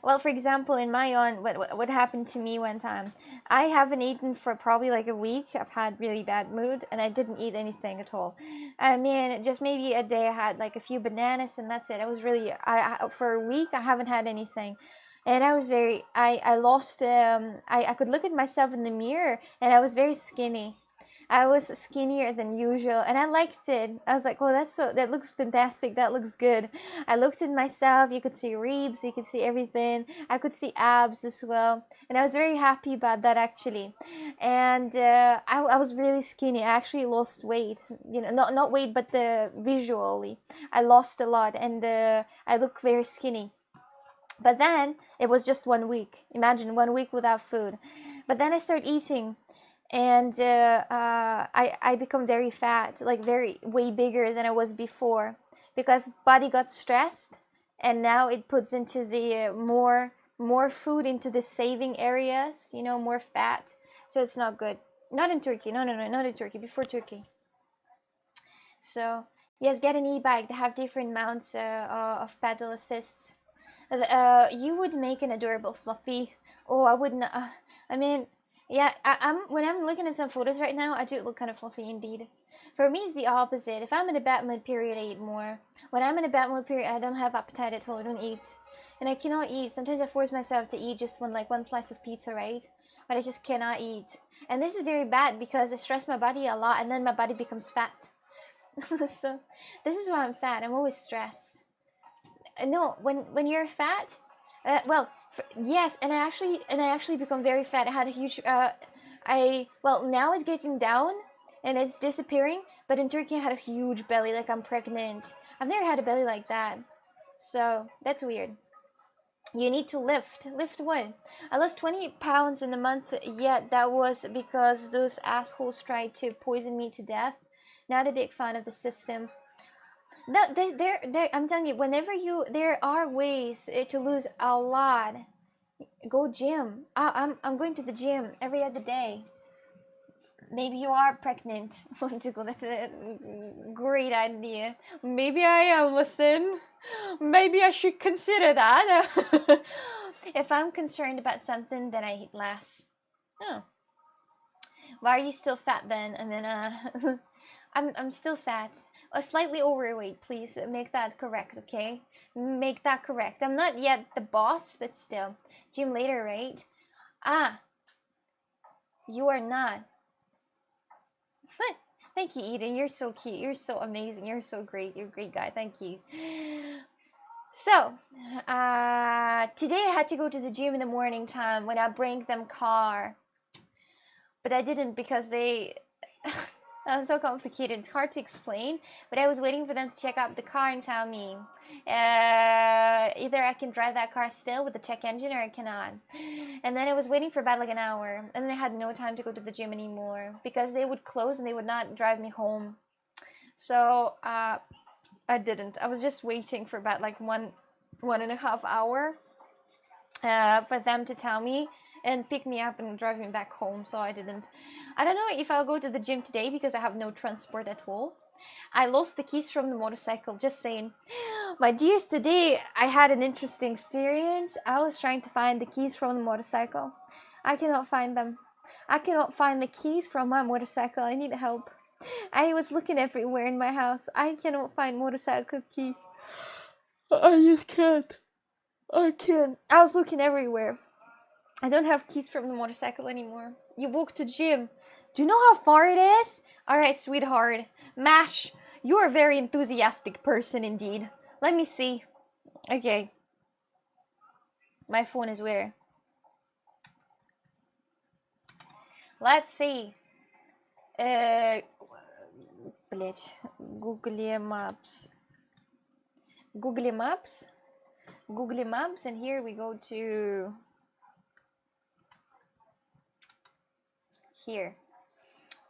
A: Well, for example, in my own, what happened to me one time, I haven't eaten for probably like a week. I've had really bad mood, and I didn't eat anything at all. I mean, just maybe a day I had like a few bananas, and that's it. I was really, for a week I haven't had anything, and I was very, I lost. I could look at myself in the mirror, and I was very skinny. I was skinnier than usual, and I liked it. I was like, "Oh, that looks fantastic. That looks good." I looked at myself. You could see ribs. You could see everything. I could see abs as well, and I was very happy about that actually. And I was really skinny. I actually lost weight. You know, not weight, but visually, I lost a lot, and I look very skinny. But then it was just 1 week. Imagine 1 week without food. But then I started eating, and I become very fat, like very way bigger than I was before, because body got stressed, and now it puts into the more food into the saving areas, you know, more fat. So it's not good. Not in Turkey. No, not in Turkey. Before Turkey. So yes, get an e-bike. They have different mounts of pedal assists. You would make an adorable fluffy. Oh, I wouldn't. I mean, yeah, I'm when I'm looking at some photos right now, I do look kind of fluffy indeed. For me, it's the opposite. If I'm in a bad mood period, I eat more. When I'm in a bad mood period, I don't have appetite at all. I don't eat, and I cannot eat. Sometimes I force myself to eat just one slice of pizza, right? But I just cannot eat, and this is very bad because I stress my body a lot, and then my body becomes fat. So this is why I'm fat. I'm always stressed. No, when you're fat, yes, and I actually become very fat. I had a huge I well, now it's getting down and it's disappearing, But in Turkey, I had a huge belly, like I'm pregnant. I've never had a belly like that. So that's weird. You need to lift. Lift what? I lost 20 pounds in a month, yet that was because those assholes tried to poison me to death. Not a big fan of the system. No, I'm telling you, there are ways to lose a lot. Go gym. I'm going to the gym every other day. Maybe you are pregnant. That's a great idea. Maybe I am. Listen, maybe I should consider that. If I'm concerned about something, then I eat less. Oh. Why are you still fat then? I mean, I'm still fat. Slightly overweight, please. Make that correct, okay? Make that correct. I'm not yet the boss, but still. Gym later, right? Ah. You are not. Thank you, Eden. You're so cute. You're so amazing. You're so great. You're a great guy. Thank you. So, today I had to go to the gym in the morning time when I bring them car. But I didn't because they... That was so complicated. It's hard to explain. But I was waiting for them to check out the car and tell me either I can drive that car still with the check engine or I cannot. And then I was waiting for about like an hour. And then I had no time to go to the gym anymore because they would close and they would not drive me home. So I didn't. I was just waiting for about like one and a half hour for them to tell me and pick me up and drive me back home. So I didn't. I don't know if I'll go to the gym today because I have no transport at all. I lost the keys from the motorcycle, just saying. My dears, today I had an interesting experience. I was trying to find the keys from the motorcycle. I cannot find them. I cannot find the keys from my motorcycle. I need help. I was looking everywhere in my house. I cannot find motorcycle keys. I just can't. I can't. I was looking everywhere. I don't have keys from the motorcycle anymore. You walk to gym. Do you know how far it is? Alright, sweetheart. Mash, you're a very enthusiastic person indeed. Let me see. Okay. My phone is where? Let's see. Google Maps. Google Maps. Google Maps, and here we go to... Here.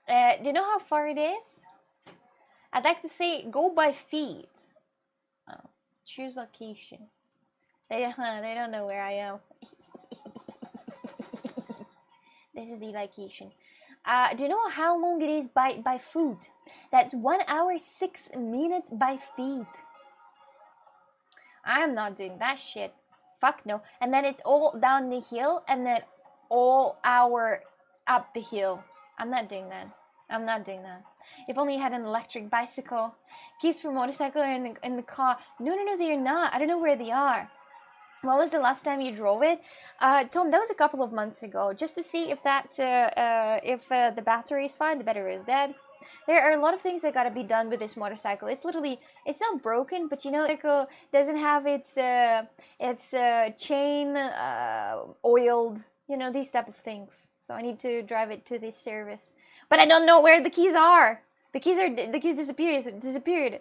A: Do you know how far it is? I'd like to say go by feet. Oh, choose location. They don't know where I am. This is the location. Do you know how long it is by foot? That's 1 hour 6 minutes by feet. I am not doing that shit. Fuck no. And then it's all down the hill and then all hour up the hill. I'm not doing that. I'm not doing that. If only you had an electric bicycle. Keys for motorcycle are in the car. No, they're not. I don't know where they are. When was the last time you drove it? Tom, that was a couple of months ago. Just to see if that if the battery is fine. The battery is dead. There are a lot of things that gotta be done with this motorcycle. It's literally, it's not broken, but you know, it doesn't have its chain oiled. You know, these type of things. So I need to drive it to this service. But I don't know where the keys are. The keys disappeared.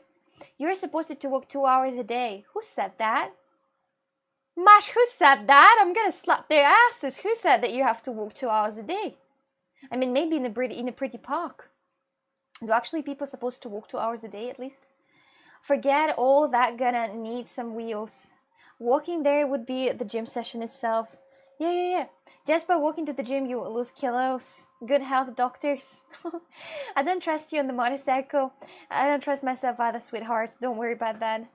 A: You're supposed to walk 2 hours a day. Who said that? Mash, who said that? I'm gonna slap their asses. Who said that you have to walk 2 hours a day? I mean, maybe in a pretty park. Do actually people supposed to walk 2 hours a day at least? Forget all that, gonna need some wheels. Walking there would be the gym session itself. Yeah. Just by walking to the gym, you will lose kilos. Good health, doctors. I don't trust you on the motorcycle. I don't trust myself either, sweetheart. Don't worry about that.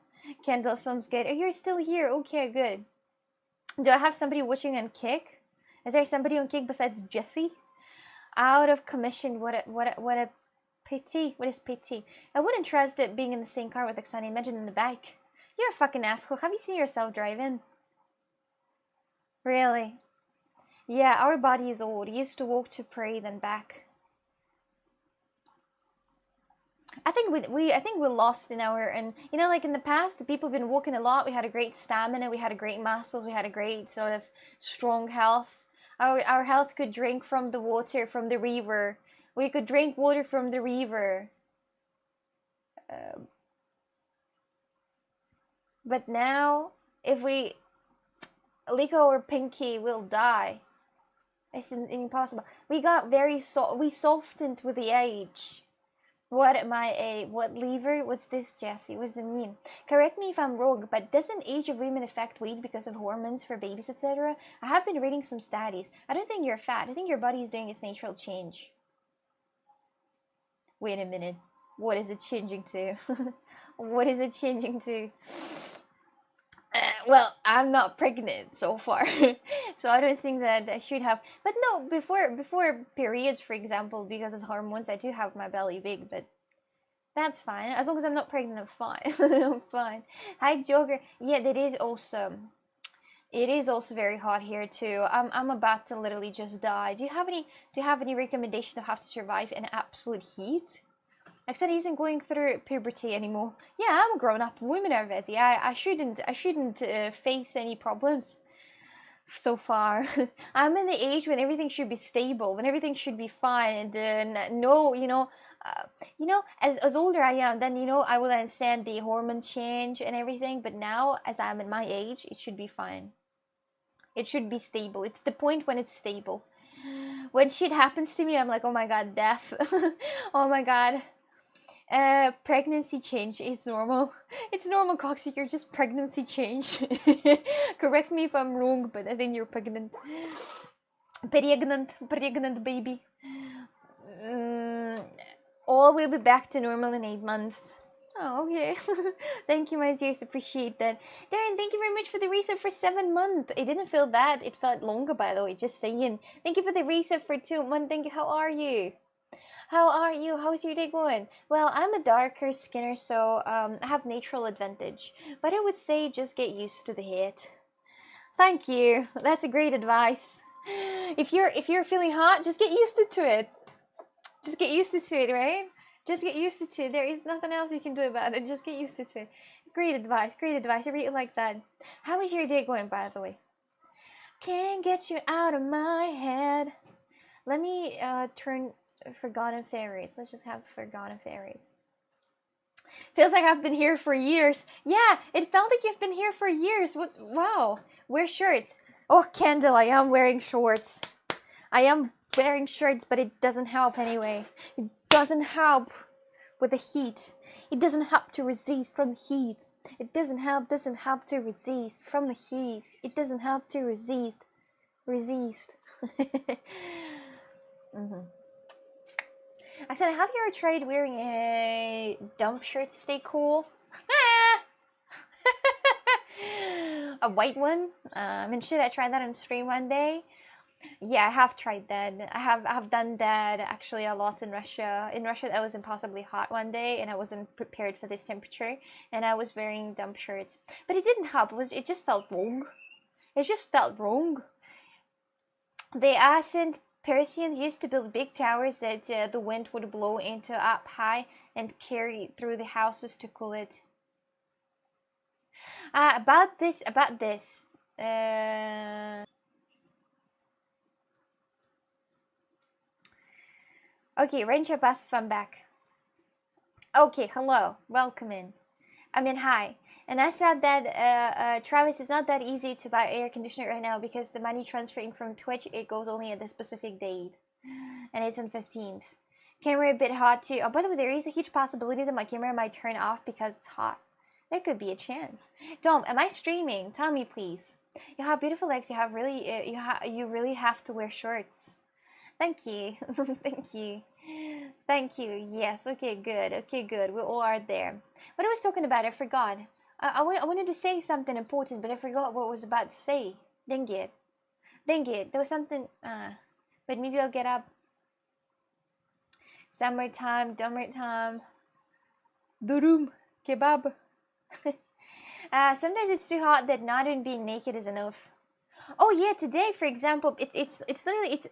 A: Kendall sounds good. Oh, you're still here. Okay, good. Do I have somebody watching on Kick? Is there somebody on Kick besides Jesse? Out of commission. What a pity. What is pity? I wouldn't trust it being in the same car with Oksana. Imagine in the back. You're a fucking asshole. Have you seen yourself driving? Really? Yeah, our body is old. It used to walk to pray, then back. I think we're lost in our, and you know, like in the past, the people have been walking a lot. We had a great stamina, we had a great muscles, we had a great sort of strong health. Our health could drink from the water from the river. We could drink water from the river. but now if we Liko or Pinky will die. It's impossible. We got very we softened with the age. What lever? What's this, Jessie? What does it mean? Correct me if I'm wrong, but doesn't age of women affect weight because of hormones for babies, etc.? I have been reading some studies. I don't think you're fat. I think your body is doing its natural change. Wait a minute. What is it changing to? What is it changing to? Well, I'm not pregnant so far, so I don't think that I should have. But no, before periods, for example, because of hormones, I do have my belly big, but that's fine. As long as I'm not pregnant, I'm fine. I'm fine. Hi, Joker. Yeah, that is awesome. It is also very hot here too. I'm about to literally just die. Do you have any recommendation of how to survive in absolute heat? Except he isn't going through puberty anymore. Yeah, I'm a grown-up woman already. I shouldn't face any problems so far. I'm in the age when everything should be stable, when everything should be fine, and no, as older I am, then I will understand the hormone change and everything. But now, as I'm in my age, it should be fine. It should be stable. It's the point when it's stable. When shit happens to me, I'm like, oh my god, death. Oh my god. Pregnancy change is normal. It's normal, Coxie. You're just pregnancy change. Correct me if I'm wrong, but I think you're pregnant. Pregnant baby. All will be back to normal in 8 months. Oh, okay. Thank you, my dears. Appreciate that. Darren, thank you very much for the reset for 7 months. It didn't feel that. It felt longer, by the way. Just saying. Thank you for the reset for 2 months. Thank you. How are you? How are you? How's your day going? Well, I'm a darker skinner, so I have natural advantage. But I would say just get used to the heat. Thank you. That's a great advice. If you're feeling hot, just get used to it. Just get used to it, right? Just get used to it. There is nothing else you can do about it. Just get used to it. Great advice. Great advice. I really like that. How is your day going, by the way? Can't get you out of my head. Let me turn Forgotten Fairies. Let's just have Forgotten Fairies. Feels like I've been here for years. Yeah, it felt like you've been here for years. Wow. Wear shirts. Oh, Kendall, I am wearing shorts. I am wearing shirts, but it doesn't help anyway. It doesn't help with the heat. It doesn't help to resist from the heat. It doesn't help to resist from the heat. It doesn't help to resist. Actually, have you ever tried wearing a dump shirt to stay cool? A white one? Should I try that on stream one day? Yeah, I have tried that. I have done that actually a lot in Russia. In Russia, that was impossibly hot one day, and I wasn't prepared for this temperature, and I was wearing dump shirts. But it didn't help. It just felt wrong. It just felt wrong. The ancient Persians used to build big towers that the wind would blow into up high and carry through the houses to cool it. About this. Okay, Ranger Bus from back. Okay, hello, welcome in. Hi. And I said that, Travis, it's not that easy to buy air conditioner right now because the money transferring from Twitch, it goes only at the specific date. And it's on 15th. Camera a bit hot too. Oh, by the way, there is a huge possibility that my camera might turn off because it's hot. There could be a chance. Dom, am I streaming? Tell me, please. You have beautiful legs. You have really, you really have to wear shorts. Thank you. Thank you. Thank you. Yes. Okay, good. Okay, good. We all are there. What I was talking about, I forgot. I wanted to say something important, but I forgot what I was about to say. Dang it. There was something. But maybe I'll get up. Summertime, summertime. Durum. Kebab. Sometimes it's too hot that not even being naked is enough. Oh yeah, today, for example, it's literally 31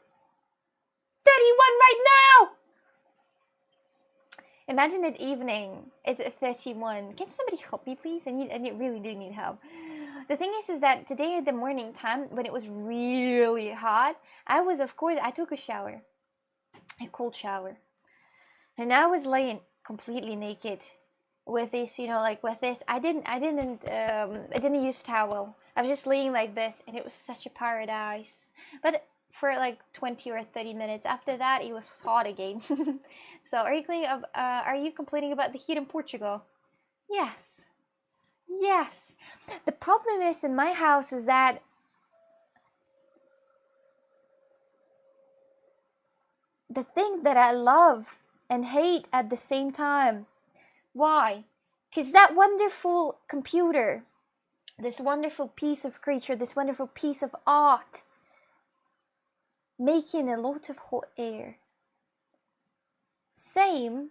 A: right now. Imagine at evening, it's 31. Can somebody help me, please? I really do need help. The thing is that today at the morning time, when it was really hot, I took a shower, a cold shower, and I was laying completely naked with this, you know, like with this. I didn't use towel. I was just laying like this, and it was such a paradise. But for like 20 or 30 minutes. After that, it was hot again. So, are you complaining about the heat in Portugal? Yes. Yes. The problem is in my house is that the thing that I love and hate at the same time. Why? Because that wonderful computer, this wonderful piece of creature, this wonderful piece of art, making a lot of hot air. Same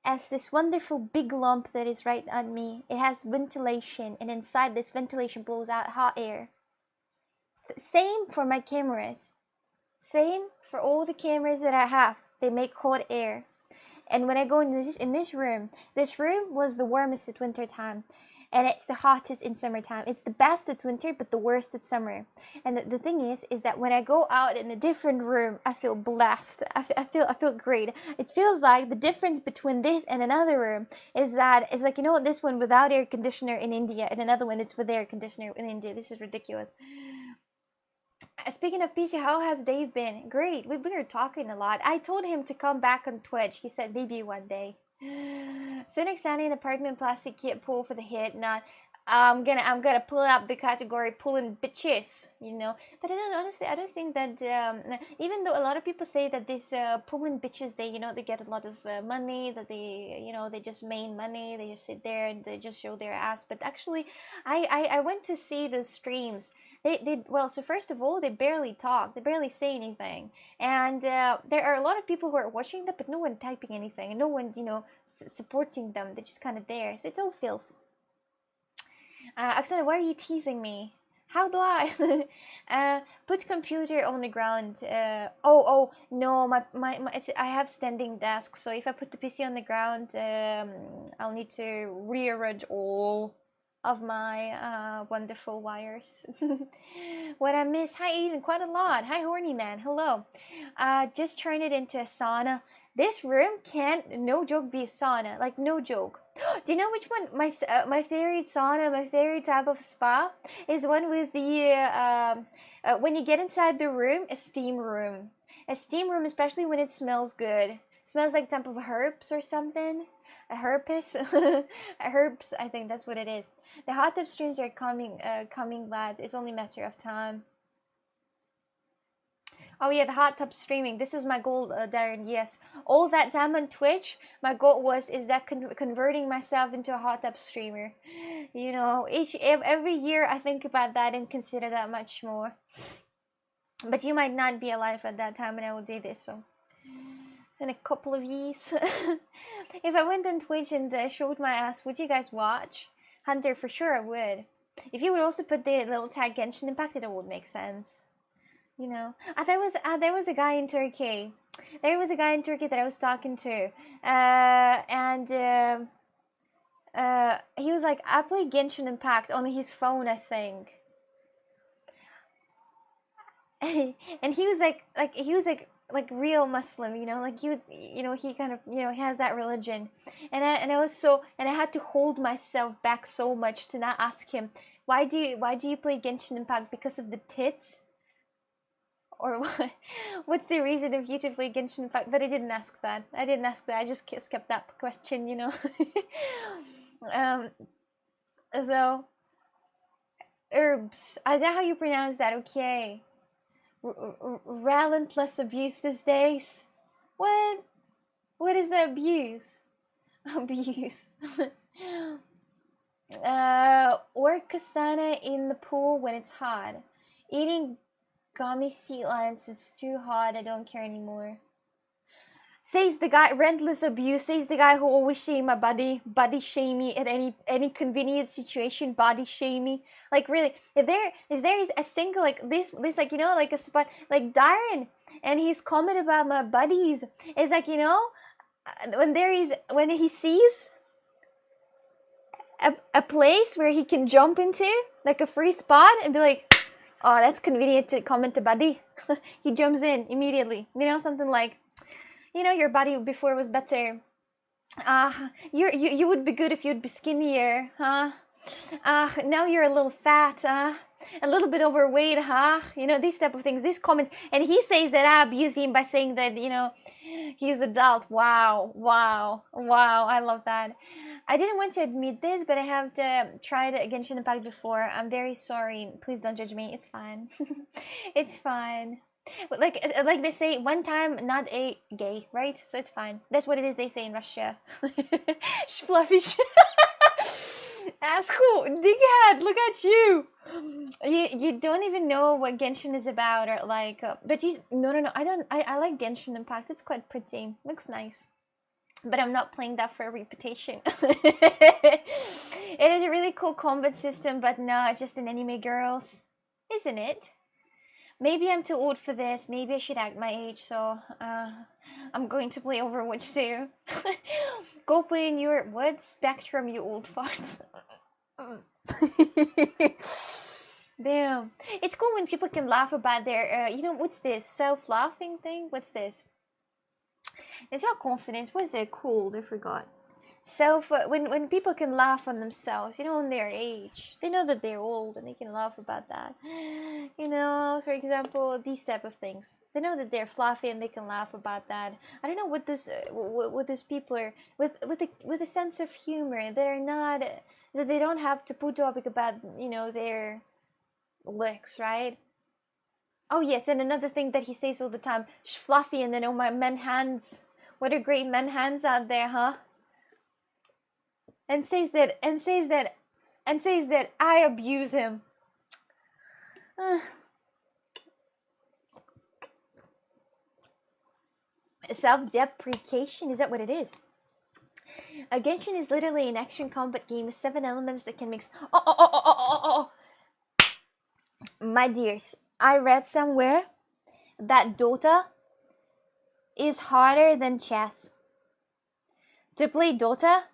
A: as this wonderful big lump that is right on me. It has ventilation, and inside this ventilation blows out hot air. Same for my cameras. Same for all the cameras that I have. They make hot air. And when I go in this room was the warmest at winter time, and it's the hottest in summertime. It's the best at winter, but the worst at summer. And the thing is that when I go out in a different room, I feel blessed. I feel great. It feels like the difference between this and another room is that it's like, you know what, this one without air conditioner in India, and another one it's with air conditioner in India. This is ridiculous. Speaking of PC, how has Dave been? Great. We were talking a lot. I told him to come back on Twitch. He said maybe one day. Cynic Sandy and apartment plastic kit pull for the hit. Not. I'm gonna pull up the category pulling bitches, you know. But I don't think that even though a lot of people say that these pulling bitches, they, you know, they get a lot of money, that they, you know, they just main money, they just sit there and they just show their ass. But actually, I went to see the streams. Well, so first of all, they barely talk, they barely say anything, and there are a lot of people who are watching them, but no one typing anything, and no one, you know, supporting them. They're just kind of there, so it's all filth. Oksana, why are you teasing me? How do I? Put computer on the ground. Oh no, I have standing desk, so if I put the PC on the ground, I'll need to rearrange all of my wonderful wires. What I miss? Hi Aiden, quite a lot. Hi Horny Man, hello. Just turn it into a sauna. This room can, no joke, be a sauna. Like, no joke. Do you know which one? My favorite sauna, my favorite type of spa is one with the when you get inside the room, a steam room. A steam room, especially when it smells good. It smells like type of herbs or something. A herpes, a herbs. I think that's what it is. The hot tub streams are coming, lads. It's only a matter of time. Oh yeah, the hot tub streaming. This is my goal, Darren. Yes, all that time on Twitch, my goal is that converting myself into a hot tub streamer. You know, every year I think about that and consider that much more. But you might not be alive at that time when I will do this, so in a couple of years. If I went on Twitch and showed my ass, would you guys watch? Hunter, for sure I would. If you would also put the little tag Genshin Impact, it would make sense. You know, there was a guy in Turkey. There was a guy in Turkey that I was talking to, and he was like, I play Genshin Impact on his phone, I think. And he was like real Muslim, you know, like he was, you know, he kind of, you know, he has that religion, and I had to hold myself back so much to not ask him, why do you play Genshin Impact, because of the tits? Or what? What's the reason of you to play Genshin Impact? But I didn't ask that. I just skipped that question, you know. So herbs. Is that how you pronounce that? Okay. Relentless abuse these days. What? What is the abuse? Abuse. Or kasana in the pool when it's hot. Eating gummy sea lions, it's too hot, I don't care anymore. Says the guy, relentless abuse, says the guy who always shame my body shame me at any convenient situation, body shame me. Like really, if there is a single like this like, you know, like a spot like Darren and his comment about my buddies is like, you know, when he sees a place where he can jump into, like a free spot, and be like, oh, that's convenient to comment to buddy. He jumps in immediately. You know, something like, you know, your buddy before was better. You would be good if you'd be skinnier, huh? Now you're a little fat, huh? A little bit overweight, huh? You know, these type of things, these comments. And he says that I abuse him by saying that, you know, he's adult. Wow, wow, wow. I love that. I didn't want to admit this, but I have tried Genshin Impact before. I'm very sorry. Please don't judge me. It's fine. It's fine. Like they say, one time not a gay, right? So it's fine. That's what it is they say in Russia. Fluffy. Asshole, dickhead, look at you. You don't even know what Genshin is about, or like, but you no. I like Genshin Impact. It's quite pretty. Looks nice. But I'm not playing that for a reputation. It is a really cool combat system, but no, it's just an anime, girls, isn't it? Maybe I'm too old for this. Maybe I should act my age. So I'm going to play Overwatch soon. Go play in your what Spectrum, you old fart. Damn, it's cool when people can laugh about their you know, what's this self-laughing thing? What's this? It's not confidence. What's it called? I forgot. Self when people can laugh on themselves, you know, on their age, they know that they're old and they can laugh about that. You know, for example, these type of things, they know that they're fluffy and they can laugh about that. I don't know what those people are with a sense of humor. They're not that they don't have to put topic about, you know, their looks, right? Oh yes, and another thing that he says all the time, fluffy, and then oh my men hands. What are great men hands out there, huh? And says that I abuse him. Self-deprecation, is that what it is? Genshin is literally an action combat game with 7 elements that can mix. My dears, I read somewhere that Dota is harder than chess. To play Dota,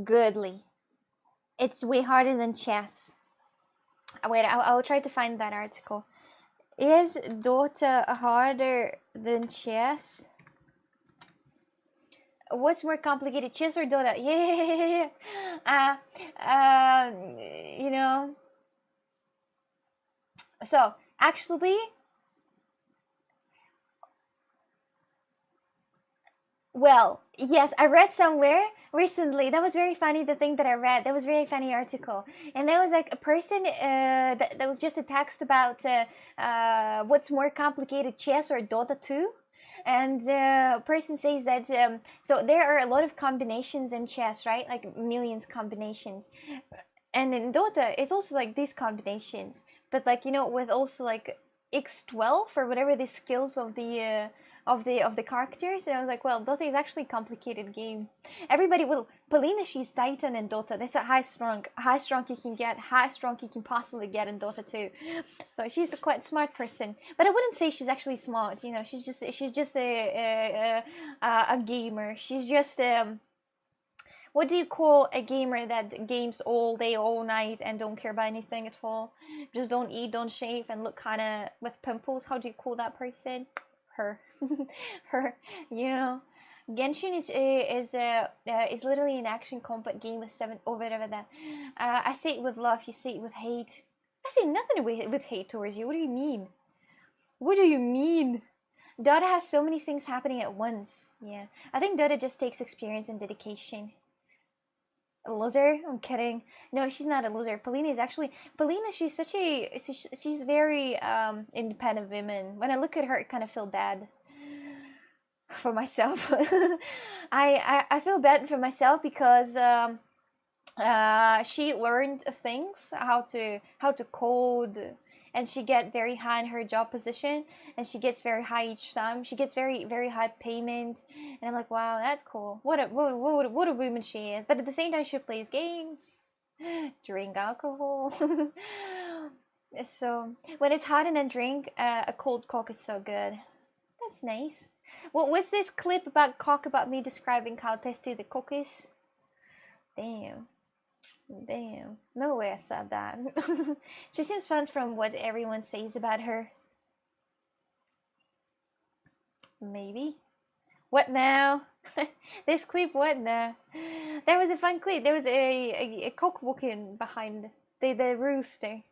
A: goodly, it's way harder than chess. Wait, I'll try to find that article. Is Dota harder than chess? What's more complicated, chess or Dota? Yeah. You know. So actually, well, yes, I read somewhere recently. That was very funny. The thing that I read, that was very funny article, and there was like a person that was just a text about what's more complicated, chess or Dota 2. And a person says that so there are a lot of combinations in chess, right? Like millions combinations, and in Dota it's also like these combinations, but like, you know, with also like X12 or whatever the skills of the characters. And I was like, well, Dota is actually a complicated game. Everybody will. Polina, she's Titan in Dota. That's a high strong you can get, high strong you can possibly get in Dota 2. So she's a quite smart person, but I wouldn't say she's actually smart. You know, she's just a gamer. She's just what do you call a gamer that games all day, all night, and don't care about anything at all? Just don't eat, don't shave, and look kind of with pimples. How do you call that person? Her. Her. You know. Genshin is literally an action combat game with 7 over that. I say it with love, you say it with hate. I say nothing with hate towards you. What do you mean? What do you mean? Dota has so many things happening at once. Yeah, I think Dota just takes experience and dedication. A loser? I'm kidding. No, she's not a loser. Polina is actually Polina. She's such a she's very independent woman. When I look at her, I kind of feel bad for myself. I feel bad for myself because she learned things how to code, and she get very high in her job position, and she gets very high each time. She gets very high payment, and I'm like, wow, that's cool. What a woman she is. But at the same time, she plays games, drink alcohol. So when it's hot and I drink, a cold cock is so good. That's nice. What was this clip about cock about me describing how tasty the cock is? Damn. Damn. No way I said that. She seems fun from what everyone says about her. Maybe. What now? This clip, what now? That was a fun clip. There was a cock walking behind the rooster.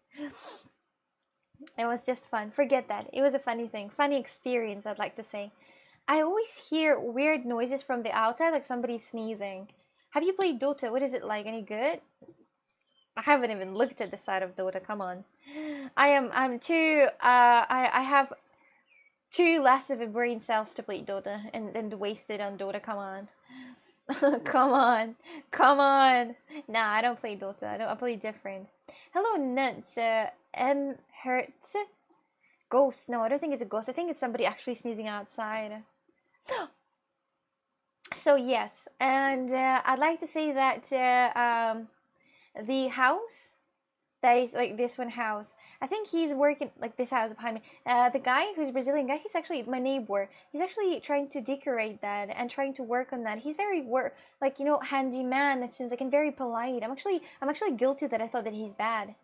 A: It was just fun. Forget that. It was a funny thing. Funny experience, I'd like to say. I always hear weird noises from the outside, like somebody sneezing. Have you played Dota? What is it like? Any good? I haven't even looked at the side of Dota. Come on. I'm too I have too less of a brain cells to play Dota and waste it on Dota. Come on. Come on. Come on. Nah, I don't play Dota. I play different. Hello, Nuts. N hurt ghost. No, I don't think it's a ghost. I think it's somebody actually sneezing outside. So yes, and I'd like to say that the house that is like this one house. I think he's working like this house behind me. The guy who's Brazilian guy, he's actually my neighbor. He's actually trying to decorate that and trying to work on that. He's very like, you know, handyman. It seems like, and very polite. I'm actually guilty that I thought that he's bad.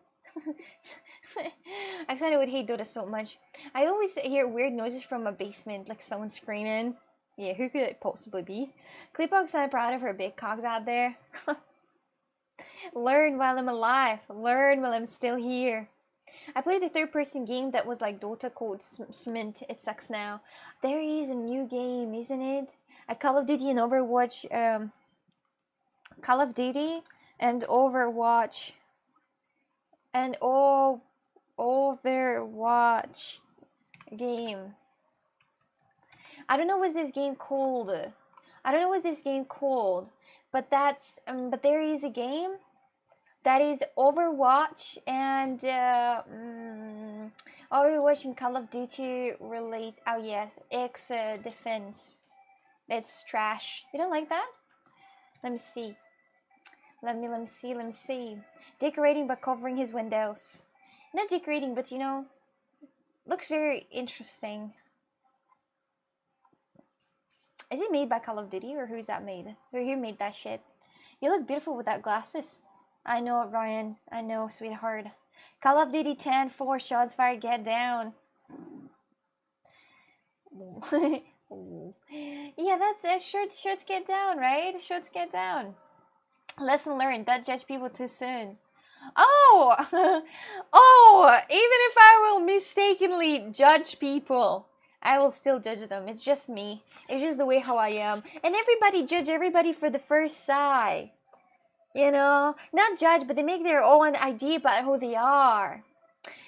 A: I said I would hate Dota so much. I always hear weird noises from my basement, like someone screaming. Yeah, who could it possibly be? Clipbox, I'm proud of her big cogs out there. Learn while I'm alive. Learn while I'm still here. I played a third-person game that was like Dota called Smint. It sucks now. There is a new game, isn't it? At Call of Duty and Overwatch. Call of Duty and Overwatch. And Overwatch game. I don't know what this game called. But that's but there is a game that is Overwatch and Overwatch and Call of Duty relate. Oh yes, X Defense. It's trash. You don't like that? Let me see. Let me see. Decorating by covering his windows. Not decorating, but you know, looks very interesting. Is it made by Call of Duty or who's that made? Who made that shit? You look beautiful without glasses. I know it, Ryan. I know, sweetheart. Call of Duty 10, 4 shots fired, get down. Yeah, that's it. Shirts get down, right? Shirts get down. Lesson learned, don't judge people too soon. Oh! Oh! Even if I will mistakenly judge people, I will still judge them. It's just me. It's just the way how I am. And everybody judge everybody for the first sight. You know? Not judge, but they make their own idea about who they are.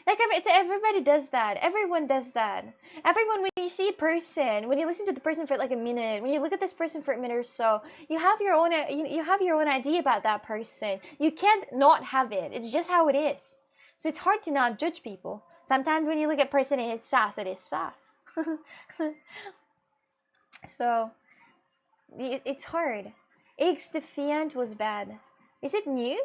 A: Like, everybody does that. Everyone does that. Everyone, when you see a person, when you listen to the person for like a minute, when you look at this person for a minute or so, you have your own idea about that person. You can't not have it. It's just how it is. So it's hard to not judge people. Sometimes when you look at a person and it's sass, it is sass. So it's hard. X Defiant was bad. Is it new?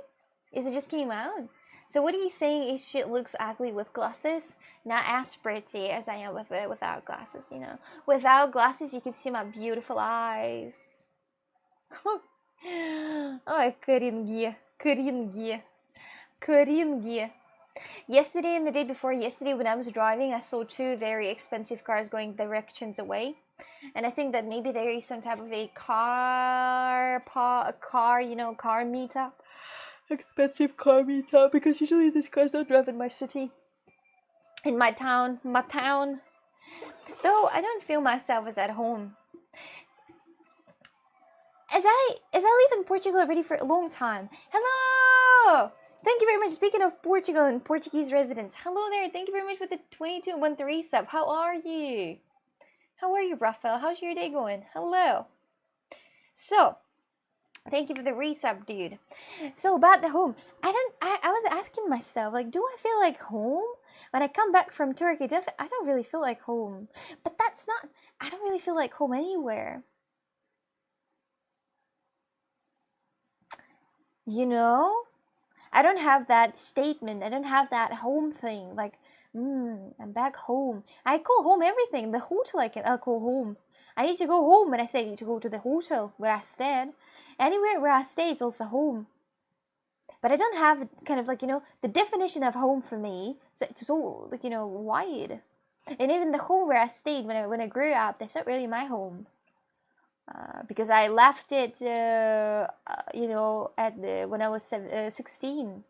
A: Is it just came out? So what are you saying? Is shit looks ugly with glasses? Not as pretty as I am with it without glasses, you know. Without glasses, you can see my beautiful eyes. Oh, Karingi. Yesterday and the day before yesterday, when I was driving, I saw two very expensive cars going directions away. And I think that maybe there is some type of a car meetup. Expensive car meetup, because usually these cars don't drive in my city. In my town. Though I don't feel myself as at home. As I live in Portugal already for a long time. Hello! Thank you very much. Speaking of Portugal and Portuguese residents, hello there. Thank you very much for the 2213 sub. How are you? How are you, Raphael? How's your day going? Hello. So, thank you for the resub, dude. So about the home, I was asking myself, like, do I feel like home when I come back from Turkey? I don't really feel like home. But I don't really feel like home anywhere. You know? I don't have that statement. I don't have that home thing. Like, I'm back home. I call home everything. The hotel I'll call home. I need to go home when I say I need to go to the hotel where I stayed. Anywhere where I stay is also home. But I don't have kind of like, you know, the definition of home for me. So it's so like, you know, wide. And even the home where I stayed when I grew up, that's not really my home. because I left it, when I was 16.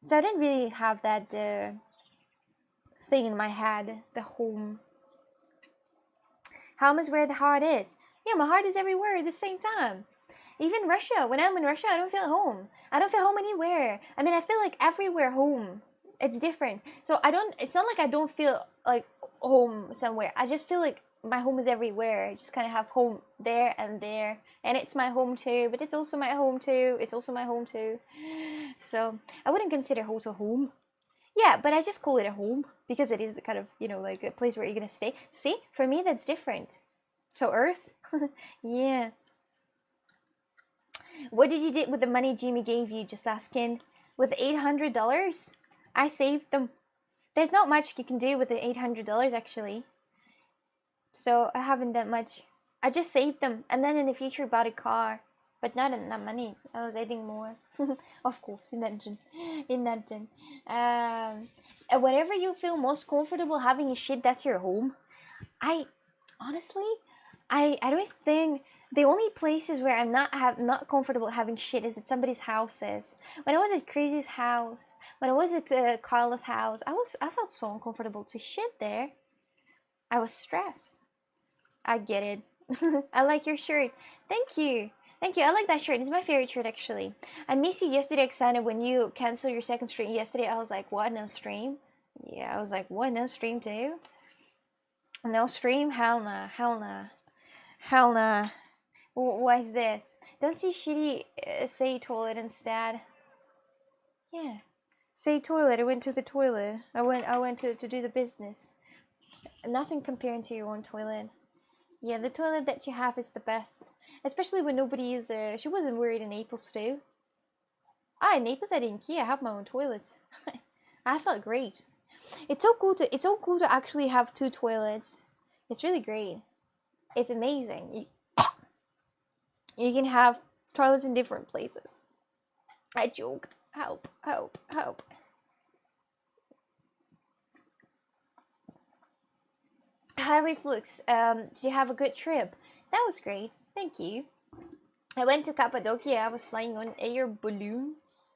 A: So I didn't really have that thing in my head, the home. Home is where the heart is. Yeah, my heart is everywhere at the same time. Even Russia. When I'm in Russia, I don't feel home. I don't feel home anywhere. I mean, I feel like everywhere home. It's different. So I don't. It's not like I don't feel like home somewhere. I just feel like my home is everywhere. I just kind of have home there, and it's my home too. But it's also my home too. It's also my home too. So I wouldn't consider Hotel home. Yeah, but I just call it a home because it is kind of, like a place where you're gonna stay. See, for me that's different. So Earth, yeah. What did you do with the money Jimmy gave you? Just asking. With $800, I saved them. There's not much you can do with the $800 actually. So I haven't done much. I just saved them, and then in the future bought a car, but not money. I was adding more. Of course, imagine. And whenever you feel most comfortable having a shit, that's your home. I honestly, I don't think the only places where I'm not comfortable having shit is at somebody's houses. When I was at Crazy's house, when I was at Carla's house, I felt so uncomfortable to shit there. I was stressed. I get it. I like your shirt. Thank you. Thank you. I like that shirt. It's my favorite shirt actually. I missed you yesterday, Oksana, when you canceled your second stream yesterday. I was like, what? No stream? Yeah, I was like, what? No stream too? No stream? Hell nah. Hell nah. Hell nah. What is this? Don't see shitty say toilet instead. Yeah. Say toilet. I went to the toilet. I went to do the business. Nothing comparing to your own toilet. Yeah, the toilet that you have is the best. Especially when nobody is she wasn't worried in Naples too. In Naples I didn't care. I have my own toilet. I felt great. It's so cool to actually have two toilets. It's really great. It's amazing. You can have toilets in different places. I joked. Help. Hi Reflux. Did you have a good trip? That was great. Thank you. I went to Cappadocia. I was flying on air balloons.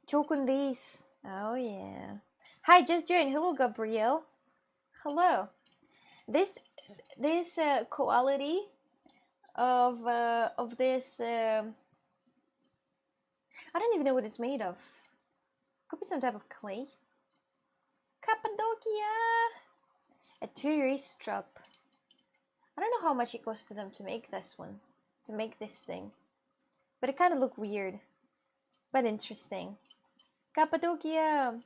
A: Joke on these. Oh yeah. Hi, just joined. Hello, Gabrielle. Hello. This quality of this I don't even know what it's made of. Could be some type of clay. Cappadocia. A tourist trap. I don't know how much it cost to them to make this one, to make this thing, but it kind of looked weird, but interesting. Cappadocia.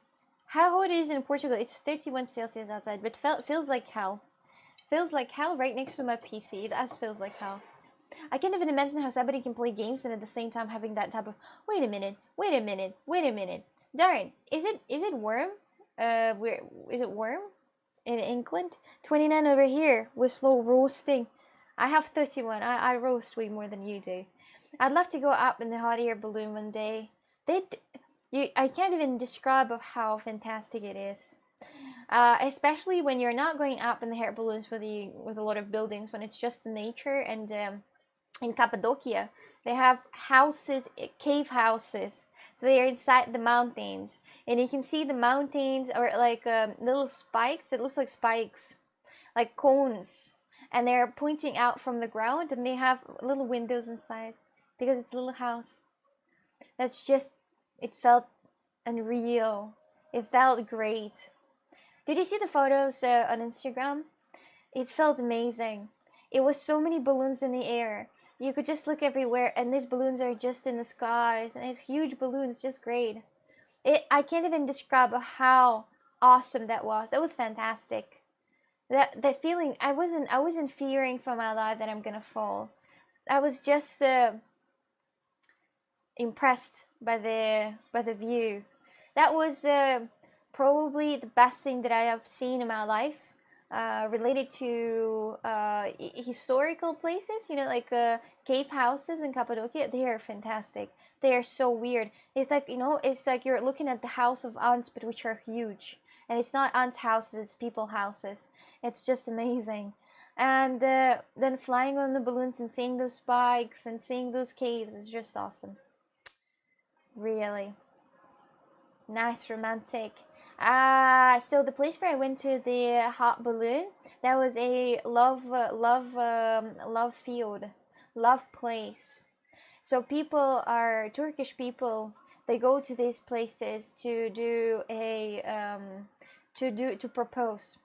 A: How hot it is in Portugal? It's 31 Celsius outside, but feels like hell. Feels like hell right next to my PC. That feels like hell. I can't even imagine how somebody can play games and at the same time having that type of. Wait a minute. Darn, is it worm? Where is it worm? In England? 29 over here. We're slow roasting. I have 31. I roast way more than you do. I'd love to go up in the hot air balloon one day. I can't even describe of how fantastic it is. Especially when you're not going up in the air balloons with a lot of buildings, when it's just the nature. And in Cappadocia, they have houses, cave houses. So they are inside the mountains, and you can see the mountains are like little spikes. It looks like spikes, like cones, and they're pointing out from the ground, and they have little windows inside because it's a little house. That's just, it felt unreal. It felt great. Did you see the photos on Instagram? It felt amazing. It was so many balloons in the air. You could just look everywhere, and these balloons are just in the skies, and it's huge balloons, just great. I can't even describe how awesome that was. That was fantastic. That feeling, I wasn't fearing for my life that I'm gonna fall. I was just impressed by the view. That was probably the best thing that I have seen in my life. Related to historical places, like cave houses in Cappadocia. They are fantastic. They are so weird. It's like you're looking at the house of ants, but which are huge. And it's not ants' houses, it's people houses. It's just amazing. and then flying on the balloons and seeing those spikes and seeing those caves is just awesome. Really nice, romantic. So the place where I went to the hot balloon, that was a love field, love place. So people are Turkish people. They go to these places to do a to propose.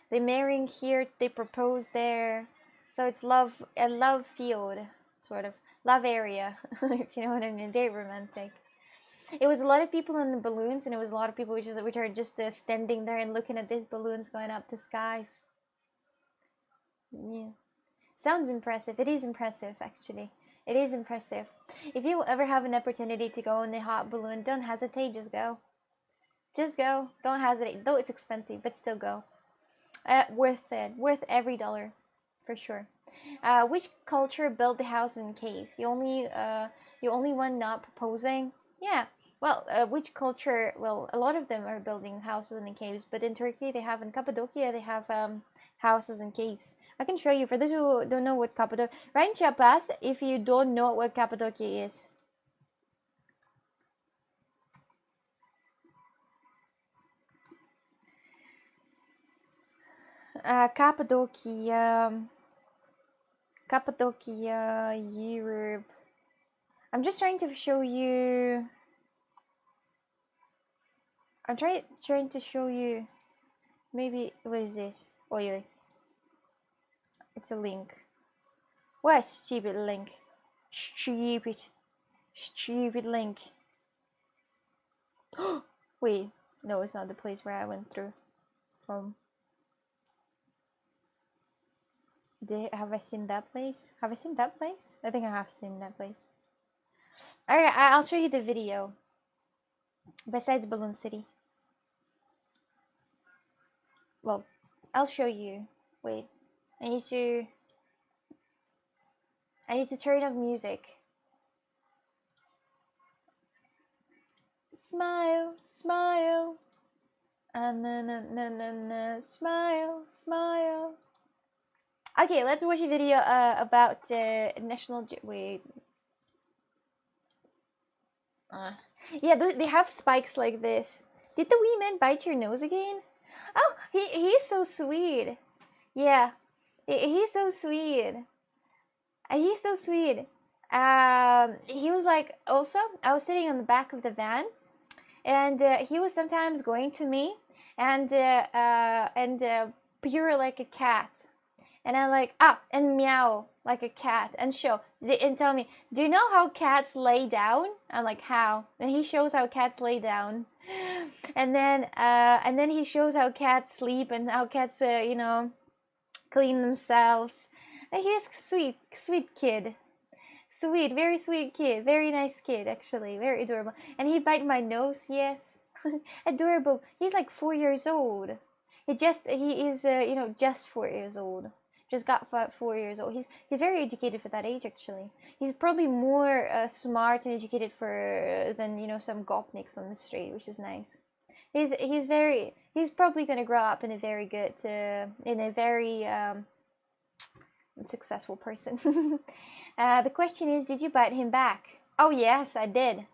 A: They marrying here. They propose there. So it's a love field, sort of love area, if you know what I mean. Very romantic. It was a lot of people in the balloons, and it was a lot of people which are just standing there and looking at these balloons going up the skies. Yeah, sounds impressive. It is impressive, actually. It is impressive. If you ever have an opportunity to go in the hot balloon, don't hesitate. Just go. Just go. Don't hesitate. Though it's expensive, but still go. Worth it. Worth every dollar, for sure. Which culture built the house in caves? You only one not proposing. Yeah. Well, which culture? Well, a lot of them are building houses in caves, but in Turkey, they have in Cappadocia, they have houses in caves. I can show you for those who don't know what Cappadocia. Write in chat class if you don't know what Cappadocia is. Cappadocia, Cappadocia, Europe. I'm just trying to show you. I'm trying to show you. Maybe what is this? Oh yeah, it's a link. What a stupid link. Stupid link. Wait, no, it's not the place where I went through from. Have I seen that place? Have I seen that place? I think I have seen that place. Alright, I'll show you the video. Besides Balloon City. Well, I'll show you. Wait, I need to turn up music. Smile, smile. Smile, smile. Okay, let's watch a video about National wait. Yeah, they have spikes like this. Did the wee man bite your nose again? Oh, he's so sweet. Yeah, he's so sweet. He's so sweet. He was like, also, I was sitting on the back of the van, and he was sometimes going to me, and purr like a cat, and I'm like, and meow like a cat, and tell me, do you know how cats lay down? I'm like, how? And he shows how cats lay down, and then he shows how cats sleep and how cats clean themselves. And he's sweet kid. Sweet, very sweet kid. Very nice kid, actually. Very adorable. And he bite my nose, yes. Adorable. He's like 4 years old. He is just 4 years old. Just got 4 years old. He's very educated for that age, actually. He's probably more smart and educated than some gopniks on the street, which is nice. He's probably gonna grow up in a very good successful person. The question is, did you bite him back? Oh yes, I did.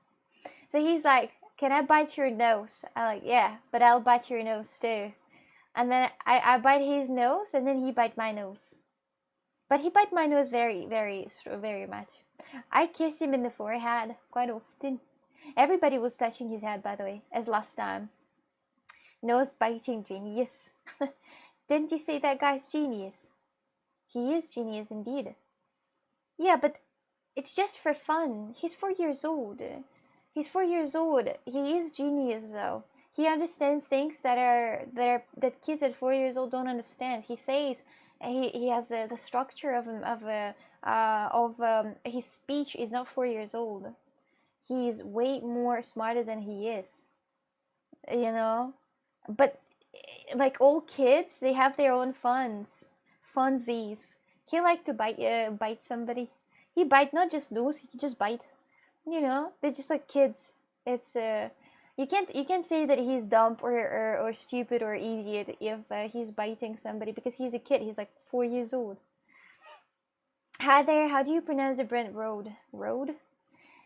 A: So he's like, can I bite your nose? I'm like, yeah, but I'll bite your nose too. And then I bite his nose, and then he bite my nose. But he bite my nose very, very, very much. I kiss him in the forehead quite often. Everybody was touching his head, by the way, as last time. Nose biting genius. Didn't you say that guy's genius? He is genius indeed. Yeah, but it's just for fun. He's 4 years old. He's 4 years old. He is genius though. He understands things that kids at 4 years old don't understand. He says he has the structure of his speech is not 4 years old. He's way more smarter than he is. But like all kids, they have their own funsies. He like to bite somebody. He bite not just nose, he just bite. They're just like kids. It's You can't say that he's dumb or stupid or idiot if he's biting somebody, because he's a kid. He's like 4 years old. Hi there. How do you pronounce the Brent Road? Road?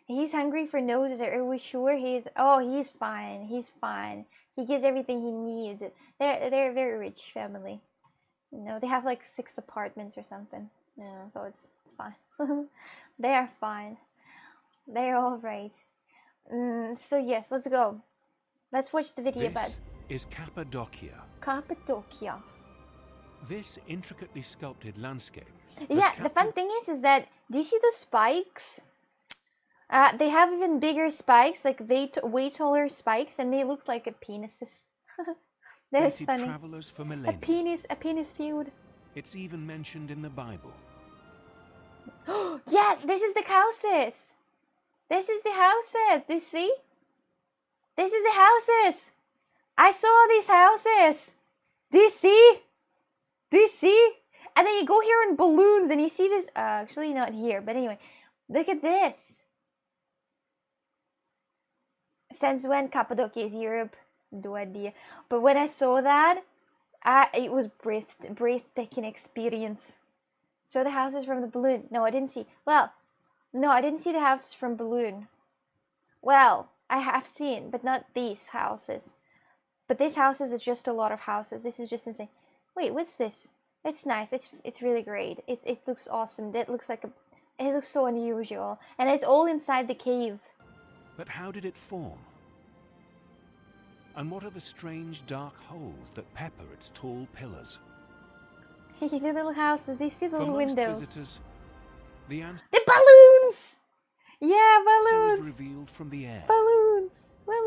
A: He's hungry for noses. Are we sure he's? Oh, he's fine. He's fine. He gets everything he needs. They're a very rich family. You know, they have like 6 apartments or something. Yeah, so it's fine. They are fine. They're all right. So yes, let's go. Let's watch the video about.
B: This is Cappadocia.
A: Cappadocia.
B: This intricately sculpted landscape.
A: Yeah, the fun thing is that, do you see those spikes? They have even bigger spikes, like way taller spikes, and they look like penises. That's funny.
B: Travelers for millennia.
A: A penis field.
B: It's even mentioned in the Bible.
A: Yeah, this is the houses. This is the houses. Do you see? This is the houses. I saw these houses. Do you see? Do you see? And then you go here in balloons and you see this. Actually, not here. But anyway, look at this. Since when Cappadocia is Europe? No idea. But when I saw that, it was breathtaking experience. So the houses from the balloon. No, I didn't see. Well, no, I didn't see the houses from balloon. Well, I have seen, but not these houses. But these houses are just a lot of houses. This is just insane. Wait, what's this? It's nice. It's really great. It looks awesome. It looks so unusual, and it's all inside the cave.
B: But how did it form? And what are the strange dark holes that pepper its tall pillars?
A: The little houses. Do you see the little windows?
B: Visitors, the answer.
A: The balloons. Yeah, balloons.
B: Is revealed from the air.
A: Balloons. When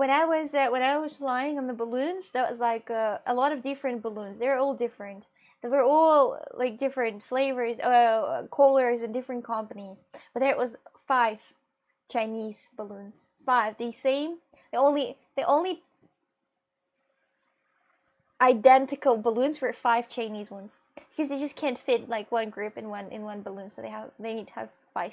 A: I was flying on the balloons, that was like a lot of different balloons. They're all different. They were all like different flavors, colors, and different companies. But there was 5 Chinese balloons. 5, the same. The only identical balloons were 5 Chinese ones, because they just can't fit like one group in one balloon, so they need to have 5.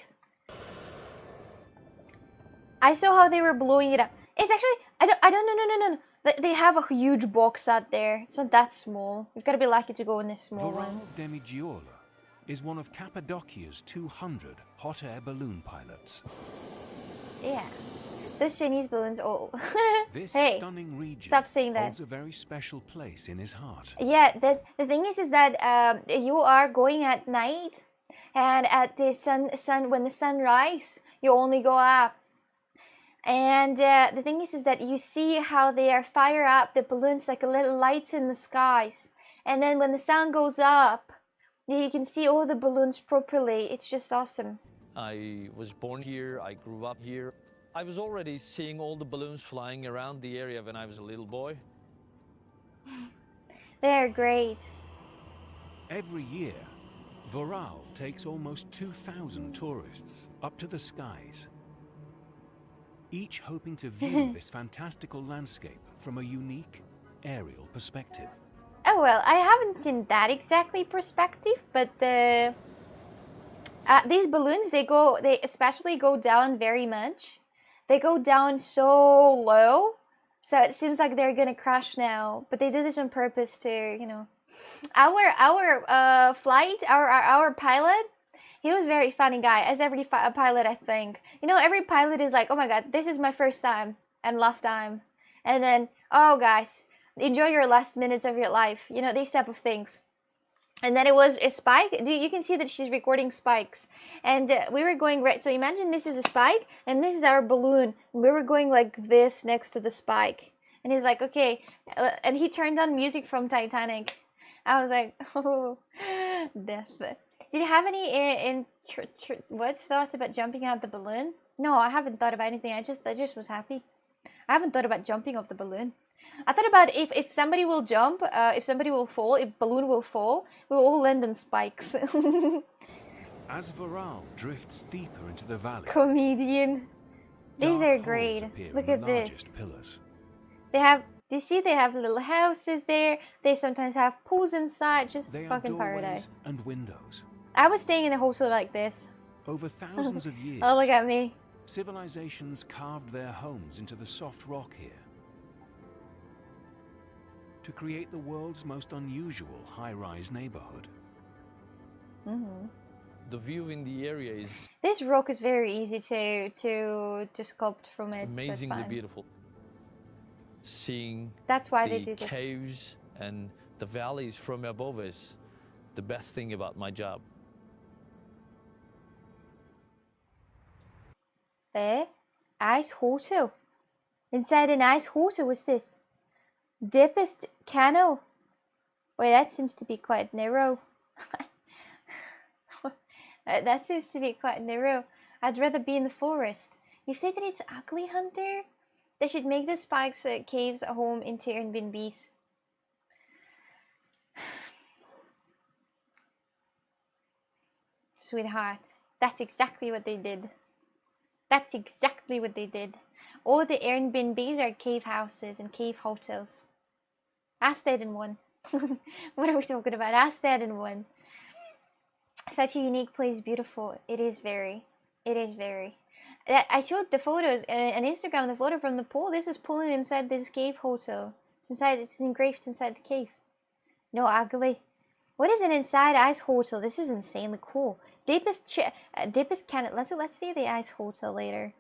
A: I saw how they were blowing it up. It's actually I don't know. They have a huge box out there. It's not that small. You've got to be lucky to go in this small one.
B: Voral Demigiola is one of Cappadocia's 200 hot air balloon pilots.
A: Yeah. This Chinese balloon's old.
B: This
A: hey,
B: stunning region
A: stop saying that.
B: holds a very special place in his heart.
A: Yeah, that's the thing is that you are going at night, and at the sun when the sun rises, you only go up. And the thing is that you see how they are fire up the balloons like a little lights in the skies, and then when the sun goes up, you can see all the balloons properly. It's just awesome.
C: I was born here. I grew up here. I was already seeing all the balloons flying around the area when I was a little boy.
A: They're great.
B: Every year, Voral takes almost 2,000 tourists up to the skies, each hoping to view this fantastical landscape from a unique aerial perspective.
A: Oh well, I haven't seen that exactly perspective, but these balloons, they especially go down very much. They go down so low, so it seems like they're gonna crash now. But they do this on purpose to, you know. Our flight, our pilot, he was a very funny guy, as every pilot, I think. You know, every pilot is like, oh my god, this is my first time and last time. And then, oh guys, enjoy your last minutes of your life. You know, these type of things. And then it was a spike. You can see that she's recording spikes. And we were going right. So imagine this is a spike and this is our balloon. We were going like this next to the spike. And he's like, okay. And he turned on music from Titanic. I was like, oh, death. Did you have any what thoughts about jumping out the balloon? No, I haven't thought about anything. I just was happy. I haven't thought about jumping off the balloon. I thought about if somebody will jump, if somebody will fall, if balloon will fall, we will all land on spikes.
B: As Voral drifts deeper into the valley,
A: comedian. These are
B: dark
A: great.
B: holes appear
A: Look
B: in
A: at
B: the
A: this.
B: largest pillars.
A: They have. Do you see? They have little houses there. They sometimes have pools inside. Just
B: They are
A: fucking
B: doorways
A: paradise.
B: and windows.
A: I was staying in a hostel like this.
B: Over thousands of years,
A: Oh, look at me.
B: Civilizations carved their homes into the soft rock here to create the world's most unusual high-rise neighborhood.
C: The view in the area is
A: This rock is very easy to sculpt from it. so it's
C: amazingly
A: fine.
C: beautiful. Seeing
A: That's why they
C: the
A: do this.
C: caves and the valleys from above is the best thing about my job.
A: Ice hotel. Inside an ice hotel, what's this? Deepest canal. Wait, that seems to be quite narrow. That seems to be quite narrow. I'd rather be in the forest. You say that it's ugly, Hunter? They should make the Spikes caves a home into Airbnbs. Sweetheart, that's exactly what they did. That's exactly what they did. All the Airbnbs are cave houses and cave hotels. I stayed in one. What are we talking about? I stayed in one. Such a unique place, beautiful. It is very. It is very. I showed the photos on Instagram, the photo from the pool. This is pulling inside this cave hotel. It's engraved inside the cave. No, ugly. What is an inside ice hotel? This is insanely cool. Deepest cannon. Let's see the ice hotel later.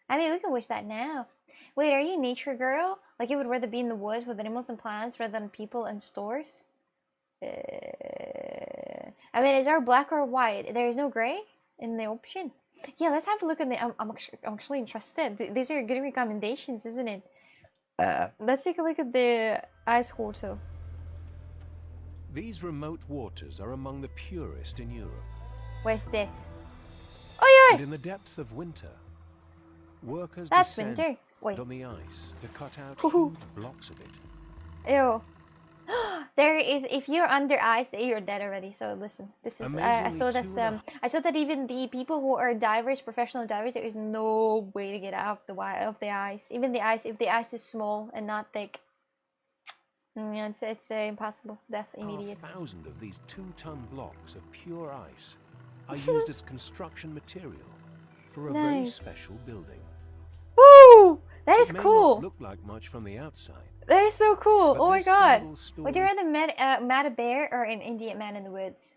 A: I mean, we can wish that now. Wait, are you a nature girl? Like you would rather be in the woods with animals and plants rather than people and stores? I mean, is our black or white? There is no gray in the option. Yeah, let's have a look at the. I'm actually interested. These are good recommendations, isn't it? Let's take a look at the ice hotel.
B: These remote waters are among the purest in Europe.
A: Where's this? Oh
B: And
A: yeah,
B: in the depths of winter, workers
A: that's
B: descend
A: winter. Wait,
B: on the ice to cut out
A: Woohoo.
B: huge blocks of it.
A: ew. There is. If you're under ice, you're dead already. So listen, this is. I saw
B: Amazingly
A: this.
B: too
A: I saw that even the people who are divers, professional divers, there is no way to get out of the ice. Even the ice, if the ice is small and not thick, yeah, it's impossible. Death immediate.
B: 1,000 of these 2-ton blocks of pure ice are used as construction material for a very
A: Nice.
B: special building.
A: Woo! That is
B: It may
A: cool.
B: not look like much from the outside,
A: That is so cool.
B: but
A: Oh my
B: this
A: god.
B: single story
A: Would you rather met a bear or an Indian man in the woods?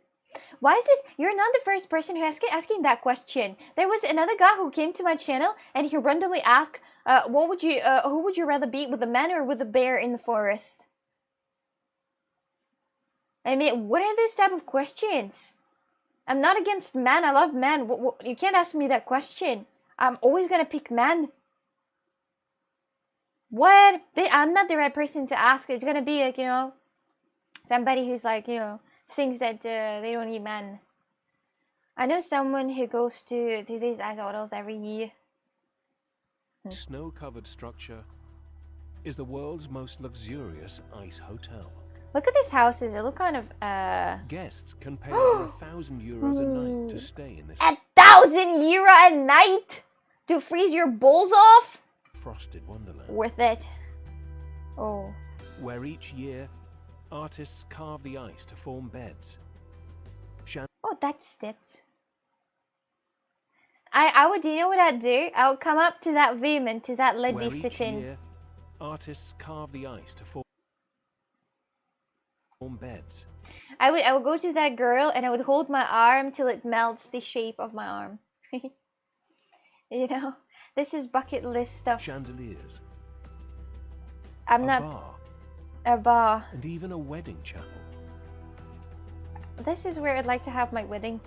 A: Why is this? You're not the first person who asking that question. There was another guy who came to my channel and he randomly asked, "What would you? Who would you rather be, with a man or with a bear in the forest?" I mean, what are those type of questions? I'm not against men. I love men. You can't ask me that question. I'm always gonna pick men. What? I'm not the right person to ask. It's gonna be like, somebody who's like, thinks that they don't need men. I know someone who goes to these ice hotels every year.
B: snow-covered structure is the world's most luxurious ice hotel.
A: Look at these houses. They look kind of
B: Guests can pay over €1,000 a night to stay in this
A: 1,000 euro a night to freeze your balls off.
B: frosted wonderland,
A: Worth it. Oh.
B: where each year artists carve the ice to form beds.
A: Oh, that's it. I would, you know what I'd do? I would come up to that room and to that
B: Where
A: lady
B: each
A: sitting.
B: year artists carve the ice to form beds.
A: I would go to that girl and I would hold my arm till it melts the shape of my arm. This is bucket list stuff.
B: Chandeliers,
A: I'm
B: a
A: not
B: bar,
A: a bar.
B: and even a wedding chapel.
A: This is where I'd like to have my wedding.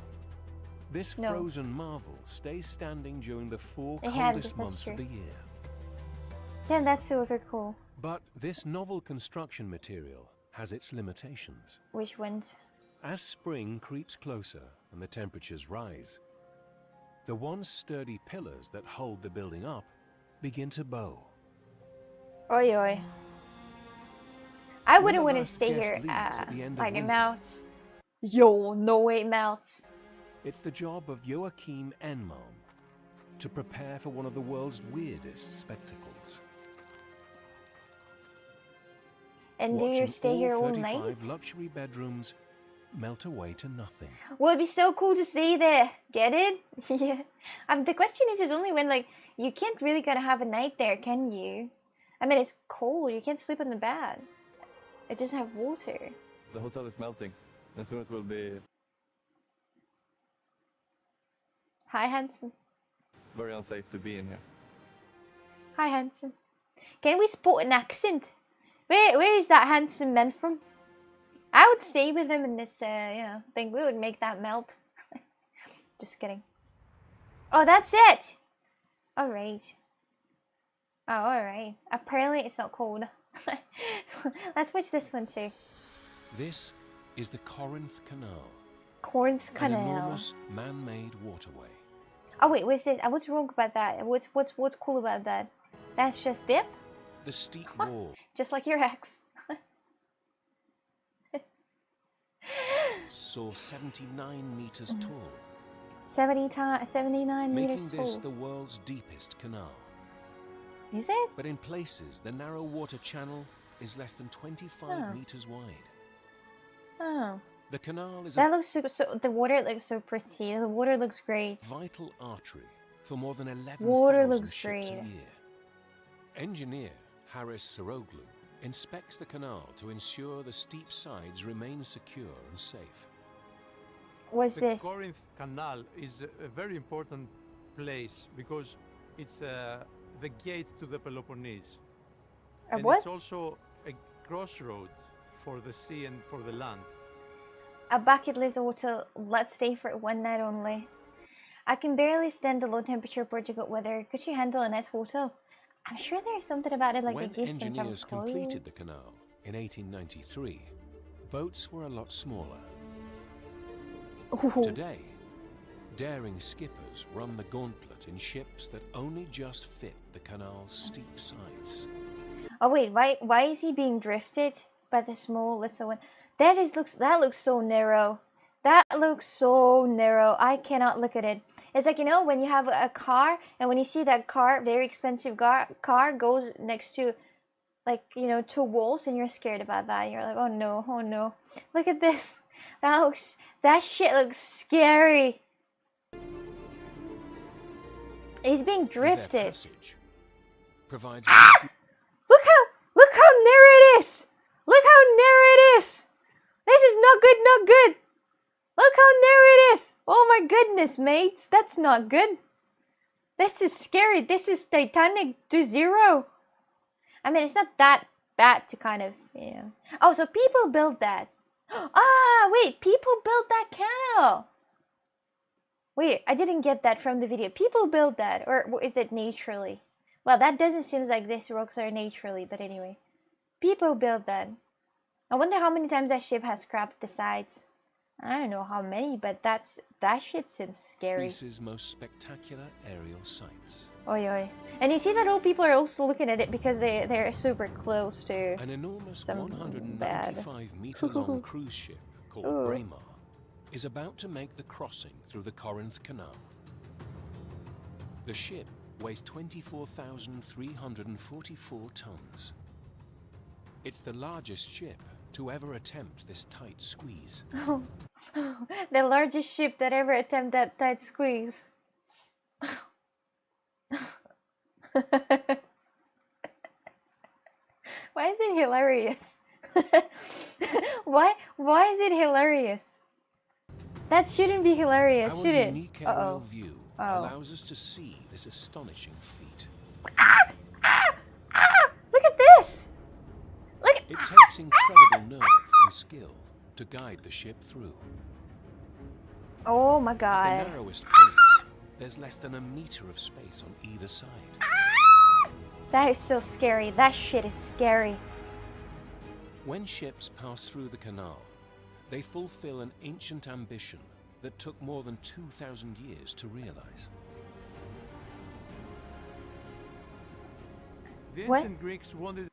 B: This
A: No.
B: frozen marvel stays standing during the 4
A: It had,
B: coldest
A: that's
B: months
A: true.
B: of the year.
A: Yeah, that's super cool.
B: But this novel construction material has its limitations.
A: Which ones?
B: As spring creeps closer and the temperatures rise, the once sturdy pillars that hold the building up begin to bow.
A: Oi oi. I
B: When
A: wouldn't
B: the
A: want to
B: last
A: stay
B: guest
A: here.
B: leaves at the end of
A: Like it
B: winter.
A: melts. Yo, no way it melts.
B: It's the job of Joachim Enmalm to prepare for one of the world's weirdest spectacles.
A: And do you
B: Watching
A: stay here all
B: 35
A: night?
B: luxury bedrooms melt away to nothing.
A: Well, it'd be so cool to stay there. Get it? Yeah. The question is only when, like, you can't really gotta have a night there, can you? I mean, it's cold. You can't sleep in the bed. It doesn't have water.
D: The hotel is melting, and soon it will be
A: Hi, handsome.
D: very unsafe to be in here.
A: Hi, handsome. Can we spot an accent? Where is that handsome man from? I would stay with him in this, thing. We would make that melt. Just kidding. Oh, that's it! Alright. Oh, alright. Apparently it's not cold. Let's watch this one too.
B: This is the Corinth Canal,
A: Corinth
B: an
A: Canal.
B: enormous man-made waterway.
A: Oh wait, what's this? What's wrong about that? What's cool about that? That's just dip?
B: The steep wall
A: Just like your ex.
B: saw 79 meters tall,
A: 79
B: making
A: meters
B: this
A: tall.
B: the world's deepest canal.
A: Is it?
B: But in places, the narrow water channel is less than 25
A: Oh.
B: meters wide.
A: Oh.
B: The canal is
A: That
B: a
A: looks super, so the water looks so pretty. The water looks great.
B: vital artery for more than 11,000
A: Water looks
B: ships a
A: great.
B: year. Engineer Haris Saroglu inspects the canal to ensure the steep sides remain secure and safe.
A: What's
E: The
A: this?
E: Corinth Canal is a very important place because it's the gate to the Peloponnese.
A: A
E: And
A: what?
E: it's also a crossroad for the sea and for the land.
A: A bucket list hotel. Let's stay for one night only. I can barely stand the low temperature Portugal weather. Could you handle a nice hotel? I'm sure there's something about it, like
B: When
A: they give some type
B: engineers
A: of
B: completed the
A: clothes.
B: canal in 1893, boats were a lot smaller.
A: Ooh.
B: Today, daring skippers run the gauntlet in ships that only just fit the canal's steep sides.
A: Oh wait, why is he being drifted by the small little one? That looks so narrow. That looks so narrow. I cannot look at it. It's like, you know, when you have a car and when you see that car, very expensive car goes next to, like, you know, two walls and you're scared about that. You're like, oh no, oh no. Look at this. That shit looks scary. He's being
B: And their
A: drifted.
B: passage provides
A: Look how narrow it is. Look how narrow it is. This is not good, not good. Look how narrow it is. Oh my goodness, mates. That's not good. This is scary. This is Titanic to zero. I mean, it's not that bad to kind of, you know. Oh, so people built that. Ah, wait. People built that canal. Wait, I didn't get that from the video. People built that. Or is it naturally? Well, that doesn't seem like this rocks are naturally, but anyway. People built that. I wonder how many times that ship has scrapped the sides. I don't know how many, but that shit seems scary.
B: Greece's most spectacular aerial sites.
A: Oi oi. And you see that old people are also looking at it because they're super close to
B: An enormous
A: some bad.
B: 195-meter-long cruise ship called
A: Ooh.
B: Braemar is about to make the crossing through the Corinth Canal. The ship weighs 24,344 tons. It's the largest ship to ever attempt this tight squeeze.
A: the largest ship that ever attempted that tight squeeze. Why is it hilarious? Why is it hilarious? That shouldn't be hilarious,
B: Our
A: should it?
B: unique aerial
A: Uh-oh.
B: view
A: Oh.
B: allows us to see this astonishing feat.
A: Look at this! Look at
B: It takes incredible nerve and skill to guide the ship through.
A: Oh my
B: The
A: god.
B: narrowest points, there's less than a meter of space on either side.
A: That is so scary. That shit is scary.
B: When ships pass through the canal, they fulfill an ancient ambition that took more than 2,000 years to realize.
E: The
A: What?
E: ancient Greeks wanted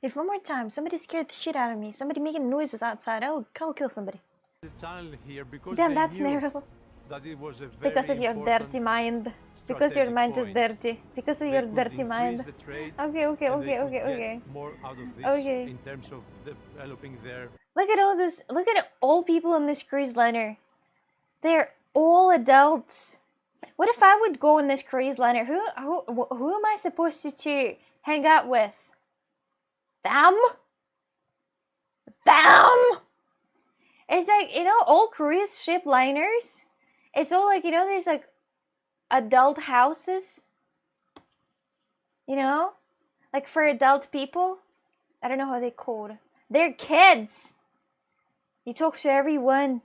A: If one more time, somebody scared the shit out of me. Somebody making noises outside. I'll kill somebody.
E: a channel here because
A: Damn,
E: they
A: that's
E: knew
A: narrow.
E: that it was a very
A: Because of your
E: important
A: dirty mind. Because your
E: strategic
A: mind is
E: point.
A: dirty. Because of
E: They
A: your
E: could
A: dirty
E: increase
A: mind.
E: the trade
A: Okay, okay,
E: and
A: okay,
E: they could
A: okay,
E: get
A: okay.
E: more out of this
A: Okay.
E: in terms of developing their
A: Look at all those. Look at all people on this cruise liner. They're all adults. What if I would go on this cruise liner? Who am I supposed to hang out with? Them? Them? It's like, you know, all cruise ship liners. It's all like, you know, there's like adult houses. You know, like for adult people. I don't know how they're called. They're kids. You talk to everyone.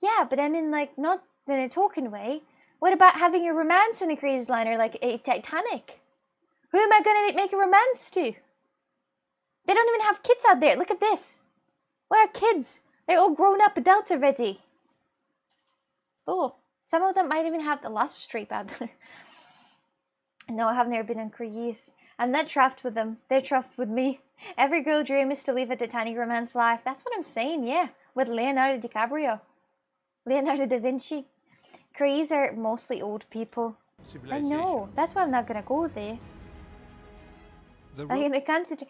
A: Yeah, but I mean, like, not in a talking way. What about having a romance on a cruise liner like a Titanic? Who am I going to make a romance to? They don't even have kids out there. Look at this. Where are kids? They're all grown up adults already. Oh, some of them might even have the last stripe out there. No, I have never been on cruise. I'm not trapped with them. They're trapped with me. Every girl dream is to live a Titanic romance life. That's what I'm saying, yeah. With Leonardo DiCaprio. Leonardo da Vinci. Cruise are mostly old people. I know. That's why I'm not gonna go there. Like, they concentrate.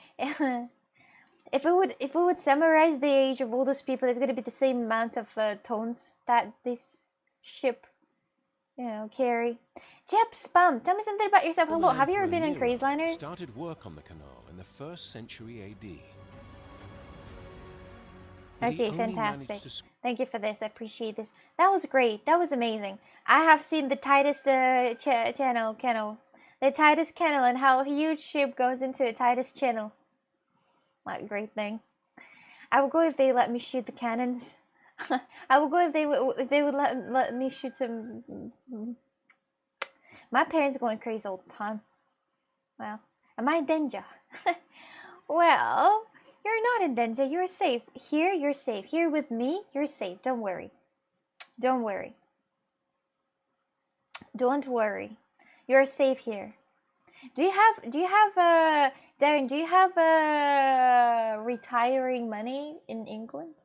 A: If we would summarize the age of all those people, it's gonna be the same amount of tones that this ship, you know, carry. Jep Spam, tell me something about yourself. Hello, have you ever been on cruise liner?
B: Started work on the canal in the 1st century AD.
A: Okay, fantastic. Thank you for this. I appreciate this. That was great. That was amazing. I have seen the tightest kennel. The tightest kennel and how a huge ship goes into a tightest channel. What a great thing. I will go if they let me shoot the cannons. I will go if they would let me shoot some. My parents are going crazy all the time. Well, am I in danger? Well, you're not in danger. You're safe. Here, you're safe. Here with me, you're safe. Don't worry. Don't worry. Don't worry. You're safe here. Do you have Darren, do you have retiring money in England?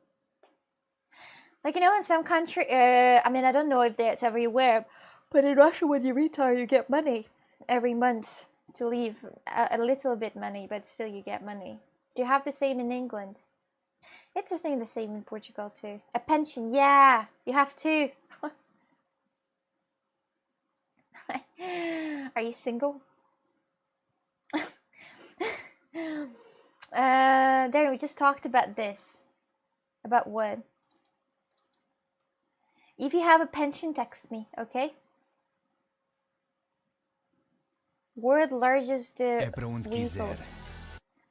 A: Like, you know, in some country, I mean, I don't know if that's everywhere, but in Russia, when you retire, you get money every month to leave a little bit money, but still you get money. Do you have the same in England? It's a thing the same in Portugal too. A pension, yeah, you have to. Are you single? There, we just talked about this. About what? If you have a pension, text me, okay? World largest vehicles.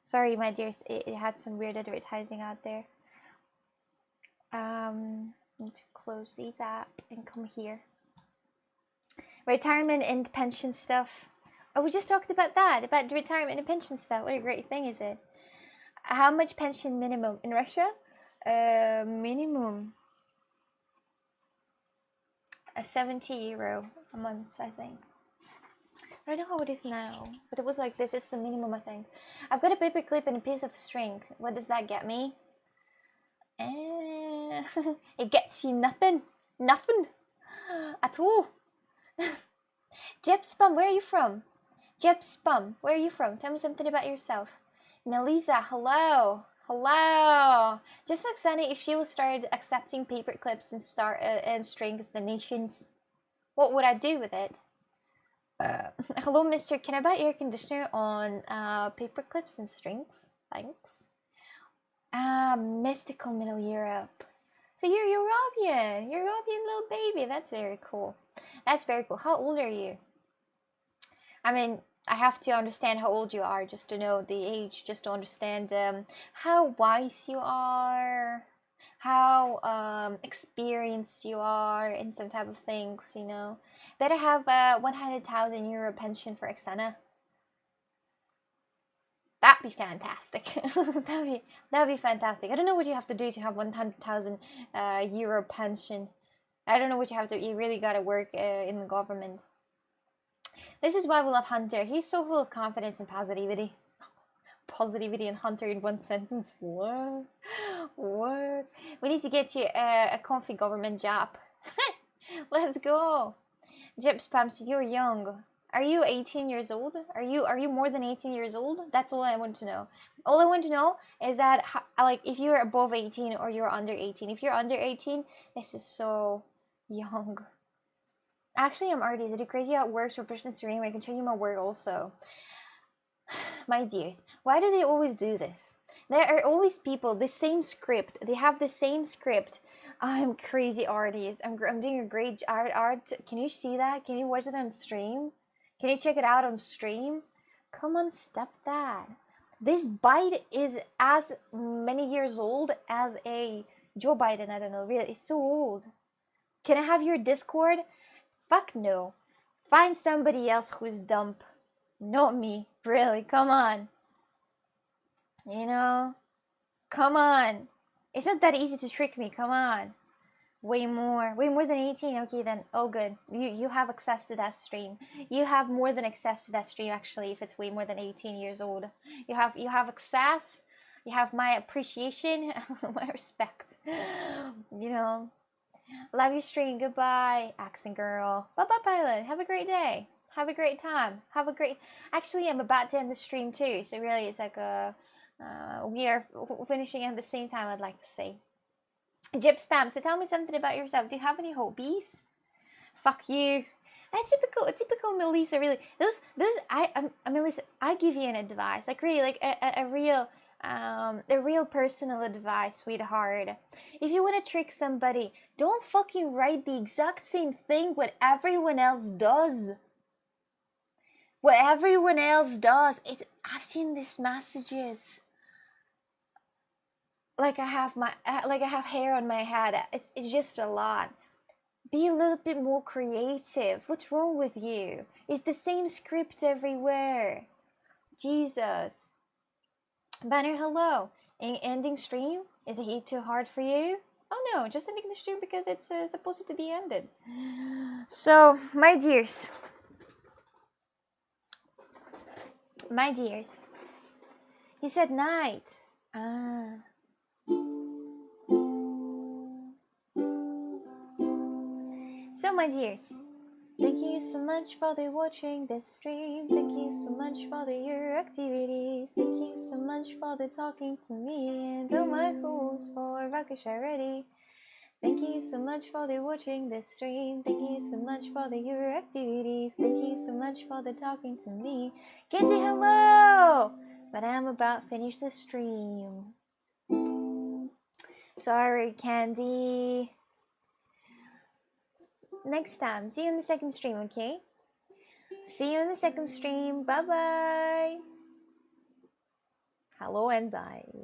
A: Sorry, my dears, it had some weird advertising out there. Need to close these up and come here. Retirement and pension stuff. Oh, we just talked about that, about the retirement and pension stuff. What a great thing is it? How much pension minimum in Russia? Minimum 70 euro a month, I think. I don't know how it is now, but it was like this. It's the minimum, I think. I've got a paper clip and a piece of string. What does that get me? It gets you nothing. Nothing at all. Jeb Spum, where are you from? Jeb Spum, where are you from? Tell me something about yourself. Melissa, hello. Hello. Just like Sunny, if she will start accepting paper clips and string as donations, what would I do with it? Hello, mister. Can I buy air conditioner on paper clips and strings? Thanks. Mystical Middle Europe. So you're European. European little baby. That's very cool. That's very cool. How old are you? I mean, I have to understand how old you are just to know the age, just to understand how wise you are, how experienced you are in some type of things, you know. Better have a 100,000 euro pension for Xana. That'd be fantastic. that'd be fantastic. I don't know what you have to do to have 100,000 euro pension. I don't know what you have to. You really gotta work in the government. This is why we love Hunter. He's so full of confidence and positivity. Positivity and Hunter in one sentence. What? What? We need to get you a comfy government job. Let's go. Jip Spam, so you're young. Are you 18 years old? Are you more than 18 years old? That's all I want to know. All I want to know is that like if you're above 18 or you're under 18. If you're under 18, this is so young. Actually, I'm artist. Is it crazy how it works for person stream? I can show you my work also. My dears, why do they always do this? There are always people, the same script. They have the same script. I'm crazy artist. I'm doing a great art. Can you see that? Can you watch it on stream? Can you check it out on stream? Come on, stop that. This bite is as many years old as a Joe Biden. I don't know, really. It's so old. Can I have your Discord? Fuck no. Find somebody else who's dumb. Not me. Really, come on. You know? Come on. It's not that easy to trick me. Come on. Way more than 18. Okay, then all good. You have access to that stream. You have more than access to that stream, actually, if it's way more than 18 years old. You have access. You have my appreciation, my respect. You know. Love your stream. Goodbye, accent girl. Bye bye, pilot. Have a great day. Have a great time. Have a great. Actually, I'm about to end the stream too. So really, it's like we are finishing at the same time. I'd like to say. Jip spam. So tell me something about yourself. Do you have any hobbies? Fuck you. That's typical Melissa. Really, those. Melissa. I give you an advice. Like really, like a real personal advice, sweetheart. If you want to trick somebody, don't fucking write the exact same thing what everyone else does. What everyone else does. I've seen these messages. Like I have hair on my head. It's just a lot. Be a little bit more creative. What's wrong with you? It's the same script everywhere. Jesus. Banner, hello. Ending stream? Is it too hard for you? Oh no, just ending the stream because it's supposed to be ended. So, my dears. My dears. You said night. So, my dears. Thank you so much for watching this stream. Thank you so much for your activities. Thank you so much for talking to me and all my rules for Rakesh already. Thank you so much for watching this stream. Thank you so much for your activities. Thank you so much for talking to me. Candy, hello! But I'm about to finish the stream. Sorry, Candy. Next time. See you in the second stream, okay? See you in the second stream. Bye-bye. Hello and bye.